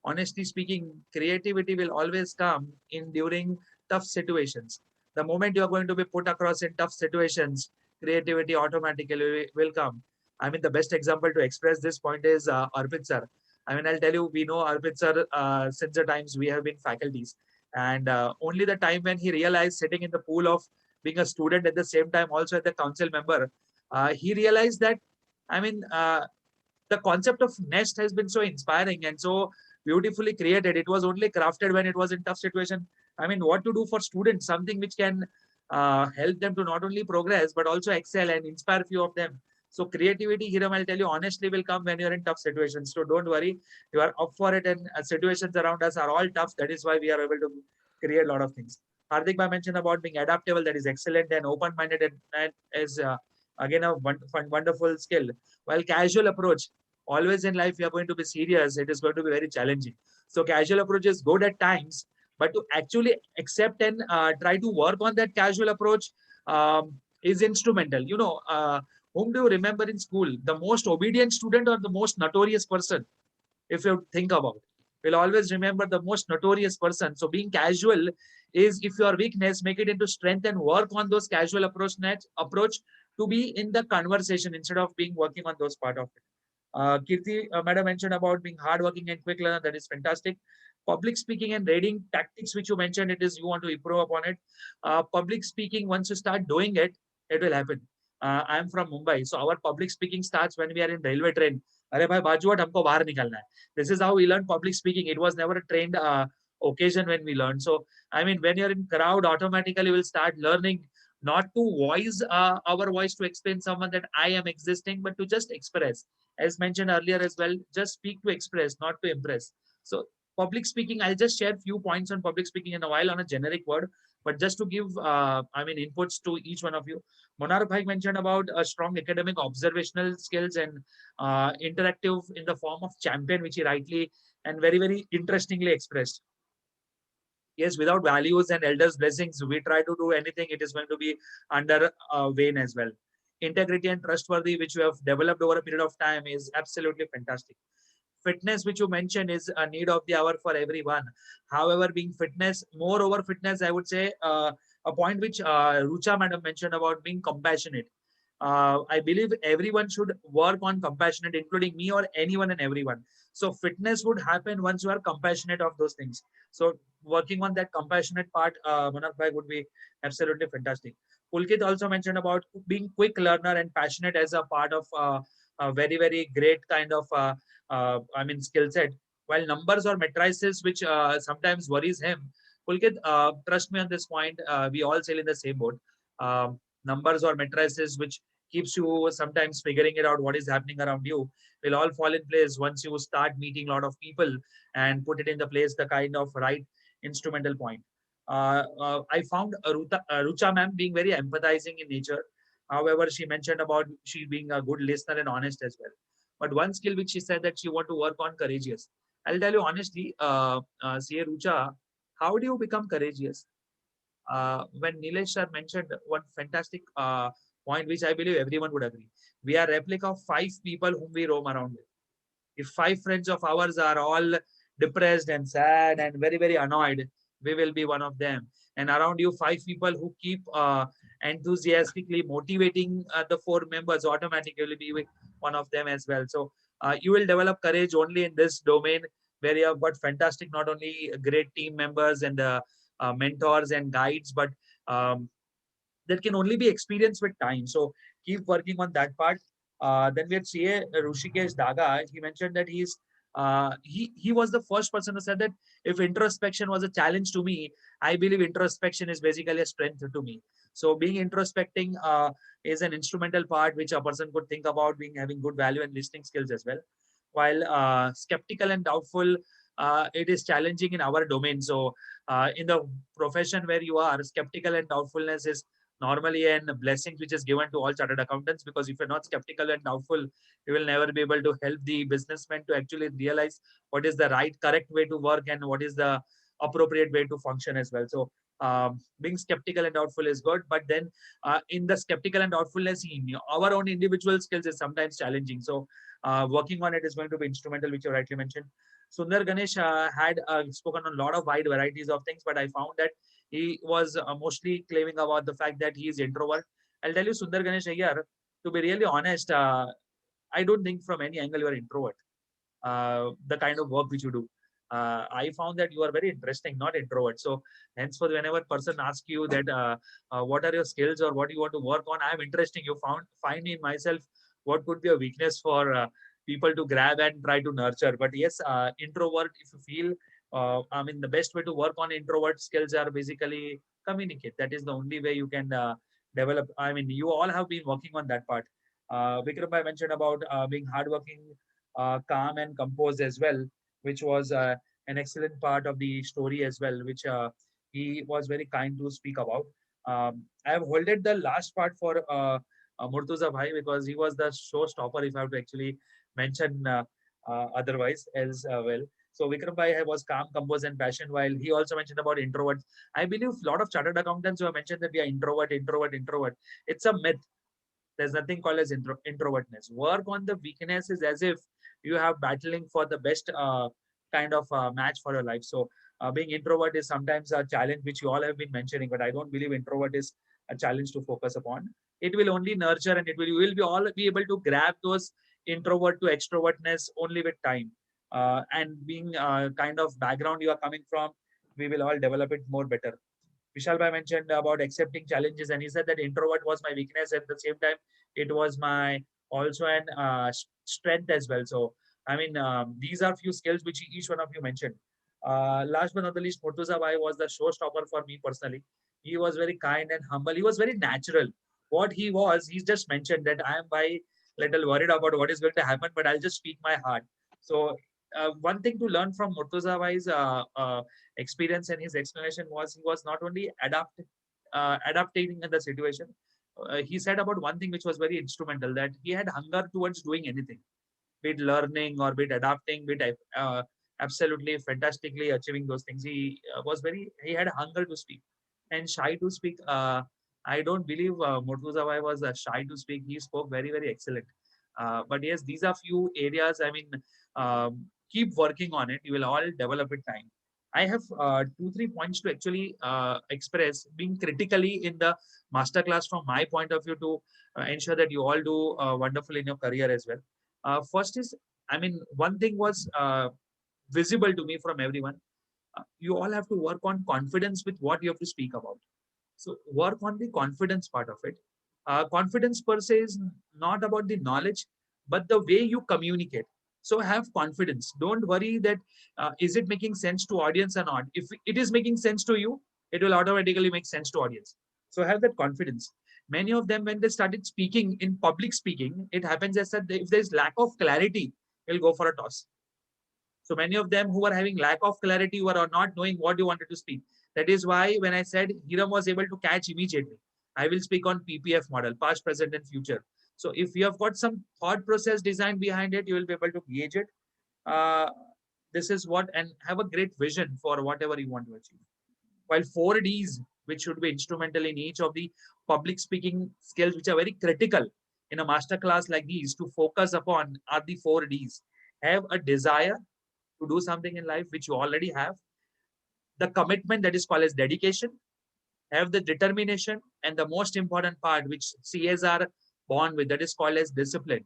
honestly speaking, creativity will always come in during tough situations. The moment you are going to be put across in tough situations, creativity automatically will come. I mean, the best example to express this point is Arpit sir. I mean, I'll tell you, we know Arpit sir since the times we have been faculties. And only the time when he realized sitting in the pool of being a student at the same time, also as the council member, he realized that, I mean, the concept of nest has been so inspiring and so beautifully created. It was only crafted when it was in tough situation. I mean, what to do for students, something which can help them to not only progress, but also excel and inspire few of them. So creativity, Hiram, I'll tell you honestly, will come when you're in tough situations. So don't worry, you are up for it, and situations around us are all tough. That is why we are able to create a lot of things. Hardik bhai mentioned about being adaptable, that is excellent, and open-minded, and is again a wonderful skill. While casual approach, always in life, we are going to be serious. It is going to be very challenging. So casual approach is good at times, but to actually accept and try to work on that casual approach is instrumental. You know, whom do you remember in school? The most obedient student or the most notorious person? If you think about it, we'll always remember the most notorious person. So being casual is, if your weakness, make it into strength and work on those casual approach to be in the conversation instead of being working on those part of it. Kirti, madam mentioned about being hardworking and quick learner. That is fantastic. Public speaking and reading tactics, which you mentioned, it is you want to improve upon it. Public speaking, once you start doing it, it will happen. I am from Mumbai, so our public speaking starts when we are in railway train. अरे भाई बाजूट हमको बाहर निकलना है. This is how we learn public speaking. It was never a trained occasion when we learned. So I mean, when you're in crowd, automatically you will start learning not to voice our voice to explain someone that I am existing, but to just express. As mentioned earlier as well, just speak to express, not to impress. So public speaking, I'll just share few points on public speaking in a while on a generic word, but just to give, I mean, inputs to each one of you. Monarch Bhai mentioned about a strong academic observational skills and interactive in the form of champion, which he rightly and very, very interestingly expressed. Yes, without values and elders' blessings, we try to do anything, it is going to be under vain as well. integrity and trustworthy, which you have developed over a period of time, is absolutely fantastic. Fitness, which you mentioned, is a need of the hour for everyone. However, being fitness, moreover fitness, I would say a point which Rucha madam mentioned about being compassionate. I believe everyone should work on compassionate, including me or anyone and everyone. So fitness would happen once you are compassionate of those things. So working on that compassionate part, Manoj bhai, would be absolutely fantastic. Pulkit also mentioned about being quick learner and passionate as a part of a very, very great kind of skill set. While numbers or matrices, which sometimes worries him, Pulkit, trust me on this point. We all sail in the same boat. Numbers or matrices, which keeps you sometimes figuring it out what is happening around you, will all fall in place once you start meeting a lot of people and put it in the place the kind of right instrumental point. I found Rucha ma'am being very empathizing in nature. However, she mentioned about she being a good listener and honest as well. But one skill which she said that she want to work on, courageous. I'll tell you honestly, CA Rucha, how do you become courageous? When Nilesh sir mentioned one fantastic point, which I believe everyone would agree. We are replica of 5 people whom we roam around with. If 5 friends of ours are all depressed and sad and very, very annoyed, we will be one of them. And around you, 5 people who keep enthusiastically motivating the 4 members, automatically will be one of them as well. So you will develop courage only in this domain where you have got fantastic, not only great team members and mentors and guides, but that can only be experienced with time. So keep working on that part. Then we had CA Rushikesh Daga. He mentioned that he was the first person who said that if introspection was a challenge to me, I believe introspection is basically a strength to me. So being introspecting is an instrumental part which a person could think about being having good value and listening skills as well. While skeptical and doubtful, it is challenging in our domain. So in the profession where you are, skeptical and doubtfulness is normally a blessing which is given to all chartered accountants, because if you're not skeptical and doubtful, you will never be able to help the businessman to actually realize what is the right, correct way to work and what is the appropriate way to function as well. So being skeptical and doubtful is good, but then in the skeptical and doubtfulness, our own individual skills is sometimes challenging. So working on it is going to be instrumental, which you rightly mentioned. Sundar Ganesh had spoken on a lot of wide varieties of things, but I found that he was mostly claiming about the fact that he is introvert. I'll tell you, Sundar Ganesh here, to be really honest, I don't think from any angle you are introvert. The kind of work which you do. I found that you are very interesting, not introvert. So henceforth, whenever person asks you that what are your skills or what you want to work on, I'm interesting. You find in myself what could be a weakness for people to grab and try to nurture. But yes, introvert, if you feel, the best way to work on introvert skills are basically communicate. That is the only way you can develop. You all have been working on that part. Vikram bhai mentioned about being hardworking, calm and composed as well, which was an excellent part of the story as well, which he was very kind to speak about. I have holded the last part for Murtuza bhai because he was the showstopper, if I have to actually mention otherwise as well. So Vikram bhai was calm, composed and passionate, while he also mentioned about introverts. I believe a lot of chartered accountants who have mentioned that we are introvert. It's a myth. There's nothing called as introvertness. Work on the weaknesses as if you have battling for the best kind of match for your life. So being introvert is sometimes a challenge which you all have been mentioning, but I don't believe introvert is a challenge to focus upon. It will only nurture and you will be all be able to grab those introvert to extrovertness only with time. And being kind of background you are coming from, we will all develop it more better. Vishal bhai mentioned about accepting challenges, and he said that introvert was my weakness. At the same time, it was my also an strength as well. So, these are few skills which each one of you mentioned. Last but not the least, Murtuza bhai was the showstopper for me personally. He was very kind and humble. He was very natural. What he was, he's just mentioned that I am by little worried about what is going to happen, but I'll just speak my heart. So one thing to learn from Murtuza bhai's experience and his explanation was he was not only adapting in the situation. He said about one thing which was very instrumental, that he had hunger towards doing anything, be it learning or be it adapting, be it absolutely fantastically achieving those things. He had hunger to speak and shy to speak. I don't believe Murtuza Bhai was shy to speak. He spoke very, very excellent. But yes, these are few areas. I mean, keep working on it. You will all develop with time. I have 2-3 points to actually express, being critically in the masterclass from my point of view to ensure that you all do wonderful in your career as well. First is, I mean, one thing was visible to me from everyone. You all have to work on confidence with what you have to speak about. So work on the confidence part of it. Confidence per se is not about the knowledge, but the way you communicate. So have confidence. Don't worry that is it making sense to audience or not. If it is making sense to you, it will automatically make sense to audience. So have that confidence. Many of them, when they started speaking in public speaking, it happens as that if there is lack of clarity, they'll go for a toss. So many of them who are having lack of clarity, who are not knowing what you wanted to speak. That is why when I said Hiram was able to catch immediately, I will speak on PPF model, past, present, and future. So if you have got some thought process design behind it, you will be able to gauge it. This is what, and have a great vision for whatever you want to achieve. While 4Ds, which should be instrumental in each of the public speaking skills, which are very critical in a masterclass like these to focus upon, are the 4Ds. Have a desire to do something in life, which you already have. The commitment, that is called as dedication. Have the determination, and the most important part, which CAs are born with, that is called as discipline.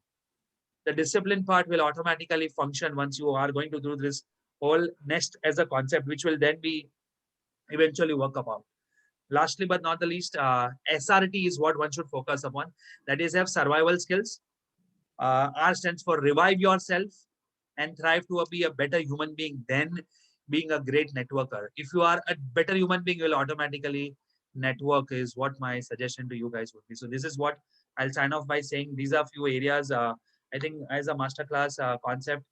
The discipline part will automatically function once you are going to do this whole nest as a concept, which will then be eventually work upon. Lastly, but not the least, SRT is what one should focus upon. That is, have survival skills. R stands for revive yourself and thrive to be a better human being than being a great networker. If you are a better human being, you will automatically network, is what my suggestion to you guys would be. So this is what I'll sign off by saying. These are few areas I think as a masterclass concept,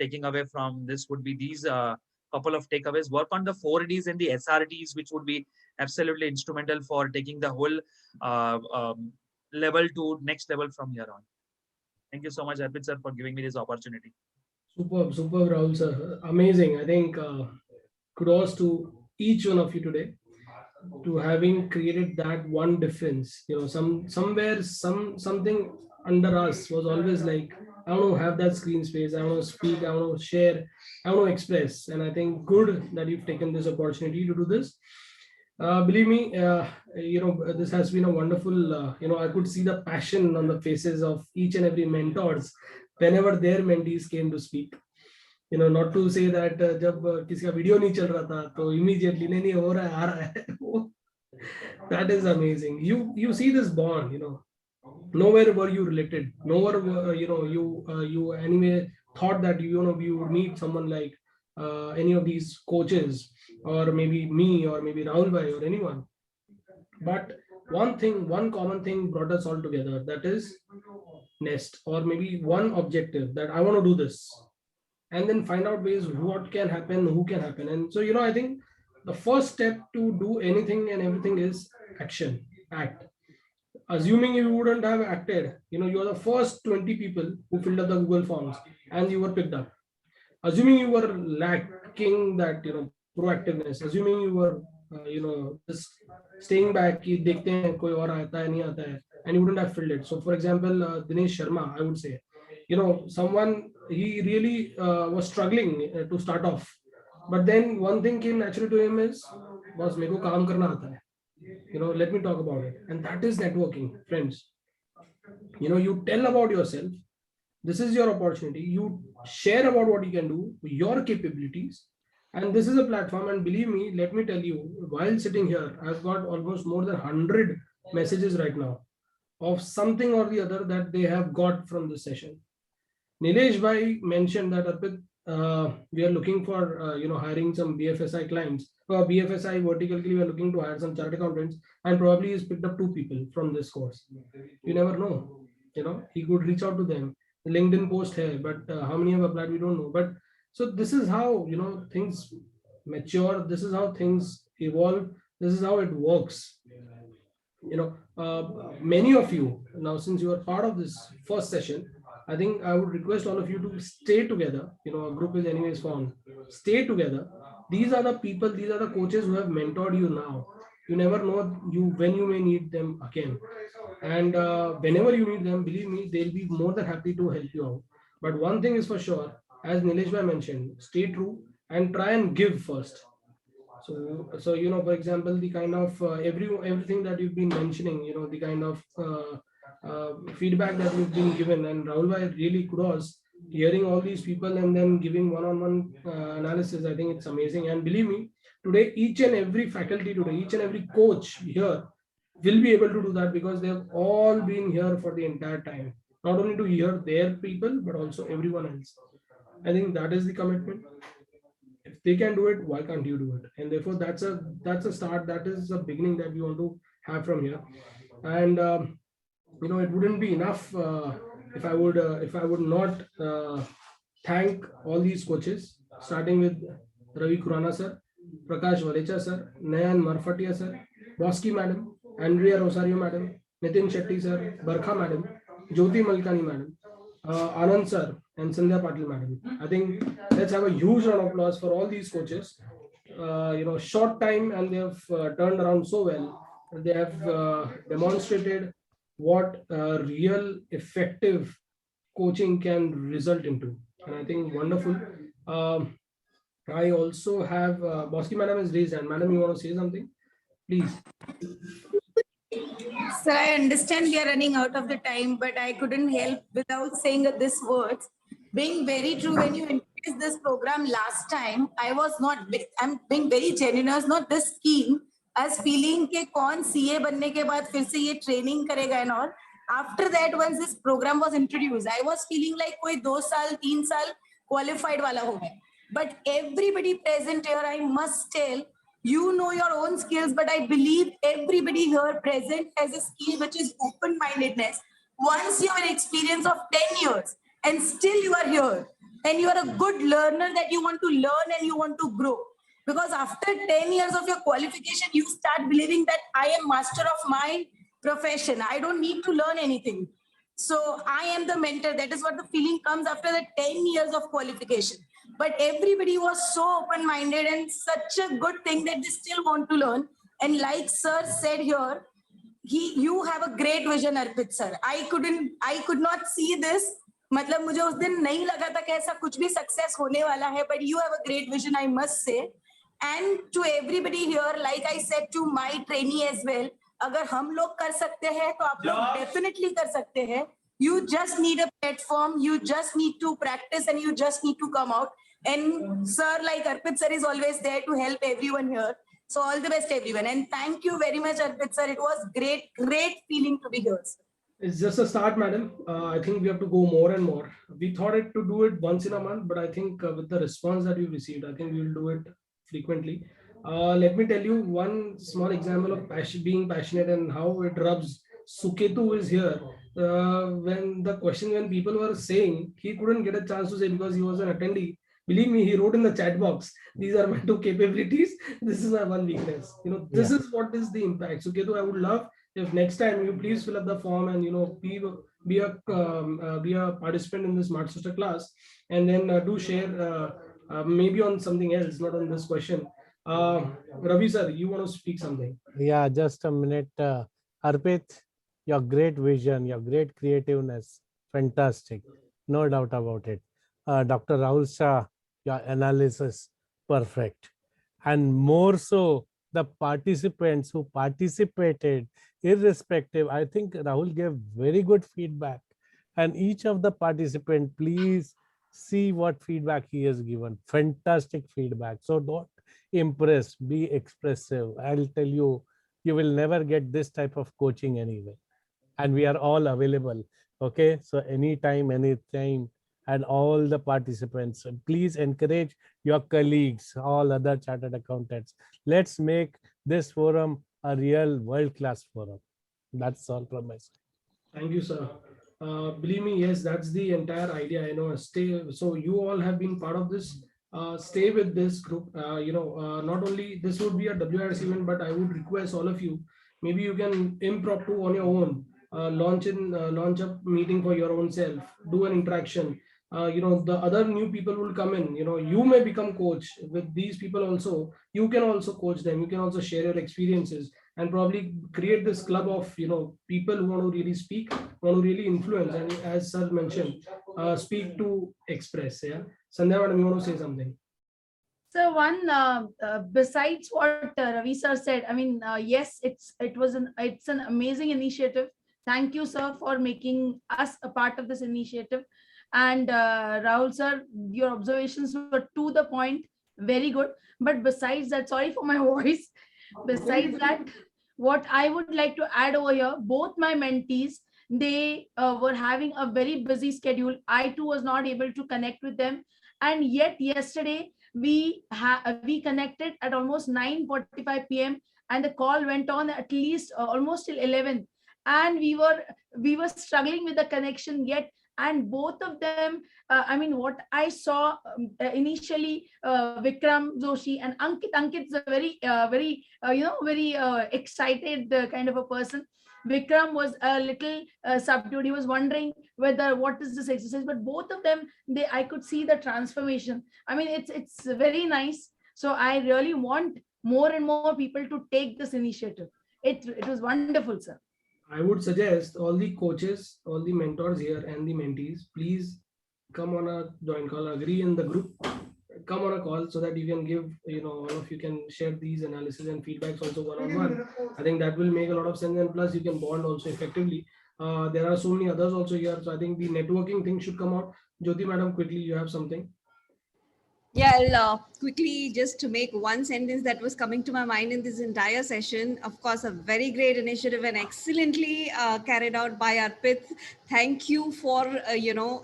taking away from this would be these couple of takeaways. Work on the 4Ds and the SRTs, which would be absolutely instrumental for taking the whole level to next level from here on. Thank you so much, Arpit sir, for giving me this opportunity. Superb, superb, Rahul sir. Amazing. I think kudos to each one of you today to having created that one difference. You know, something under us was always like, I want to have that screen space, I want to speak, I want to share, I want to express. And I think good that you've taken this opportunity to do this. Believe me, this has been a wonderful, I could see the passion on the faces of each and every mentors whenever their mentees came to speak. Not to say that जब किसी का video नहीं चल रहा था तो immediately नहीं हो रहा है आ रहा है. That is amazing. You see this bond, nowhere were you related, nowhere you anyway thought that you would meet someone like any of these coaches, or maybe me, or maybe Rahul bhai, or anyone. But one common thing brought us all together, that is nest, or maybe one objective, that I want to do this, and then find out ways what can happen, who can happen. And so I think the first step to do anything and everything is action. Act. Assuming you wouldn't have acted, you are the first 20 people who filled up the Google forms and you were picked up. Assuming you were lacking that proactiveness, assuming you were just staying back, dekhte hain koi aur aata hai nahi aata hai, and you wouldn't have filled it. So for example, Dinesh Sharma, I would say, someone, he really was struggling to start off, but then one thing came naturally to him is, boss, meko kaam karna aata hai, let me talk about it. And that is networking, friends. You tell about yourself. This is your opportunity. You share about what you can do, your capabilities, and this is a platform. And believe me, let me tell you, while sitting here, I've got almost more than 100 messages right now of something or the other that they have got from this session. Nilesh bhai mentioned that, Arpit, we are looking for hiring some BFSI clients. BFSI vertically, we are looking to hire some chartered accountants, and probably he's picked up 2 people from this course. You never know. He could reach out to them. The LinkedIn post here, but how many have applied, we don't know. But so this is how things mature. This is how things evolve. This is how it works. Many of you now, since you are part of this first session, I think I would request all of you to stay together. A group is anyways formed. Stay together. These are the people, these are the coaches who have mentored you now. You never know when you may need them again. And whenever you need them, believe me, they'll be more than happy to help you out. But one thing is for sure, as Nilesh bhai mentioned, stay true and try and give first. So you know, for example, the kind of everything that you've been mentioning, you know, the kind of feedback that you've been given, and Rahul bhai, really kudos, hearing all these people and then giving one-on-one analysis. I think it's amazing. And believe me, today each and every faculty today, each and every coach here will be able to do that, because they've all been here for the entire time, not only to hear their people but also everyone else. I think that is the commitment. If they can do it, why can't you do it? And therefore that's a start, that is a beginning that we want to have from here. And you know, it wouldn't be enough if I would not thank all these coaches, starting with Ravi Khurana sir, Prakash Valecha sir, Nayan Marfatia sir, Bosky madam, Andrea Rosario madam, Nitin Shetty sir, Barkha madam, Jyoti Malkani madam, Anand sir, and Sandhya Patil madam. I think let's have a huge round of applause for all these coaches. You know, short time, and they have turned around so well. They have demonstrated what real effective coaching can result into, and I think wonderful. I also have Bosky madam is raised, and madam, you want to say something, please? Sir, I understand we are running out of the time, but I couldn't help without saying these words. Being very true, when you introduced this program last time, I was not, I'm being very genuine, I was not this keen as feeling ke kaun CA बनने के बाद फिर से ये training करेगा and all. After that, once this program was introduced, I was feeling like कोई 2 साल 3 साल qualified वाला हो गया. But everybody present here, I must tell, you know your own skills, but I believe everybody here present has a skill which is open-mindedness. Once you have an experience of 10 years and still you are here, and you are a good learner that you want to learn and you want to grow. Because after 10 years of your qualification, you start believing that I am master of my profession. I don't need to learn anything. So I am the mentor. That is what the feeling comes after the 10 years of qualification. But everybody was so open-minded and such a good thing that they still want to learn. And like sir said here, you have a great vision, Arpit sir. I could not see this. मतलब मुझे उस दिन नहीं लगा था कि ऐसा कुछ भी success होने वाला है. But you have a great vision, I must say. And to everybody here, like I said to my trainee as well, अगर हम लोग कर सकते हैं तो आप लोग definitely कर सकते हैं. You just need a platform, you just need to practice, and you just need to come out. And sir, like Arpit sir, is always there to help everyone here. So all the best, everyone. And thank you very much, Arpit sir. It was great feeling to be here, sir. It's just a start, madam. I think we have to go more and more. We thought it to do it once in a month, but I think with the response that we received, I think we will do it frequently. Let me tell you one small example of being passionate and how it rubs. Suketu is here. When people were saying, he couldn't get a chance to say because he was an attendee. Believe me, he wrote in the chat box, these are my 2 capabilities. This is my 1 weakness. You know, this is what is the impact. Suketu, I would love if next time you please fill up the form and, you know, be a participant in this Smart Sister class, and then do share maybe on something else, not on this question. Ravi sir, you want to speak something? Yeah, just a minute. Arpit, your great vision, your great creativeness, fantastic. No doubt about it. Dr. Rahul Shah, your analysis, perfect. And more so, the participants who participated, irrespective, I think Rahul gave very good feedback. And each of the participants, please see what feedback he has given. Fantastic feedback. So don't impress, be expressive. I'll tell you, you will never get this type of coaching anyway. And we are all available. Okay, so anytime, and all the participants, please encourage your colleagues, all other chartered accountants. Let's make this forum a real world-class forum. That's all from my side. Thank you, sir. Believe me, yes, that's the entire idea. You know, so you all have been part of this. Stay with this group. Not only this would be a WRC event, but I would request all of you, maybe you can impromptu on your own, launch a meeting for your own self, do an interaction. the other new people will come in. You may become coach with these people also. You can also coach them. You can also share your experiences and probably create this club of people who want to really speak, want to really influence, and as sir mentioned, speak to express. Yeah, Sandhya madam, you want to say something? So besides what Ravi sir said, I mean, yes, it's an amazing initiative. Thank you, sir, for making us a part of this initiative. And Rahul sir, your observations were to the point, very good. But besides that, sorry for my voice. Besides that, what I would like to add over here, both my mentees, they were having a very busy schedule. I too was not able to connect with them, and yet yesterday we connected at almost 9:45 p.m. and the call went on at least almost till 11, and we were struggling with the connection yet. And both of them, I mean, what I saw initially, Vikram Joshi and Ankit is a very excited kind of a person. Vikram was a little subdued. He was wondering whether what is this exercise, but both of them, I could see the transformation. I mean, it's very nice. So I really want more and more people to take this initiative. It was wonderful, sir. I would suggest all the coaches, all the mentors here and the mentees, please come on a joint call, agree in the group, come on a call so that you can give, all of you can share these analysis and feedbacks also one-on-one. I think that will make a lot of sense, and plus you can bond also effectively. There are so many others also here. So I think the networking thing should come out. Jyoti madam, quickly, you have something? Yeah, I'll quickly just to make one sentence that was coming to my mind in this entire session. Of course, a very great initiative and excellently carried out by Arpit. Thank you for,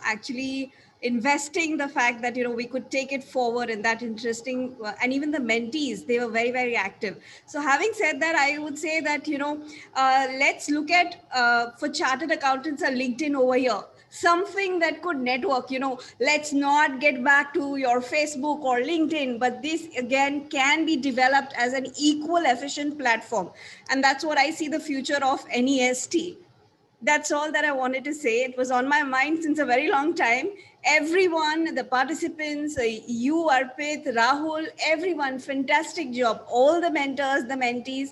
actually investing the fact that, we could take it forward in that interesting, and even the mentees, they were very, very active. So having said that, I would say that, let's look at, for chartered accountants, a LinkedIn over here. Something that could network, let's not get back to your Facebook or LinkedIn, but this again can be developed as an equal efficient platform. And that's what I see the future of NEST. That's all that I wanted to say. It was on my mind since a very long time. Everyone, the participants, you, Arpit, Rahul, everyone, fantastic job. All the mentors, the mentees,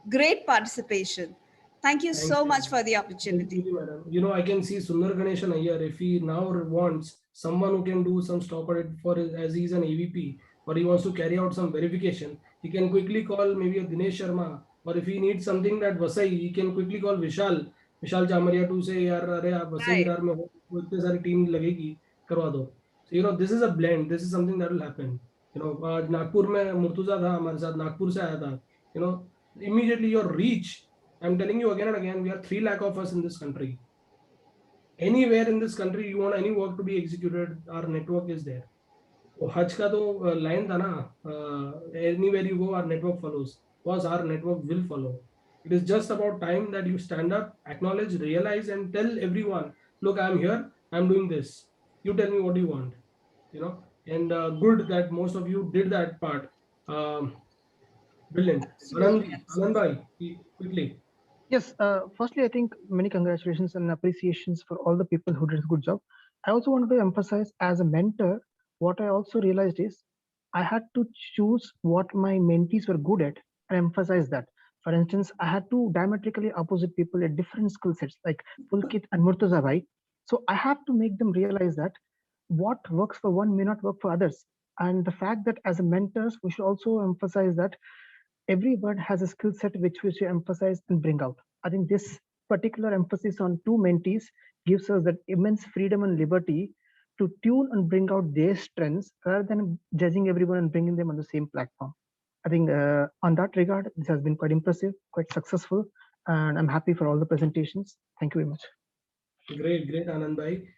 great participation. Thank you so much for the opportunity. I can see Sundar Ganeshan here. If he now wants someone who can do some stock audit for his, as he's an AVP, or he wants to carry out some verification, he can quickly call maybe a Dinesh Sharma, or if he needs something that Vasai, he can quickly call Vishal Chamaria to say, yaar, are aap Vasai Virar mein ho, itne sari team lagegi, karwa do. So, this is a blend. This is something that will happen. Nagpur mein Murtuza tha, hamare saath Nagpur se aaya tha. Immediately your reach, I'm telling you again and again, we are 3 lakh of us in this country. Anywhere in this country, you want any work to be executed, our network is there. Oh, Hajj ka to line tha na, anywhere you go, our network follows. Because our network will follow. It is just about time that you stand up, acknowledge, realize, and tell everyone, look, I'm here, I'm doing this. You tell me what you want. And good that most of you did that part. Brilliant. Anand bhai, quickly. Yes, firstly, I think many congratulations and appreciations for all the people who did a good job. I also wanted to emphasize as a mentor, what I also realized is I had to choose what my mentees were good at and emphasize that. For instance, I had two diametrically opposite people at different skill sets like Pulkit and Murtaza Bhai. So I have to make them realize that what works for one may not work for others. And the fact that as a mentors, we should also emphasize that every word has a skill set which we should emphasize and bring out. I think this particular emphasis on two mentees gives us that immense freedom and liberty to tune and bring out their strengths rather than judging everyone and bringing them on the same platform. I think on that regard, this has been quite impressive, quite successful, and I'm happy for all the presentations. Thank you very much. Great, Anand bhai.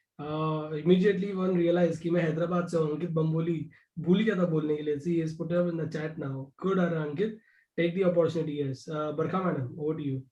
Immediately one realized कि मैं हैदराबाद से हूँ, अंकित बम्बोली भूल गया था बोलने के लिए. See, he is put up in the chat now. Good, Ankit. Take the opportunity. Yes, Barkha madam, over to you.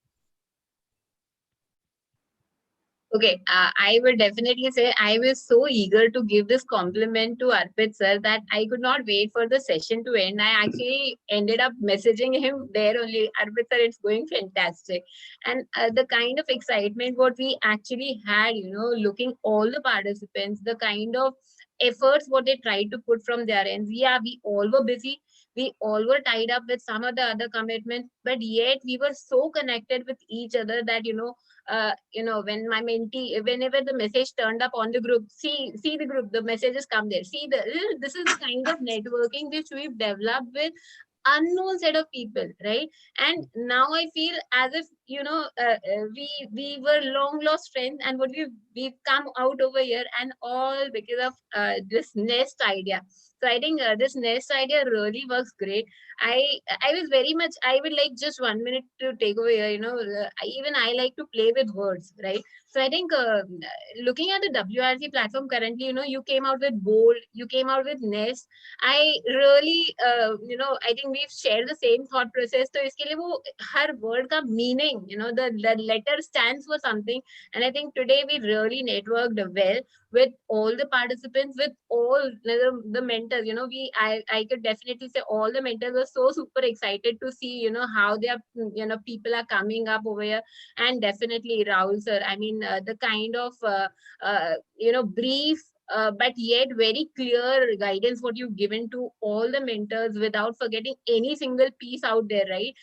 Okay, I would definitely say I was so eager to give this compliment to Arpit sir that I could not wait for the session to end. I actually ended up messaging him there only. Arpit sir, it's going fantastic. And the kind of excitement what we actually had, looking all the participants, the kind of efforts what they tried to put from their ends. Yeah, we all were busy. We all were tied up with some of the other commitments, but yet we were so connected with each other that, when my mentee, whenever the message turned up on the group, see the group, the messages come there. This is the kind of networking which we've developed with unknown set of people, right? And now I feel as if we were long lost friends, and what we've come out over here, and all because of this nest idea. So I think this nest idea really works great. I was very much, I would like just 1 minute to take over here. Even I like to play with words, right? So I think looking at the WRC platform currently, you came out with bold, you came out with nest. I really, I think we've shared the same thought process. So iske liye wo har word ka meaning, the letter stands for something. And I think today we really networked well with all the participants, with all the mentors. I could definitely say all the mentors were so super excited to see, how their, people are coming up over here. And definitely Rahul sir, I mean, the kind of, brief, but yet very clear guidance what you've given to all the mentors without forgetting any single piece out there, right?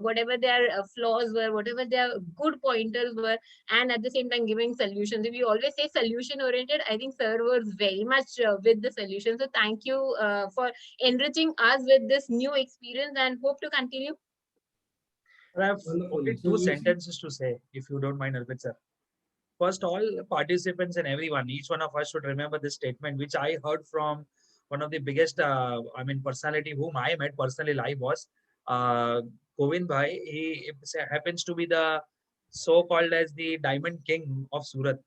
Whatever their flaws were, whatever their good pointers were, and at the same time giving solutions. If you always say solution oriented, I think sir was very much with the solution. So thank you for enriching us with this new experience, and hope to continue. I have only two sentences to say, if you don't mind, Arpit sir. First, all participants and everyone, each one of us should remember this statement, which I heard from one of the biggest, personality whom I met personally live was Govind Bhai. He happens to be the so-called as the Diamond King of Surat.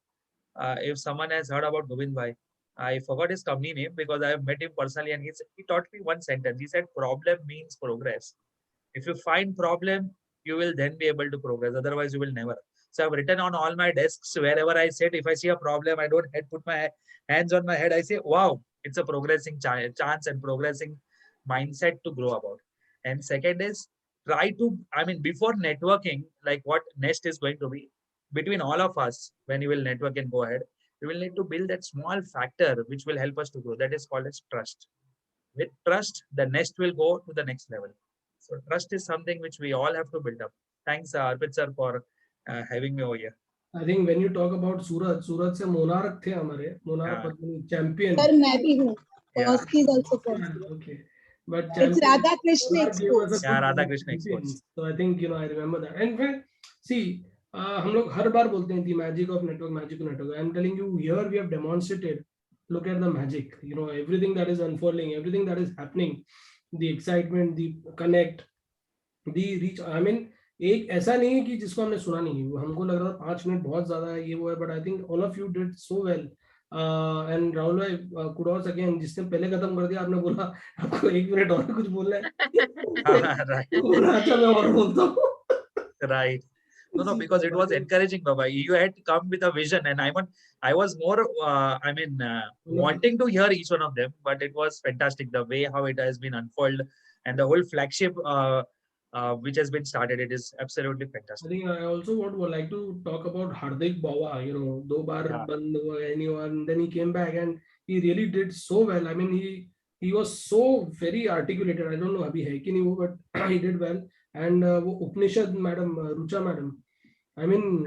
If someone has heard about Govind Bhai, I forgot his company name because I have met him personally, and he taught me one sentence. He said, "Problem means progress. If you find problem, you will then be able to progress. Otherwise, you will never." So I've written on all my desks wherever I sit. If I see a problem, I don't put my hands on my head. I say, "Wow, it's a progressing chance and progressing mindset to grow about." And second is try to, before networking, like what Nest is going to be between all of us, when you will network and go ahead, we will need to build that small factor which will help us to grow. That is called as trust. With trust, the Nest will go to the next level. So trust is something which we all have to build up. Thanks, Arpit sir, for having me over here. I think when you talk about Surat से monarch थे हमारे, monarch champion. Sir, मैं भी हूँ. First is also possible. Okay, but it's Radha Krishna Exports. Yeah, Radha Krishna Exports. So I think I remember that. And when see, हम लोग हर बार बोलते हैं the magic of network, magic of network. I'm telling you, here we have demonstrated. Look at the magic. Everything that is unfolding, everything that is happening, the excitement, the connect, the reach. I mean, एक ऐसा नहीं है कि जिसको हमने सुना नहीं है. हमको लग रहा था 5 मिनट बहुत ज्यादा है ये वो है, but I think all of you did so well. And Rahul bhai, kudos again. जिसने पहले खत्म कर दिया, आपने बोला आपको 1 मिनट और कुछ बोलना है. बोला अच्छा मैं और बोलता हूँ. Right. No, because it was encouraging, Baba. You had come with a vision, and I was more, wanting to hear each one of them. But it was fantastic the way how it has been unfolded, and the whole flagship which has been started. It is absolutely fantastic. I think I also would like to talk about Hardik Bawa. 2 बार बंद हुआ, and then he came back and he really did so well. I mean, he was so very articulated. I don't know अभी है कि नहीं वो, but he did well. And वो Upanishad madam, Rucha madam, I mean,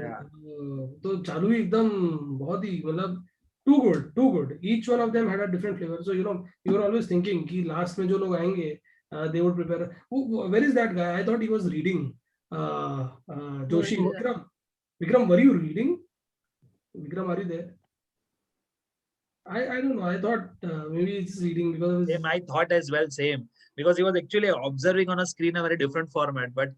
तो चालू ही एकदम बहुत ही मतलब too good. Each one of them had a different flavor. So you were always thinking कि last में जो लोग आएंगे, they would prepare. Where is that guy? I thought he was reading. Joshi, Vikram, were you reading? Vikram, are you there? I don't know. I thought maybe he's reading because I thought as well same, because he was actually observing on a screen a very different format. But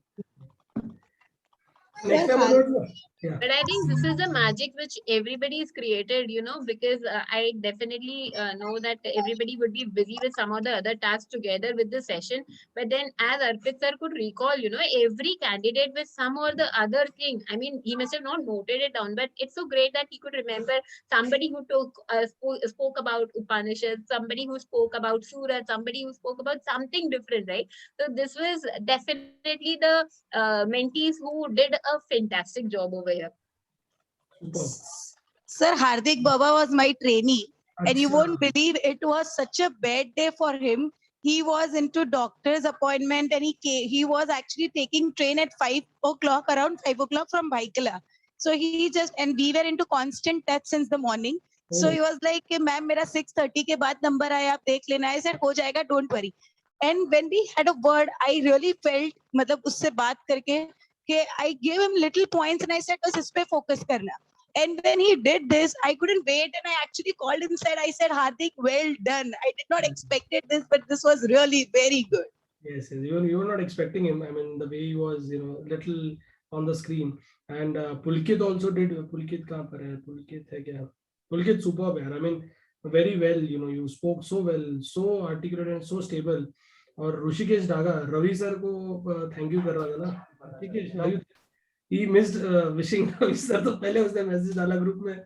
Next time onwards, yeah. But I think this is the magic which everybody's created, because I definitely know that everybody would be busy with some of the other tasks together with the session. But then as Arpit sir could recall, every candidate with some or the other thing. I mean, he must have not noted it down, but it's so great that he could remember somebody who spoke about Upanishads, somebody who spoke about Surah, somebody who spoke about something different, right? So this was definitely the mentees who did a fantastic job over here. Superb. Sir, Hardik Baba was my trainee, and you Achha. won't believe it was such a bad day for him. He was into doctor's appointment, and he was actually taking train at 5 o'clock, around 5 o'clock from Baikala. So and we were into constant touch since the morning. So he was like, ma'am, mera 6:30 ke baad number aaya, aap dekh lena. I said, ho jayega, don't worry. And when we had a word, I really felt, matlab usse baat karke, I gave him little points and I said, bas is pe focus karna. And when he did this, I couldn't wait, and I actually called him inside. I said, Hardik, well done. I did not expected this, but this was really very good. Yes, you were not expecting him. I mean, the way he was, little on the screen. And Pulkit also did. Pulkit kahan par hai? Pulkit hai kya? Pulkit superb hai. I mean, very well. You spoke so well, so articulate and so stable. और Rishikesh Daga Ravi sir को thank you कर रहा था ना. Rishikesh, he missed wishing Ravi sir. तो पहले उसने message डाला ग्रुप में.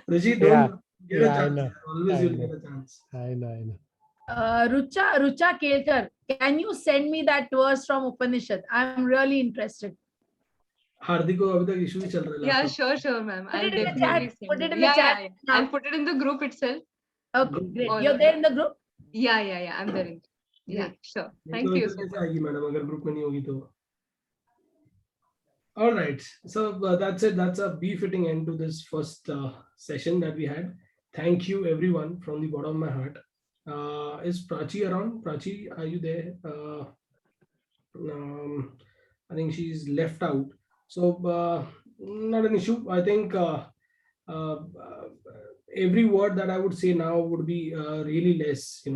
Rishi, don't get a chance. Always you'll get a chance. I know. Rucha Kelkar, can you send me that verse from Upanishad? I'm really interested. हार्दिक को अभी तक issue ही चल रहा है. Yeah, sure, ma'am. Put I'll it in the definitely chat. send Put it you. in the chat. Yeah. I'll put it in the group itself. Okay, great. All You're right. there in the group? Yeah. I'm there. Yeah, sure. Thank you. कैसे आएगी madam अगर group में नहीं होगी तो. All right, so that's it. That's a befitting end to this first session that we had. Thank you everyone from the bottom of my heart. Is Prachi around? Prachi, are you there? I think she's left out. So not an issue. I think every word that I would say now would be really less.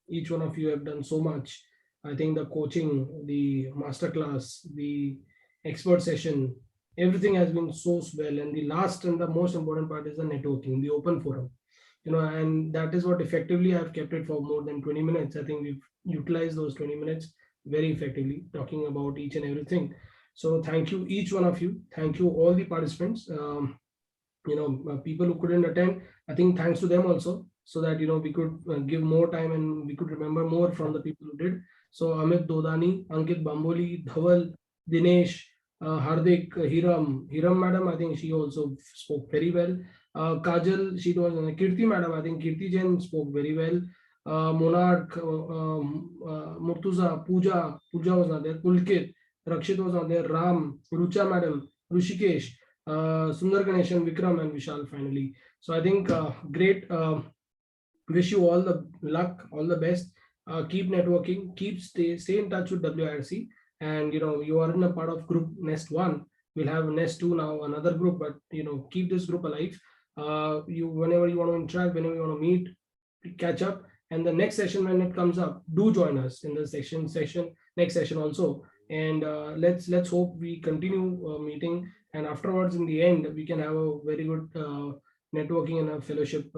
Each one of you have done so much. I think the coaching, the masterclass, the expert session, everything has been so well. And the last and the most important part is the networking, the open forum. And that is what effectively I've kept it for more than 20 minutes. I think we've utilized those 20 minutes very effectively, talking about each and everything. So thank you, each one of you. Thank you, all the participants. People who couldn't attend, I think thanks to them also, so that we could give more time and we could remember more from the people who did. So Amit Dodani, Ankit Bomboli, Dhaval, Dinesh, Hardik, Hiram madam, I think she also spoke very well. Kajal, she was Kirti madam, I think Kirti Jain spoke very well. Monarch, Murtuza, Pooja was not there. Pulkit, Rakshit was not there. Ram, Rucha madam, Rushikesh, Sundar Ganeshan, Vikram and Vishal finally. So I think great. Wish you all the luck, all the best. Keep networking, stay in touch with WIRC. And you are in a part of group Nest 1. We'll have Nest 2 now, another group, but keep this group alive. Whenever you want to interact, whenever you want to meet, catch up. And the next session, when it comes up, do join us in the next session also. And let's hope we continue meeting. And afterwards, in the end, we can have a very good networking and a fellowship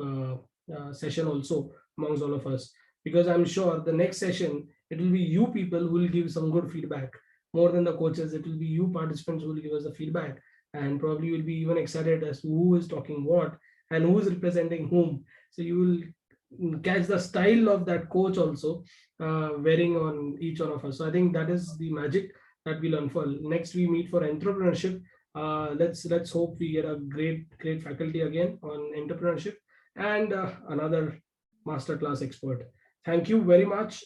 session also amongst all of us. Because I'm sure the next session, it will be you people who will give some good feedback. More than the coaches, it will be you participants who will give us the feedback. And probably will be even excited as to who is talking what and who is representing whom. So you will catch the style of that coach also wearing on each one of us. So I think that is the magic that we'll unfold. Next, we meet for entrepreneurship. Let's hope we get a great faculty again on entrepreneurship and another masterclass expert. Thank you very much.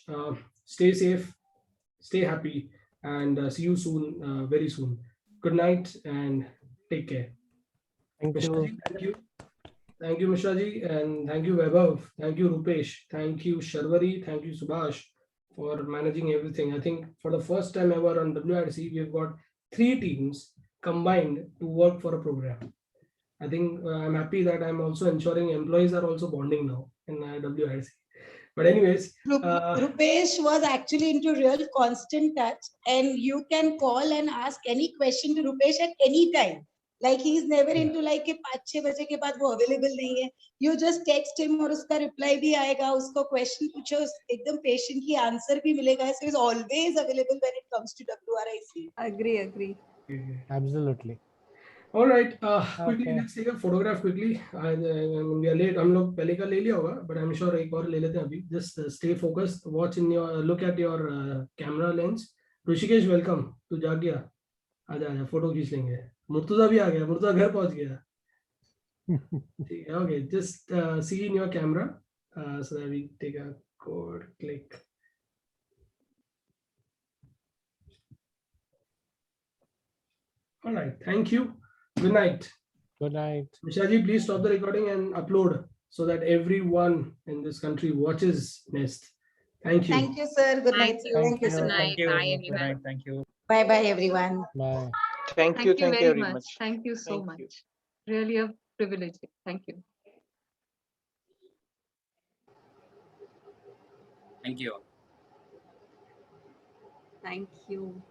Stay safe, stay happy, and see you soon, very soon. Good night and take care. Thank you. Thank you, Mishra ji, and thank you, Vaibhav. Thank you, Rupesh. Thank you, Sharwari. Thank you, Subhash, for managing everything. I think for the first time ever on WIRC, we've got 3 teams combined to work for a program. I think I'm happy that I'm also ensuring employees are also bonding now in WIRC. But anyways, Rupesh was actually into real constant touch, and you can call and ask any question to Rupesh at any time. Like he's never into like कि 5-6 बजे के बाद वो available नहीं है. You just text him और उसका reply भी आएगा, उसको question पूछो, एकदम patiently answer भी मिलेगा. So he's always available when it comes to WRIC. Agree. Absolutely. All right, quickly Okay. let's take a photograph quickly. We are late. हम लोग पहले का ले लिया होगा, but I'm sure एक और ले लेते हैं अभी. Just stay focused. Look at your camera lens. Rishikesh, welcome. तू जाग गया? आजा फोटो खींच लेंगे. मुर्तुजा भी आ गया. मुर्तुजा घर पहुंच गया. ठीक है. Okay, just see in your camera so that we take a good click. All right. Thank you. Good night. Good night. Nishaji, please stop the recording and upload so that everyone in this country watches Nest. Thank you. Thank you, sir. Good night. Thank you. Good night. Thank you. Bye, Good everyone. night. Thank you. Bye bye, everyone. Bye. Thank you very much. Thank you so much. Really a privilege. Thank you. Thank you. Thank you.